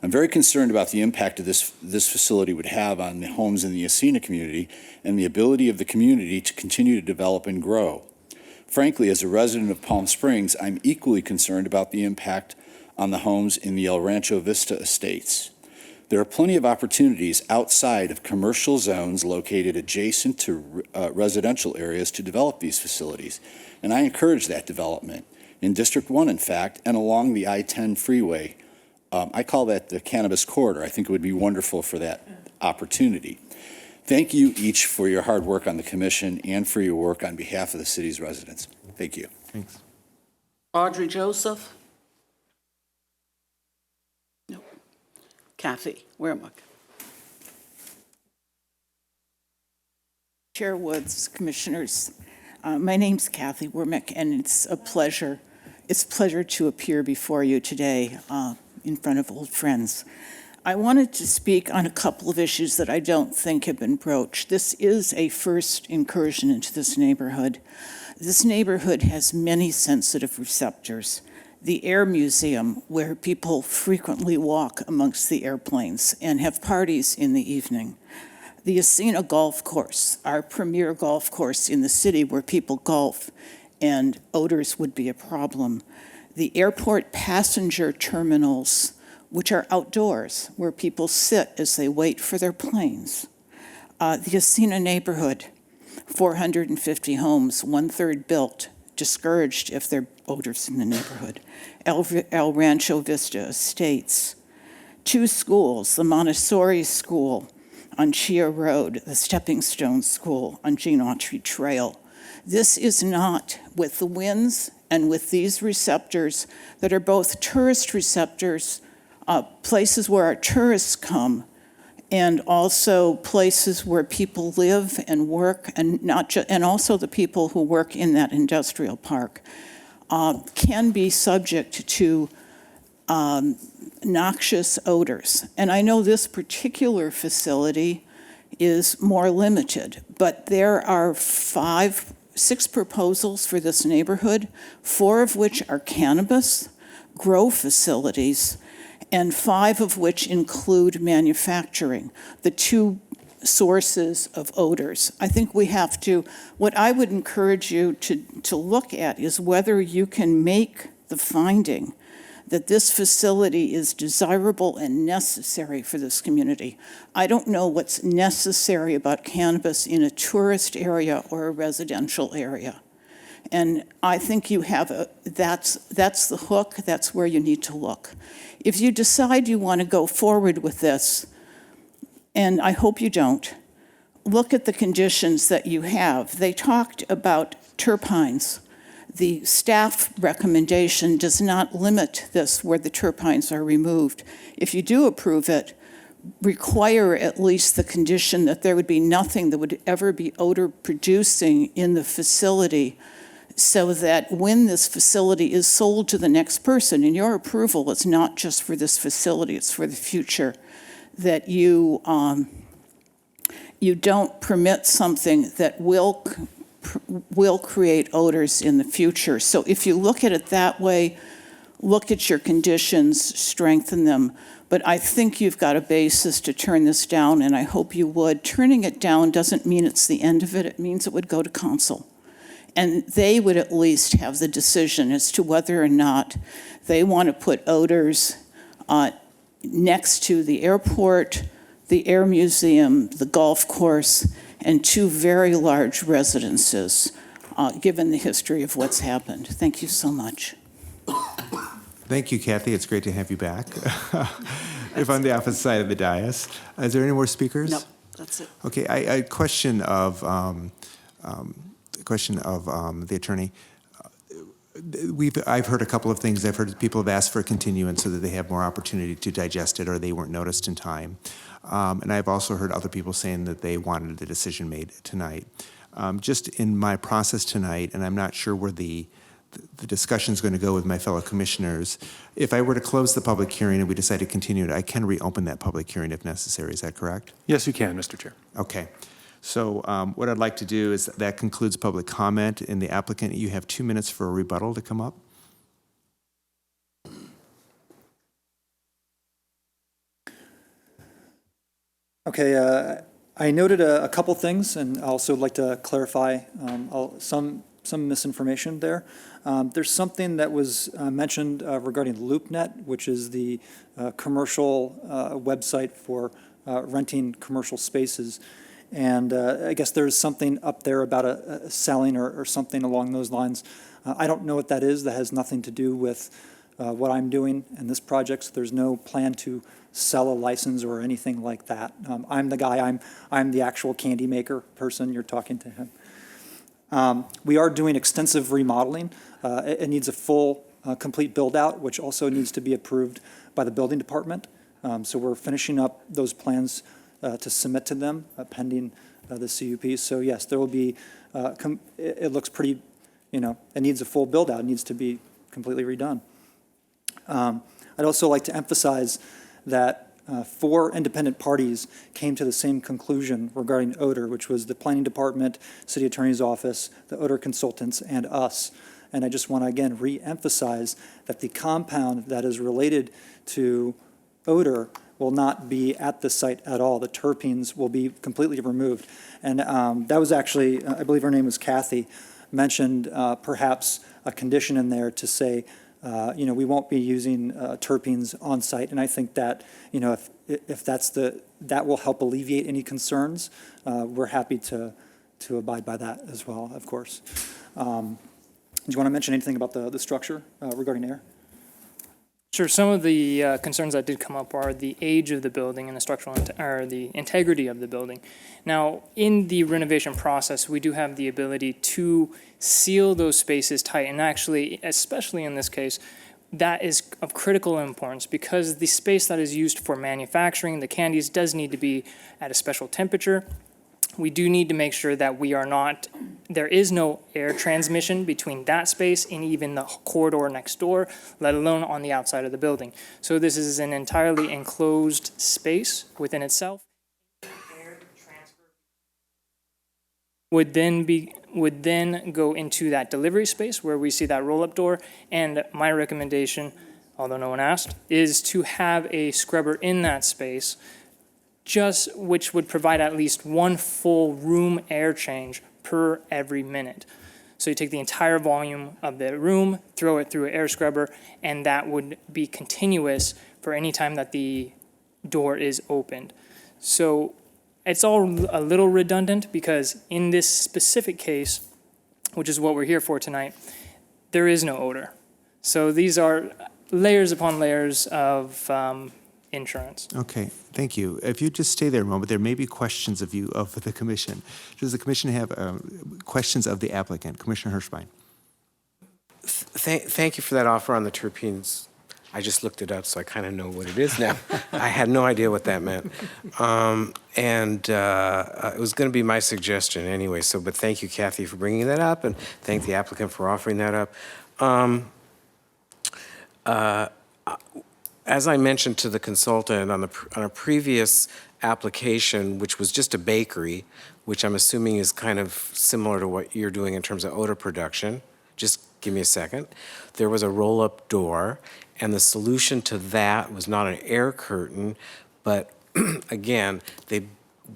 I'm very concerned about the impact of this facility would have on the homes in the Ascena community and the ability of the community to continue to develop and grow. Frankly, as a resident of Palm Springs, I'm equally concerned about the impact on the homes in the El Rancho Vista estates. There are plenty of opportunities outside of commercial zones located adjacent to residential areas to develop these facilities, and I encourage that development. In District 1, in fact, and along the I-10 freeway. I call that the cannabis corridor. I think it would be wonderful for that opportunity. Thank you each for your hard work on the commission and for your work on behalf of the city's residents. Thank you. Thanks. Audrey Joseph? No. Kathy Wermuck? Chair Woods, Commissioners, my name's Kathy Wermuck, and it's a pleasure to appear before you today in front of old friends. I wanted to speak on a couple of issues that I don't think have been broached. This is a first incursion into this neighborhood. This neighborhood has many sensitive receptors. The Air Museum, where people frequently walk amongst the airplanes and have parties in the evening. The Ascena Golf Course, our premier golf course in the city where people golf, and odors would be a problem. The airport passenger terminals, which are outdoors, where people sit as they wait for their planes. The Ascena neighborhood, 450 homes, 1/3 built, discouraged if there are odors in the neighborhood. El Rancho Vista Estates, 2 schools, the Montessori School on Chia Road, the Stepping Stone School on Gene Autry Trail. This is not, with the winds and with these receptors that are both tourist receptors, places where our tourists come, and also places where people live and work, and also the people who work in that industrial park, can be subject to noxious odors. And I know this particular facility is more limited, but there are 6 proposals for this neighborhood, 4 of which are cannabis grow facilities, and 5 of which include manufacturing, the 2 sources of odors. I think we have to, what I would encourage you to look at is whether you can make the finding that this facility is desirable and necessary for this community. I don't know what's necessary about cannabis in a tourist area or a residential area. And I think you have that's the hook, that's where you need to look. If you decide you want to go forward with this, and I hope you don't, look at the conditions that you have. They talked about terpenes. The staff recommendation does not limit this where the terpenes are removed. If you do approve it, require at least the condition that there would be nothing that would ever be odor producing in the facility, so that when this facility is sold to the next person, and your approval is not just for this facility, it's for the future, that you don't permit something that will create odors in the future. So if you look at it that way, look at your conditions, strengthen them. But I think you've got a basis to turn this down, and I hope you would. Turning it down doesn't mean it's the end of it. It means it would go to council. And they would at least have the decision as to whether or not they want to put odors next to the airport, the Air Museum, the golf course, and 2 very large residences, given the history of what's happened. Thank you so much. Thank you, Kathy. It's great to have you back. If on the opposite side of the dais. Is there any more speakers? No, that's it. Okay, a question of the attorney. I've heard a couple of things. I've heard people have asked for a continuance so that they have more opportunity to digest it, or they weren't noticed in time. And I've also heard other people saying that they wanted the decision made tonight. Just in my process tonight, and I'm not sure where the discussion is going to go with my fellow commissioners, if I were to close the public hearing and we decide to continue it, I can reopen that public hearing if necessary. Is that correct? Yes, you can, Mr. Chair. Okay. So what I'd like to do is that concludes public comment. And the applicant, you have 2 minutes for a rebuttal to come up. Okay, I noted a couple things, and I also like to clarify some misinformation there. There's something that was mentioned regarding LoopNet, which is the commercial website for renting commercial spaces. And I guess there's something up there about a selling or something along those lines. I don't know what that is. That has nothing to do with what I'm doing in this project. So there's no plan to sell a license or anything like that. I'm the guy, I'm the actual candy maker person. You're talking to him. We are doing extensive remodeling. It needs a full, complete build-out, which also needs to be approved by the building department. So we're finishing up those plans to submit to them pending the CUP. So yes, there will be, it looks pretty, it needs a full build-out. It needs to be completely redone. I'd also like to emphasize that 4 independent parties came to the same conclusion regarding odor, which was the planning department, city attorney's office, the odor consultants, and us. And I just want to again re-emphasize that the compound that is related to odor will not be at the site at all. The terpenes will be completely removed. And that was actually, I believe her name was Kathy, mentioned perhaps a condition in there to say, we won't be using terpenes on site. And I think that, if that will help alleviate any concerns, we're happy to abide by that as well, of course. Do you want to mention anything about the structure regarding air? Sure. Some of the concerns that did come up are the age of the building and the structural or the integrity of the building. Now, in the renovation process, we do have the ability to seal those spaces tight, and actually, especially in this case, that is of critical importance because the space that is used for manufacturing the candies does need to be at a special temperature. We do need to make sure that there is no air transmission between that space and even the corridor next door, let alone on the outside of the building. So this is an entirely enclosed space within itself. Air transfer would then go into that delivery space where we see that roll-up door. And my recommendation, although no one asked, is to have a scrubber in that space which would provide at least one full room air change per every minute. So you take the entire volume of the room, throw it through an air scrubber, and that would be continuous for any time that the door is opened. So it's all a little redundant because in this specific case, which is what we're here for tonight, there is no odor. So these are layers upon layers of insurance. Okay, thank you. If you just stay there a moment, there may be questions of the commission. Does the commission have questions of the applicant? Commissioner Hirschbein. Thank you for that offer on the terpenes. I just looked it up, so I kind of know what it is now. I had no idea what that meant. It was going to be my suggestion anyway, but thank you, Kathy, for bringing that up, and thank the applicant for offering that up. As I mentioned to the consultant on a previous application, which was just a bakery, which I'm assuming is kind of similar to what you're doing in terms of odor production. Just give me a second. There was a roll-up door, and the solution to that was not an air curtain, but again,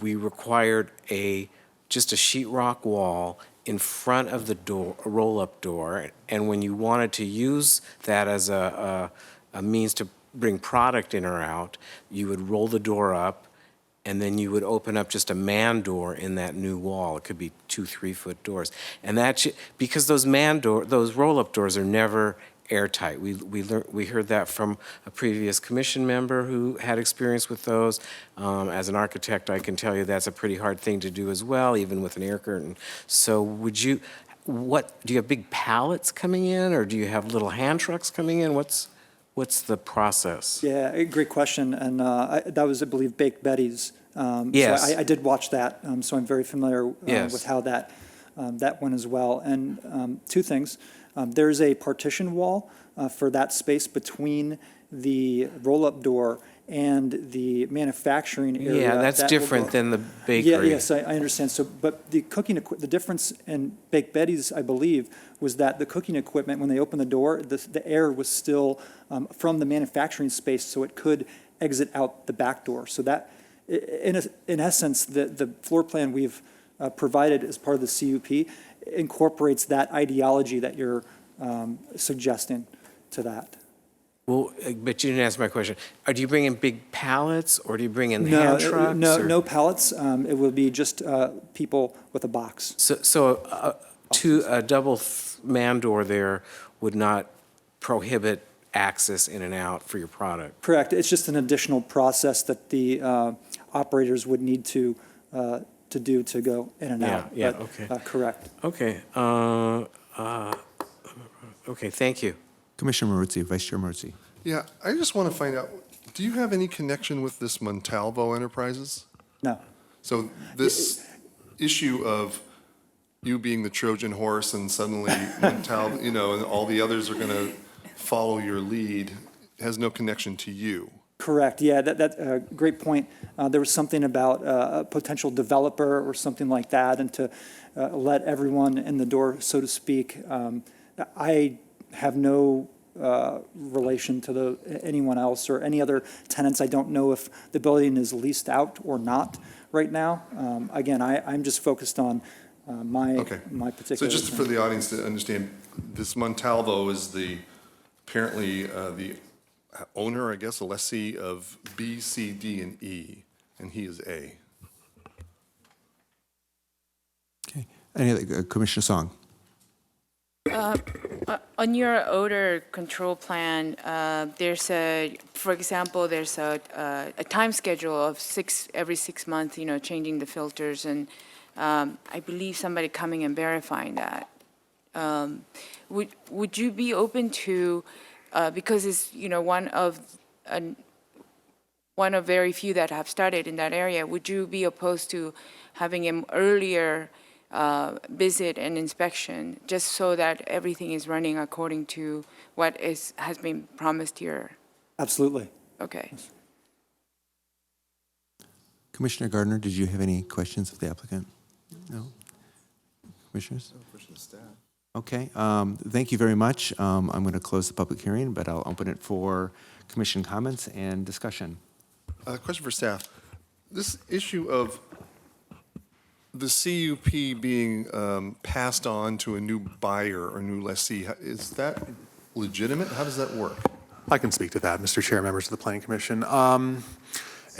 we required just a sheetrock wall in front of the door, a roll-up door, and when you wanted to use that as a means to bring product in or out, you would roll the door up, and then you would open up just a man door in that new wall. It could be 2-3 foot doors, and because those roll-up doors are never airtight. We heard that from a previous commission member who had experience with those. As an architect, I can tell you that's a pretty hard thing to do as well, even with an air curtain. So do you have big pallets coming in, or do you have little hand trucks coming in? What's the process? Yeah, great question. And that was, I believe, Baked Betty's. Yes. So I did watch that, so I'm very familiar with how that went as well. And 2 things. There's a partition wall for that space between the roll-up door and the manufacturing area. Yeah, that's different than the bakery. Yeah, yes, I understand. So, but the difference in Baked Betty's, I believe, was that the cooking equipment, when they opened the door, the air was still from the manufacturing space, so it could exit out the back door. So that in essence, the floor plan we've provided as part of the CUP incorporates that ideology that you're suggesting to that. Well, but you didn't answer my question. Do you bring in big pallets, or do you bring in hand trucks? No pallets. It will be just people with a box. So a double man door there would not prohibit access in and out for your product? Correct. It's just an additional process that the operators would need to do to go in and out. Yeah, But, okay. Correct. Okay. Okay, thank you. Commissioner Maruzzi, Vice Chair Maruzzi. Yeah, I just want to find out, do you have any connection with this Montalvo Enterprises? No. So this issue of you being the Trojan horse and suddenly Montalvo, and all the others are going to follow your lead has no connection to you. Correct. Yeah, that's great point. There was something about a potential developer or something like that, and to let everyone in the door, so to speak. I have no relation to anyone else or any other tenants. I don't know if the building is leased out or not right now. Again, I'm just focused on my particular. So just for the audience to understand, this Montalvo is apparently the owner, I guess, a lessee of B, C, D, and E, and he is A. Okay. Any other, Commissioner Song? On your odor control plan, for example, there's a time schedule of every 6 months, changing the filters, and I believe somebody coming and verifying that. Would you be open to, because it's one of very few that have started in that area, would you be opposed to having an earlier visit and inspection, just so that everything is running according to what has been promised here? Absolutely. Okay. Commissioner Gardner, did you have any questions of the applicant? No? Commissioners? No questions, staff. Okay, thank you very much. I'm going to close the public hearing, but I'll open it for commission comments and discussion. Question for staff. This issue of the CUP being passed on to a new buyer or new lessee, is that legitimate? How does that work? I can speak to that, Mr. Chair, members of the Planning Commission.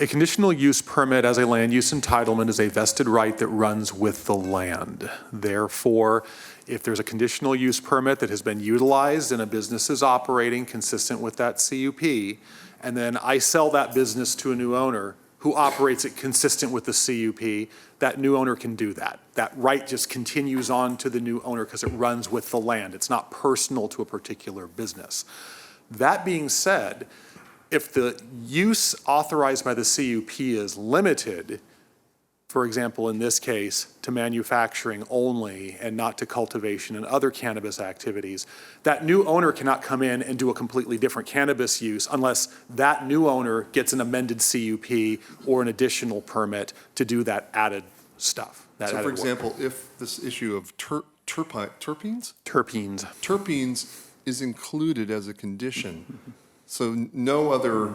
A conditional use permit as a land use entitlement is a vested right that runs with the land. Therefore, if there's a conditional use permit that has been utilized and a business is operating consistent with that CUP, and then I sell that business to a new owner who operates it consistent with the CUP, that new owner can do that. That right just continues on to the new owner because it runs with the land. It's not personal to a particular business. That being said, if the use authorized by the CUP is limited, for example, in this case, to manufacturing only and not to cultivation and other cannabis activities, that new owner cannot come in and do a completely different cannabis use unless that new owner gets an amended CUP or an additional permit to do that added stuff. So for example, if this issue of terpenes? Terpenes. Terpenes is included as a condition, so no other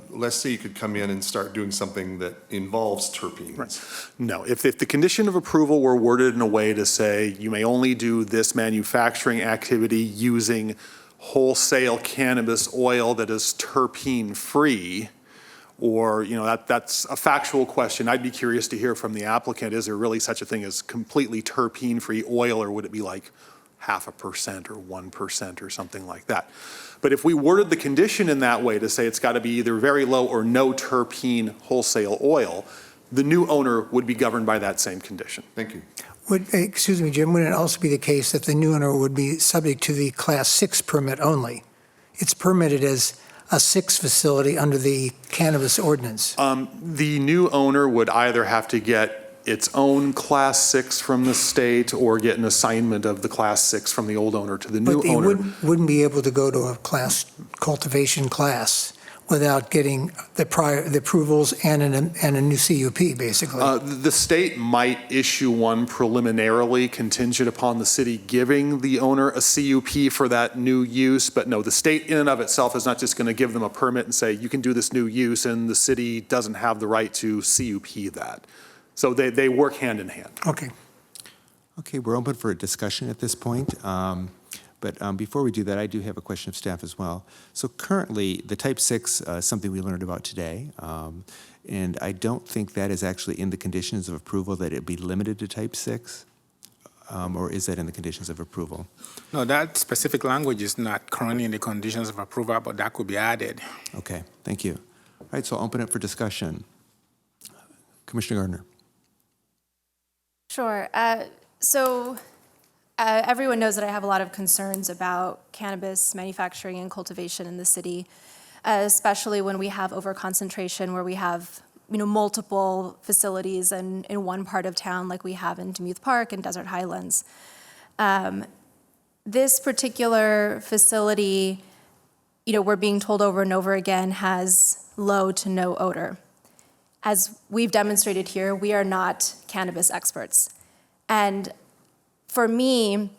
lessee could come in and start doing something that involves terpenes. Right. No, if the condition of approval were worded in a way to say you may only do this manufacturing activity using wholesale cannabis oil that is terpene free, or that's a factual question. I'd be curious to hear from the applicant, is there really such a thing as completely terpene free oil, or would it be like 0.5% or 1% or something like that? But if we worded the condition in that way to say it's got to be either very low or no terpene wholesale oil, the new owner would be governed by that same condition. Thank you. Excuse me, Jim, would it also be the case that the new owner would be subject to the Class 6 permit only? It's permitted as a 6 facility under the cannabis ordinance. The new owner would either have to get its own Class 6 from the state or get an assignment of the Class 6 from the old owner to the new owner. But they wouldn't be able to go to a cultivation class without getting the approvals and a new CUP, basically. The state might issue one preliminarily contingent upon the city giving the owner a CUP for that new use. But no, the state in and of itself is not just going to give them a permit and say, you can do this new use, and the city doesn't have the right to CUP that. So they work hand in hand. Okay. Okay, we're open for a discussion at this point. But before we do that, I do have a question of staff as well. So currently, the Type 6 is something we learned about today, and I don't think that is actually in the conditions of approval that it be limited to Type 6, or is that in the conditions of approval? No, that specific language is not currently in the conditions of approval, but that could be added. Okay, thank you. All right, so I'll open it for discussion. Commissioner Gardner. Sure. Everyone knows that I have a lot of concerns about cannabis manufacturing and cultivation in the city, especially when we have overconcentration, where we have multiple facilities in one part of town, like we have in Demuth Park and Desert Highlands. This particular facility, we're being told over and over again, has low to no odor. As we've demonstrated here, we are not cannabis experts. And for me,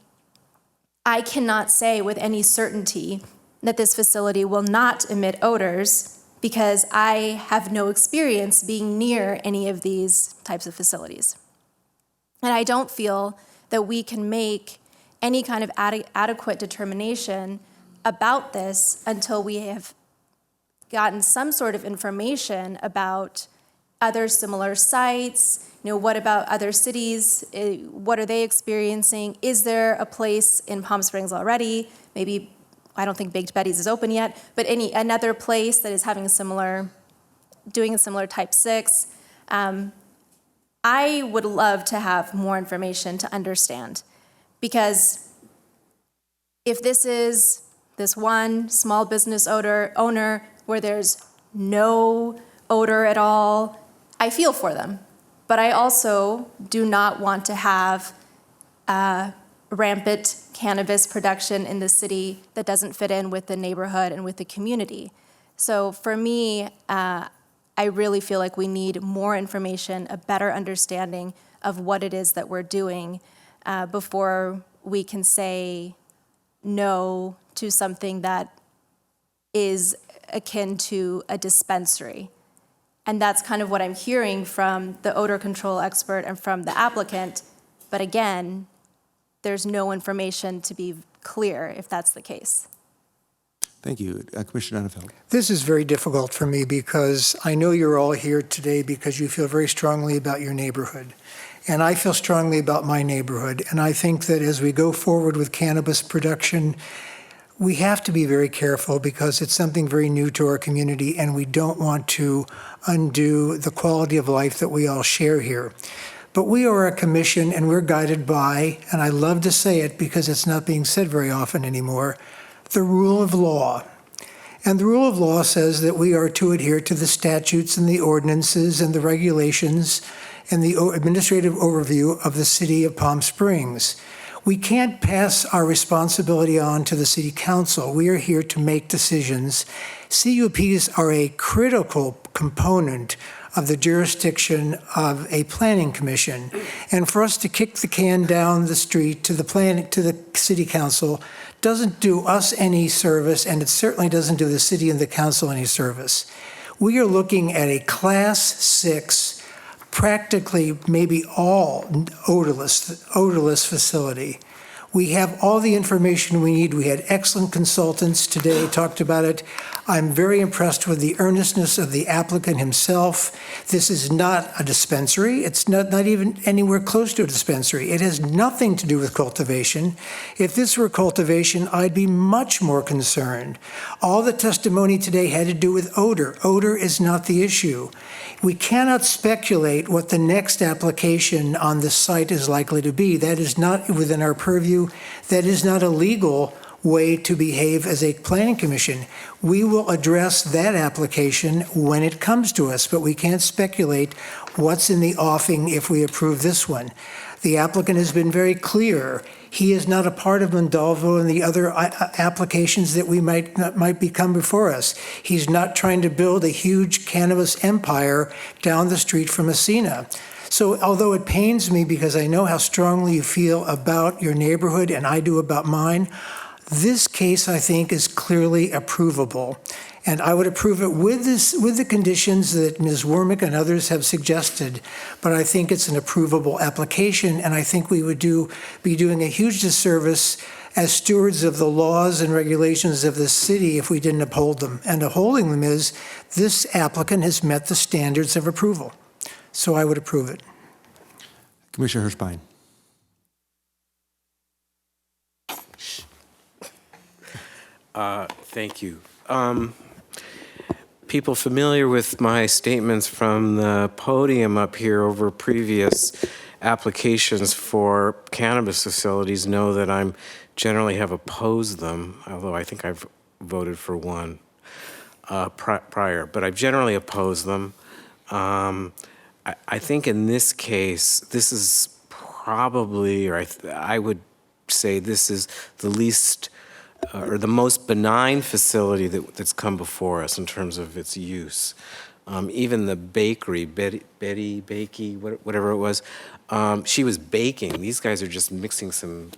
I cannot say with any certainty that this facility will not emit odors because I have no experience being near any of these types of facilities. And I don't feel that we can make any kind of adequate determination about this until we have gotten some sort of information about other similar sites. What about other cities? What are they experiencing? Is there a place in Palm Springs already? Maybe, I don't think Baked Betty's is open yet, but another place that is having doing a similar Type 6. I would love to have more information to understand, because if this is this one small business owner where there's no odor at all, I feel for them. But I also do not want to have rampant cannabis production in the city that doesn't fit in with the neighborhood and with the community. So for me, I really feel like we need more information, a better understanding of what it is that we're doing before we can say no to something that is akin to a dispensary. And that's kind of what I'm hearing from the odor control expert and from the applicant. But again, there's no information to be clear if that's the case. Thank you. Commissioner Donenfeld. This is very difficult for me because I know you're all here today because you feel very strongly about your neighborhood. And I feel strongly about my neighborhood. And I think that as we go forward with cannabis production, we have to be very careful because it's something very new to our community, and we don't want to undo the quality of life that we all share here. But we are a commission, and we're guided by, and I love to say it because it's not being said very often anymore, the rule of law. And the rule of law says that we are to adhere to the statutes and the ordinances and the regulations and the administrative overview of the city of Palm Springs. We can't pass our responsibility on to the city council. We are here to make decisions. CUPs are a critical component of the jurisdiction of a planning commission. And for us to kick the can down the street to the city council doesn't do us any service, and it certainly doesn't do the city and the council any service. We are looking at a Class 6, practically maybe all odorless facility. We have all the information we need. We had excellent consultants today, talked about it. I'm very impressed with the earnestness of the applicant himself. This is not a dispensary. It's not even anywhere close to a dispensary. It has nothing to do with cultivation. If this were cultivation, I'd be much more concerned. All the testimony today had to do with odor. Odor is not the issue. We cannot speculate what the next application on this site is likely to be. That is not within our purview. That is not a legal way to behave as a planning commission. We will address that application when it comes to us, but we can't speculate what's in the offing if we approve this one. The applicant has been very clear. He is not a part of Montalvo and the other applications that we might become before us. He's not trying to build a huge cannabis empire down the street from Messina. So although it pains me because I know how strongly you feel about your neighborhood and I do about mine, this case, I think, is clearly approvable. And I would approve it with the conditions that Ms. Wormick and others have suggested. But I think it's an approvable application, and I think we would be doing a huge disservice as stewards of the laws and regulations of this city if we didn't uphold them. And upholding them is this applicant has met the standards of approval. So I would approve it. Commissioner Hirschbein. Thank you. People familiar with my statements from the podium up here over previous applications for cannabis facilities know that I'm generally have opposed them, although I think I've voted for one prior, but I've generally opposed them. I think in this case, this is probably, or I would say this is the least or the most benign facility that's come before us in terms of its use. Even the bakery, Betty Bakey, whatever it was, she was baking. These guys are just mixing some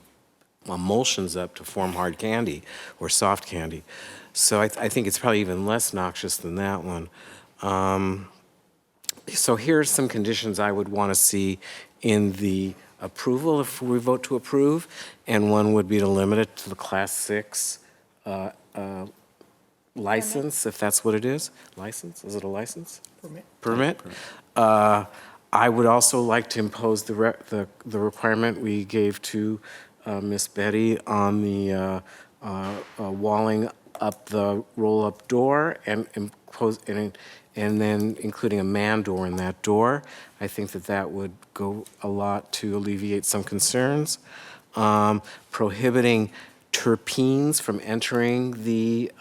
emulsions up to form hard candy or soft candy. So I think it's probably even less noxious than that one. So here are some conditions I would want to see in the approval if we vote to approve, and one would be to limit it to the Class 6 license, if that's what it is. License? Is it a license? Permit. I would also like to impose the requirement we gave to Miss Betty on the walling up the roll-up door and impose and then including a man door in that door. I think that would go a lot to alleviate some concerns. Prohibiting terpenes from entering the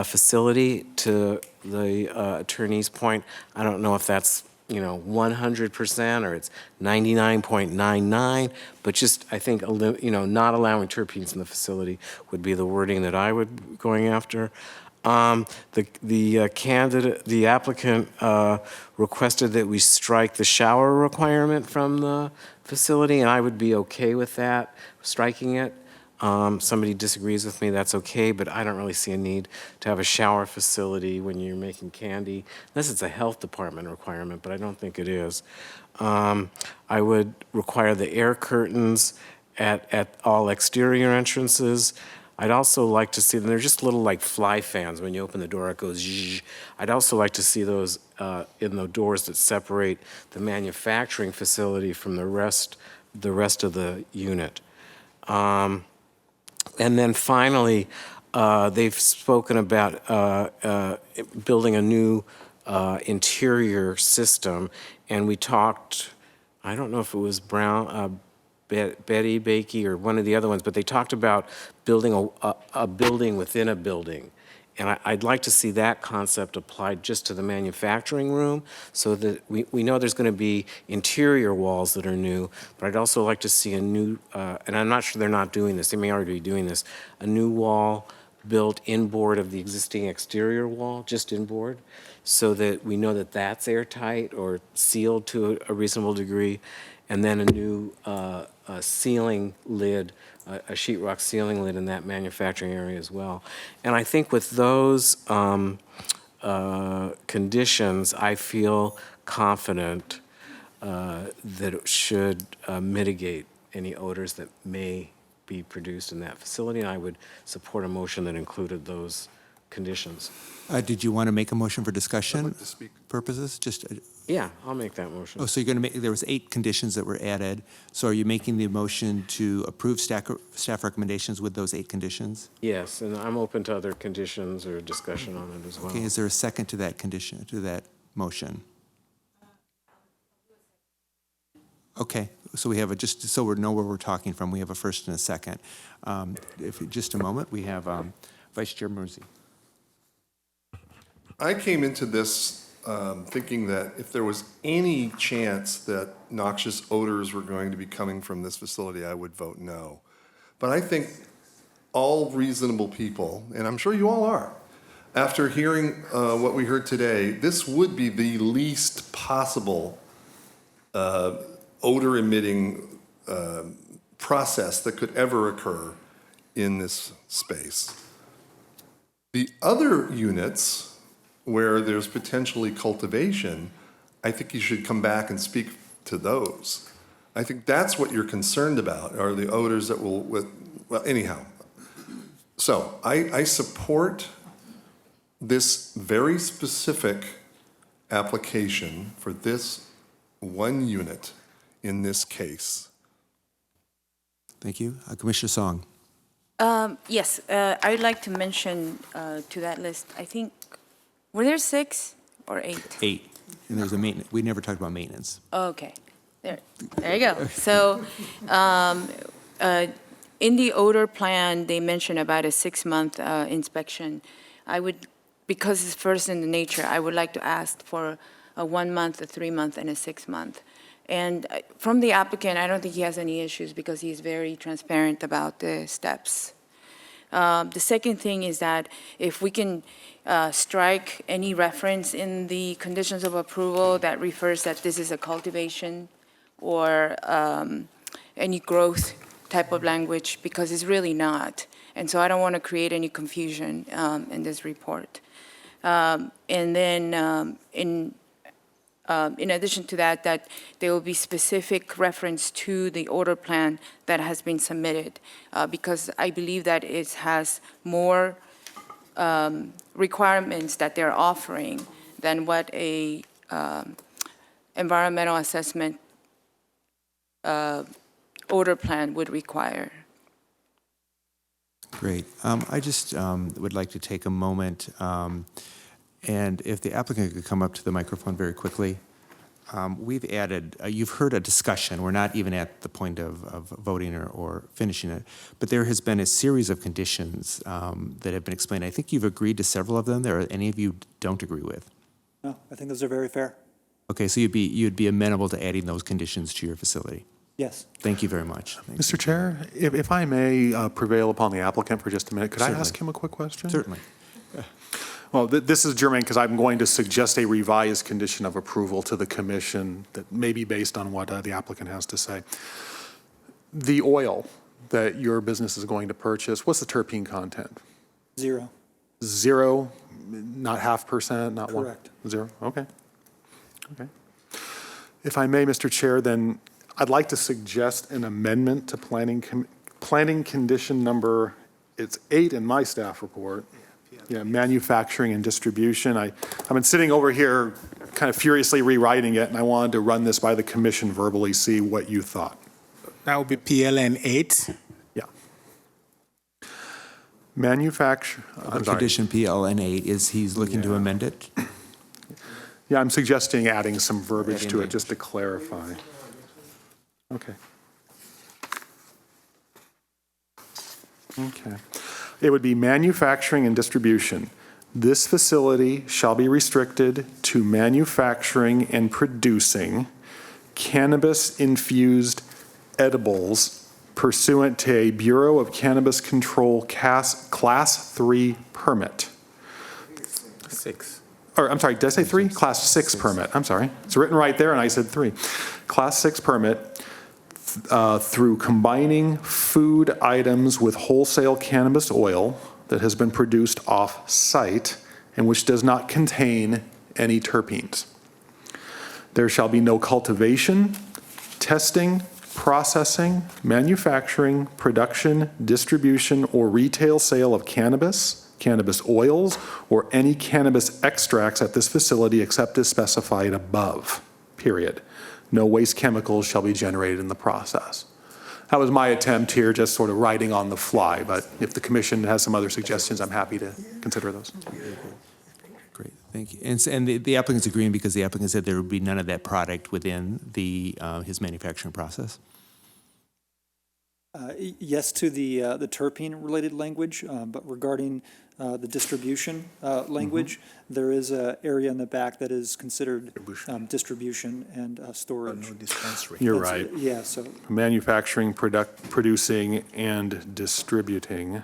facility. To the attorney's point, I don't know if that's 100% or it's 99.99, but just I think not allowing terpenes in the facility would be the wording that I would be going after. The applicant requested that we strike the shower requirement from the facility, and I would be okay with that, striking it. Somebody disagrees with me, that's okay, but I don't really see a need to have a shower facility when you're making candy, unless it's a health department requirement, but I don't think it is. I would require the air curtains at all exterior entrances. I'd also like to see them, they're just little like fly fans. When you open the door, it goes zzzz. I'd also like to see those in the doors that separate the manufacturing facility from the rest of the unit. And then finally, they've spoken about building a new interior system, and we talked, I don't know if it was Betty Bakey or one of the other ones, but they talked about building a building within a building. And I'd like to see that concept applied just to the manufacturing room so that we know there's going to be interior walls that are new, but I'd also like to see a new, and I'm not sure they're not doing this, they may already be doing this, a new wall built inboard of the existing exterior wall, just inboard, so that we know that that's airtight or sealed to a reasonable degree, and then a new ceiling lid, a sheetrock ceiling lid in that manufacturing area as well. And I think with those conditions, I feel confident that it should mitigate any odors that may be produced in that facility, and I would support a motion that included those conditions. Did you want to make a motion for discussion I'd like to speak. purposes? Yeah, I'll make that motion. Oh, so you're going to make, there was 8 conditions that were added. So are you making the motion to approve staff recommendations with those 8 conditions? Yes, and I'm open to other conditions or discussion on it as well. Okay, is there a second to that condition, to that motion? Okay, so we have just so we know where we're talking from, we have a first and a second. Just a moment, we have Vice Chair Murzi. I came into this thinking that if there was any chance that noxious odors were going to be coming from this facility, I would vote no. But I think all reasonable people, and I'm sure you all are, after hearing what we heard today, this would be the least possible odor-emitting process that could ever occur in this space. The other units where there's potentially cultivation, I think you should come back and speak to those. I think that's what you're concerned about, are the odors that will, well, anyhow. So I support this very specific application for this one unit in this case. Thank you. Commissioner Song. Yes, I'd like to mention to that list, I think, were there 6 or 8? 8. And there's a maintenance. We never talked about maintenance. Okay, there you go. So in the odor plan, they mention about a 6-month inspection. I would, because it's first in the nature, I would like to ask for a 1 month, a 3 month, and a 6 month. And from the applicant, I don't think he has any issues because he's very transparent about the steps. The second thing is that if we can strike any reference in the conditions of approval that refers that this is a cultivation or any growth type of language, because it's really not. And so I don't want to create any confusion in this report. And then in addition to that, that there will be specific reference to the order plan that has been submitted, because I believe that it has more requirements that they're offering than what a environmental assessment order plan would require. Great. I just would like to take a moment, and if the applicant could come up to the microphone very quickly. We've added, you've heard a discussion, we're not even at the point of voting or finishing it, but there has been a series of conditions that have been explained. I think you've agreed to several of them. There are any of you don't agree with? No, I think those are very fair. Okay, so you'd be amenable to adding those conditions to your facility? Yes. Thank you very much. Mr. Chair, if I may prevail upon the applicant for just a minute, could I Certainly. ask him a quick question? Certainly. Well, this is germane because I'm going to suggest a revised condition of approval to the commission that may be based on what the applicant has to say. The oil that your business is going to purchase, what's the terpene content? 0. 0, not 0.5%, not 1? Correct. 0, okay. Okay. If I may, Mr. Chair, then I'd like to suggest an amendment to planning condition number, it's 8 in my staff report. Yeah, manufacturing and distribution. I've been sitting over here kind of furiously rewriting it, and I wanted to run this by the commission verbally, see what you thought. That would be PLN 8. Yeah. Manufacture. Condition PLN 8 is he's looking to amend it? Yeah, I'm suggesting adding some verbiage to it just to clarify. Okay. Okay. It would be manufacturing and distribution. This facility shall be restricted to manufacturing and producing cannabis-infused edibles pursuant to a Bureau of Cannabis Control Class 3 permit. 6. Or, I'm sorry, did I say 3? Class 6 permit. I'm sorry. It's written right there, and I said 3. Class 6 permit through combining food items with wholesale cannabis oil that has been produced off-site and which does not contain any terpenes. There shall be no cultivation, testing, processing, manufacturing, production, distribution, or retail sale of cannabis, cannabis oils, or any cannabis extracts at this facility except as specified above, period. No waste chemicals shall be generated in the process. That was my attempt here, just sort of writing on the fly, but if the commission has some other suggestions, I'm happy to consider those. Great, thank you. And the applicant's agreeing because the applicant said there would be none of that product within his manufacturing process? Yes to the terpene-related language, but regarding the distribution language, there is an area in the back that is considered distribution and storage. You're That's- right. Yeah, so, Manufacturing, producing, and distributing.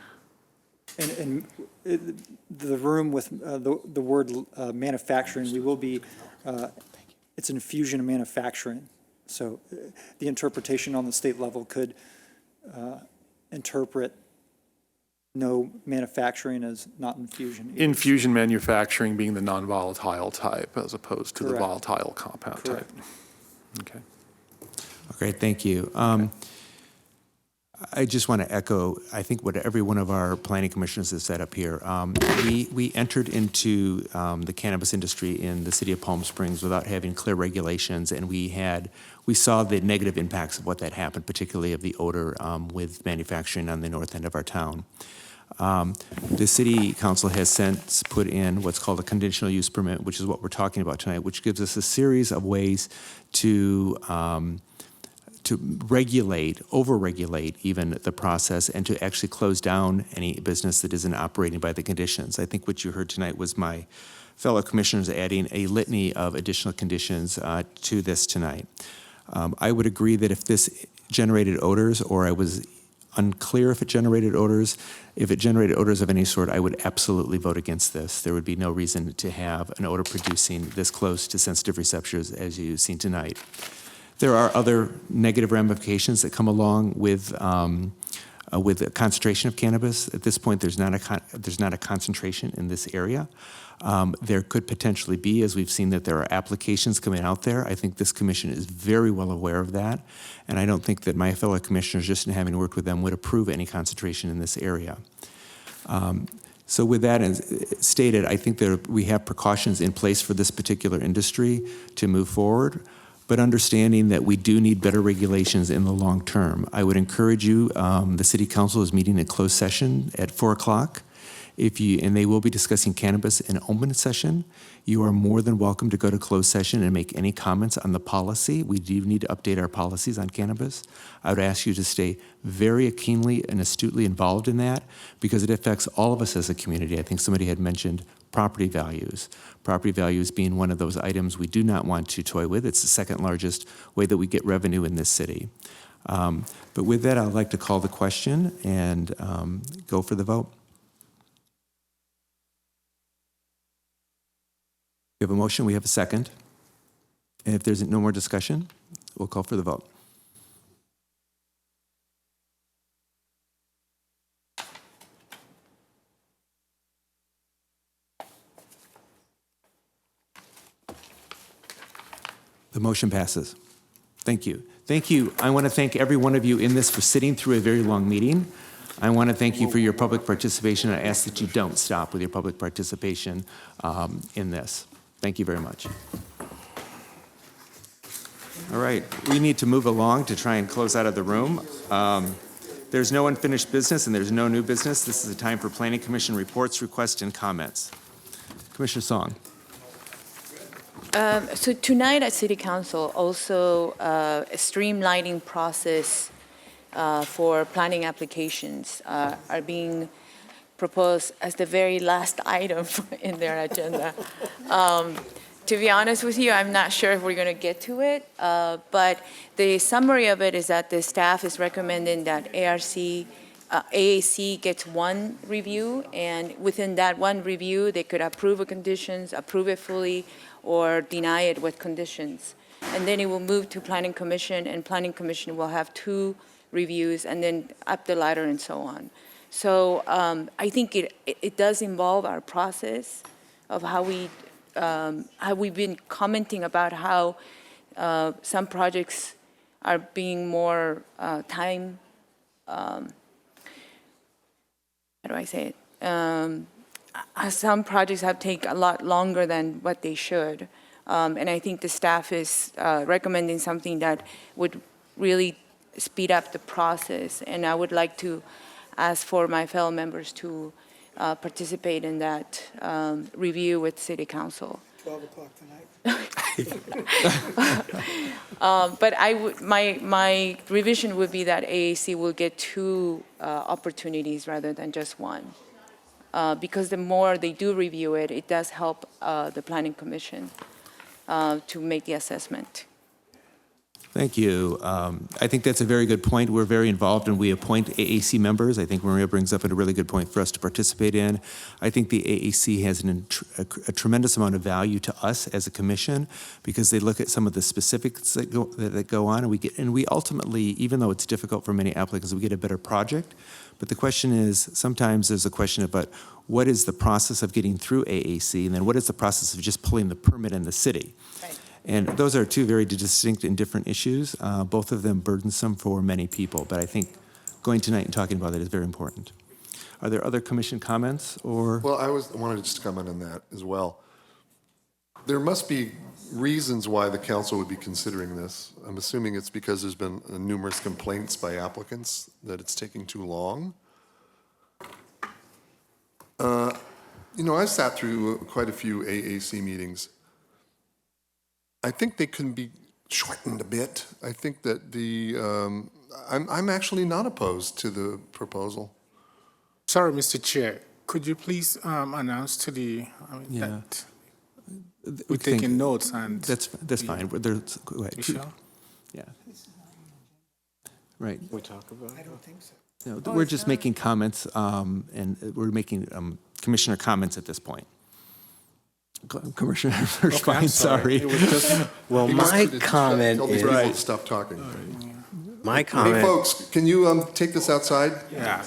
and the room with the word manufacturing, we will be, it's an infusion of manufacturing. So the interpretation on the state level could interpret no manufacturing as not infusion. Infusion manufacturing being the non-volatile type as opposed to the Correct. volatile compound type. Correct. Okay. Okay, thank you. I just want to echo, I think, what every one of our planning commissioners has said up here. We entered into the cannabis industry in the city of Palm Springs without having clear regulations, and we saw the negative impacts of what that happened, particularly of the odor with manufacturing on the north end of our town. The city council has since put in what's called a conditional use permit, which is what we're talking about tonight, which gives us a series of ways to regulate, over-regulate even the process, and to actually close down any business that isn't operating by the conditions. I think what you heard tonight was my fellow commissioners adding a litany of additional conditions to this tonight. I would agree that if this generated odors, or I was unclear if it generated odors, if it generated odors of any sort, I would absolutely vote against this. There would be no reason to have an odor producing this close to sensitive receptors as you've seen tonight. There are other negative ramifications that come along with the concentration of cannabis. At this point, there's not a concentration in this area. There could potentially be, as we've seen, that there are applications coming out there. I think this commission is very well aware of that, and I don't think that my fellow commissioners, just in having worked with them, would approve any concentration in this area. So with that stated, I think that we have precautions in place for this particular industry to move forward, but understanding that we do need better regulations in the long term. I would encourage you, the City Council is meeting in closed session at 4 o'clock. And they will be discussing cannabis in open session. You are more than welcome to go to closed session and make any comments on the policy. We do need to update our policies on cannabis. I would ask you to stay very keenly and astutely involved in that, because it affects all of us as a community. I think somebody had mentioned property values. Property values being one of those items we do not want to toy with. It's the second largest way that we get revenue in this city. But with that, I'd like to call the question and go for the vote. We have a motion, we have a second. And if there's no more discussion, we'll call for the vote. The motion passes. Thank you. Thank you. I want to thank every one of you in this for sitting through a very long meeting. I want to thank you for your public participation. I ask that you don't stop with your public participation in this. Thank you very much. All right, we need to move along to try and close out of the room. There's no unfinished business and there's no new business. This is a time for Planning Commission reports, requests, and comments. Commissioner Song. So tonight at City Council, also a streamlining process for planning applications are being proposed as the very last item in their agenda. To be honest with you, I'm not sure if we're going to get to it, but the summary of it is that the staff is recommending that AAC gets one review, and within that one review, they could approve the conditions, approve it fully, or deny it with conditions. And then it will move to Planning Commission, and Planning Commission will have two reviews, and then up the ladder and so on. So I think it does involve our process of how we've been commenting about how some projects are being more time, how do I say it? Some projects have taken a lot longer than what they should. And I think the staff is recommending something that would really speed up the process. And I would like to ask for my fellow members to participate in that review with City Council. 12 o'clock tonight. But my revision would be that AAC will get two opportunities rather than just one. Because the more they do review it, it does help the Planning Commission to make the assessment. Thank you. I think that's a very good point. We're very involved and we appoint AAC members. I think Maria brings up a really good point for us to participate in. I think the AAC has a tremendous amount of value to us as a commission because they look at some of the specifics that go on, and we ultimately, even though it's difficult for many applicants, we get a better project. But the question is, sometimes there's a question about what is the process of getting through AAC, and then what is the process of just pulling the permit in the city? Right. And those are two very distinct and different issues, both of them burdensome for many people. But I think going tonight and talking about it is very important. Are there other commission comments or? Well, I wanted to just comment on that as well. There must be reasons why the council would be considering this. I'm assuming it's because there's been numerous complaints by applicants that it's taking too long. I've sat through quite a few AAC meetings. I think they can be shortened a bit. I think that I'm actually not opposed to the proposal. Sorry, Mr. Chair, could you please announce to that we're taking notes and... That's fine. Go ahead. Michelle? Yeah. Right. We talk about it? I don't think so. No, we're just making comments, and we're making commissioner comments at this point. Commissioner Hirschbein, I'm sorry. sorry. It was just- Well, my comment Tell these is, people to stop talking. my Hey, comment, folks, can you take this outside? Yeah.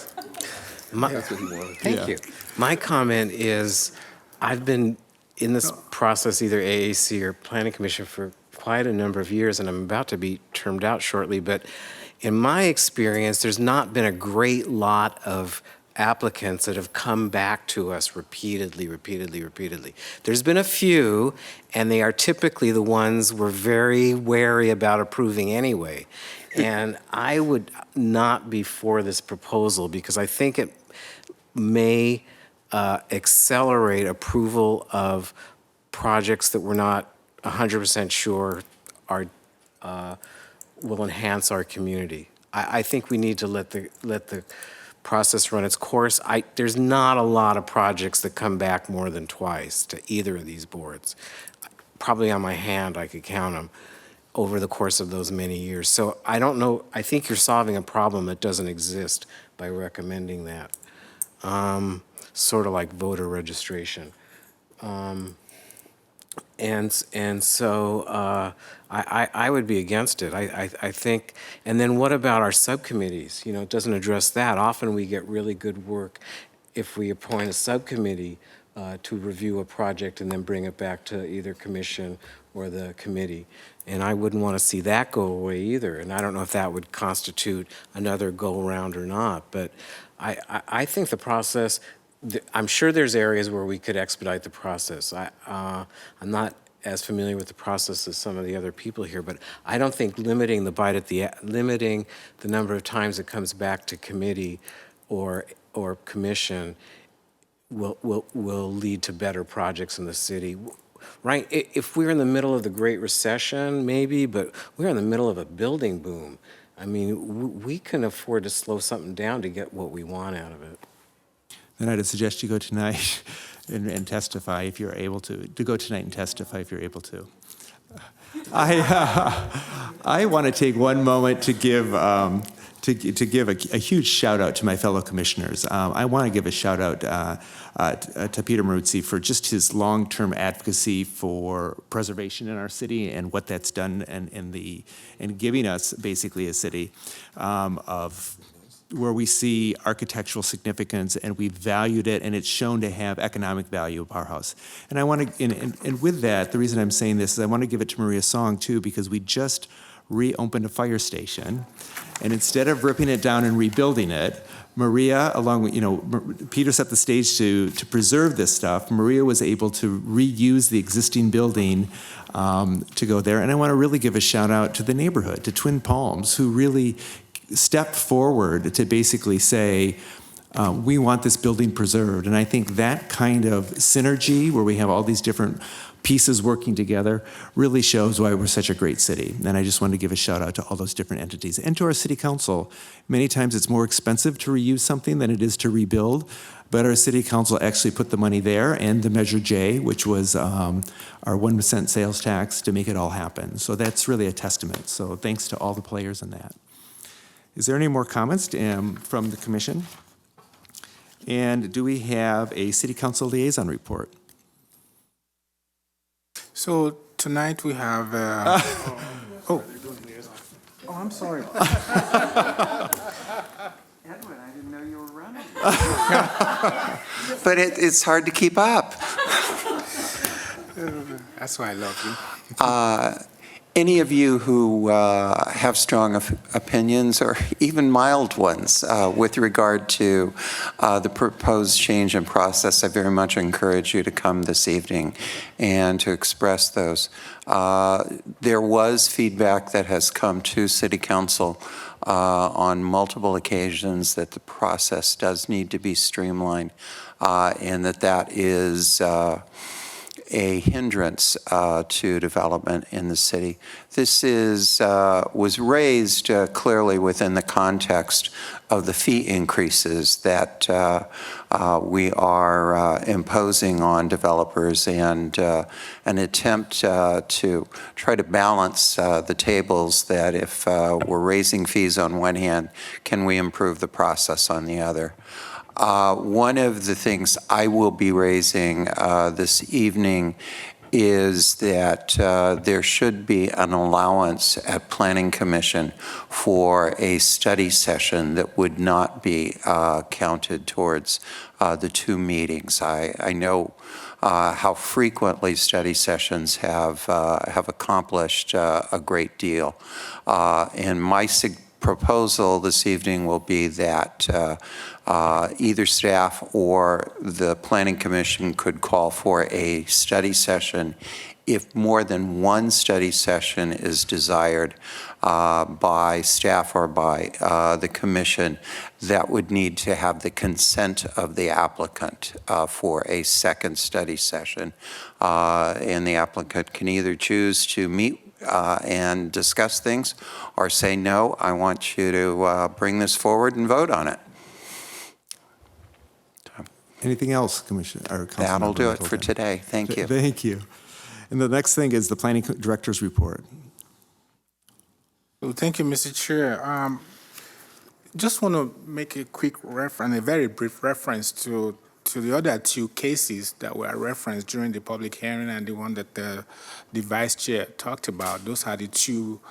That's what he wanted. thank you. My comment is, I've been in this process, either AAC or Planning Commission, for quite a number of years, and I'm about to be termed out shortly, but in my experience, there's not been a great lot of applicants that have come back to us repeatedly. There's been a few, and they are typically the ones we're very wary about approving anyway. And I would not be for this proposal because I think it may accelerate approval of projects that we're not 100% sure are will enhance our community. I think we need to let the process run its course. There's not a lot of projects that come back more than twice to either of these boards. Probably on my hand, I could count them over the course of those many years. So I don't know, I think you're solving a problem that doesn't exist by recommending that. Sort of like voter registration. And so I would be against it. I think, and then what about our subcommittees? It doesn't address that. Often we get really good work if we appoint a subcommittee to review a project and then bring it back to either commission or the committee. And I wouldn't want to see that go away either. And I don't know if that would constitute another go-around or not. But I think the process, I'm sure there's areas where we could expedite the process. I'm not as familiar with the process as some of the other people here, but I don't think limiting the number of times it comes back to committee or commission will lead to better projects in the city. Right? If we're in the middle of the Great Recession, maybe, but we're in the middle of a building boom. I mean, we can afford to slow something down to get what we want out of it. Then I'd suggest you go tonight and testify if you're able to go tonight and testify if you're able to. I want to take one moment to give a huge shout out to my fellow commissioners. I want to give a shout out to Peter Maruzzi for just his long-term advocacy for preservation in our city and what that's done in giving us basically a city of where we see architectural significance and we valued it and it's shown to have economic value of Powerhouse. And I want to, and with that, the reason I'm saying this is I want to give it to Maria Song too, because we just reopened a fire station, and instead of ripping it down and rebuilding it, Maria, along with, Peter set the stage to preserve this stuff. Maria was able to reuse the existing building to go there. And I want to really give a shout out to the neighborhood, to Twin Palms, who really stepped forward to basically say, we want this building preserved. And I think that kind of synergy where we have all these different pieces working together really shows why we're such a great city. And I just want to give a shout out to all those different entities and to our city council. Many times it's more expensive to reuse something than it is to rebuild, but our city council actually put the money there and the Measure J, which was our 1% sales tax, to make it all happen. So that's really a testament. So thanks to all the players in that. Is there any more comments from the commission? And do we have a city council liaison report? So tonight we have, oh, I'm sorry. Edwin, I didn't know you were running. But it's hard to keep up. That's why I love you. Any of you who have strong opinions, or even mild ones, with regard to the proposed change in process, I very much encourage you to come this evening and to express those. There was feedback that has come to City Council on multiple occasions that the process does need to be streamlined, and that is a hindrance to development in the city. This was raised clearly within the context of the fee increases that we are imposing on developers, and an attempt to try to balance the tables, that if we're raising fees on one hand, can we improve the process on the other? One of the things I will be raising this evening is that there should be an allowance at Planning Commission for a study session that would not be counted towards the 2 meetings. I know how frequently study sessions have accomplished a great deal. And my proposal this evening will be that either staff or the Planning Commission could call for a study session if more than one study session is desired by staff or by the commission. That would need to have the consent of the applicant for a second study session. And the applicant can either choose to meet and discuss things, or say, no, I want you to bring this forward and vote on it. Anything else, Commissioner? Or That'll do it for today. Thank you. Thank you. And the next thing is the Planning Director's report. Well, thank you, Mr. Chair. Just want to make a quick reference, a very brief reference to the other 2 cases that were referenced during the public hearing, and the one that the Vice Chair talked about. Those are the 2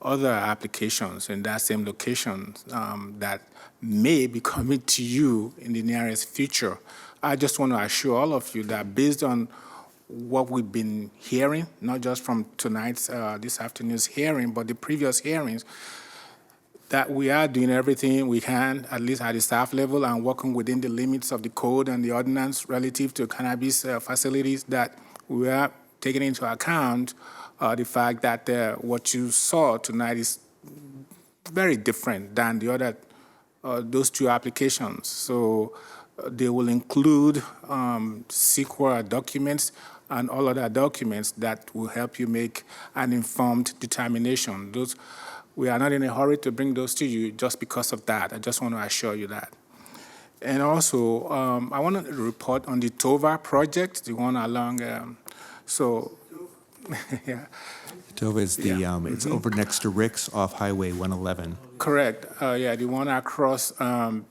other applications in that same location that may be coming to you in the nearest future. I just want to assure all of you that based on what we've been hearing, not just from tonight's, this afternoon's hearing, but the previous hearings, that we are doing everything we can, at least at the staff level, and working within the limits of the code and the ordinance relative to cannabis facilities, that we are taking into account the fact that what you saw tonight is very different than the other, those 2 applications. So they will include CEQA documents and all other documents that will help you make an informed determination. We are not in a hurry to bring those to you just because of that. I just want to assure you that. And also, I want to report on the Tova project, the one along, yeah. Tova is it's over next to Rick's off Highway 111. Correct. Yeah, the one across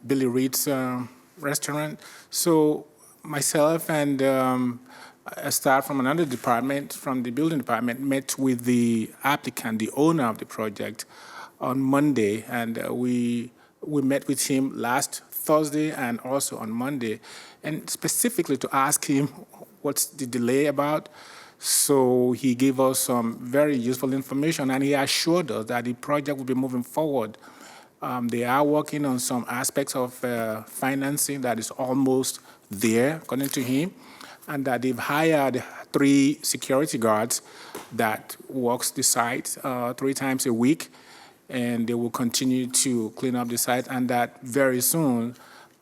Billy Reed's restaurant. So myself and a staff from another department, from the building department, met with the applicant, the owner of the project, on Monday, and we met with him last Thursday and also on Monday, and specifically to ask him what's the delay about. So he gave us some very useful information, and he assured us that the project will be moving forward. They are working on some aspects of financing that is almost there, according to him, and that they've hired 3 security guards that walks the site 3 times a week, and they will continue to clean up the site, and that very soon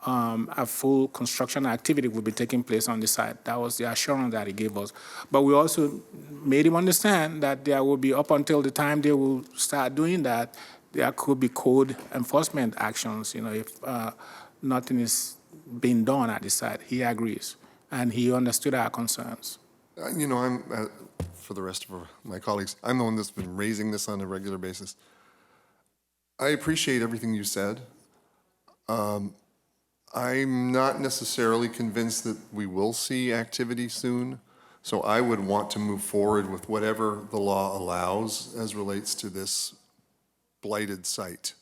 a full construction activity will be taking place on the site. That was the assurance that he gave us. But we also made him understand that there will be, up until the time they will start doing that, there could be code enforcement actions, if nothing is being done at the site. He agrees, and he understood our concerns. I'm, for the rest of my colleagues, I'm the one that's been raising this on a regular basis. I appreciate everything you said. I'm not necessarily convinced that we will see activity soon, so I would want to move forward with whatever the law allows as relates to this blighted site.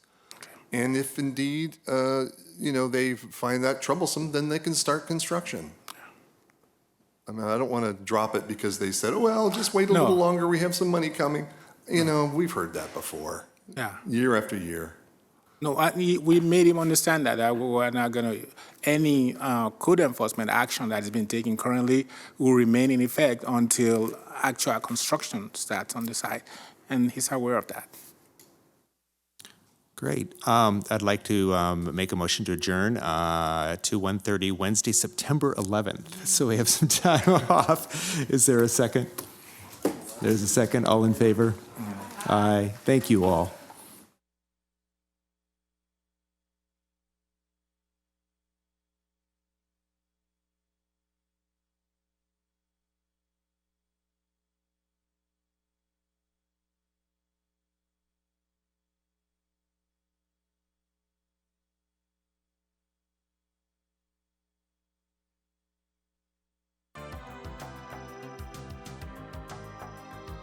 And if indeed, they find that troublesome, then they can start construction. I mean, I don't want to drop it because they said, oh, well, just wait a little longer, we have some money coming. We've heard that before, year after year. No, we made him understand that we were not going to, any code enforcement action that is being taken currently will remain in effect until actual construction starts on the site, and he's aware of that. Great. I'd like to make a motion to adjourn to 1:30 Wednesday, September 11th. So we have some time off. Is there a second? There's a second. All in favor? Aye. Thank you all.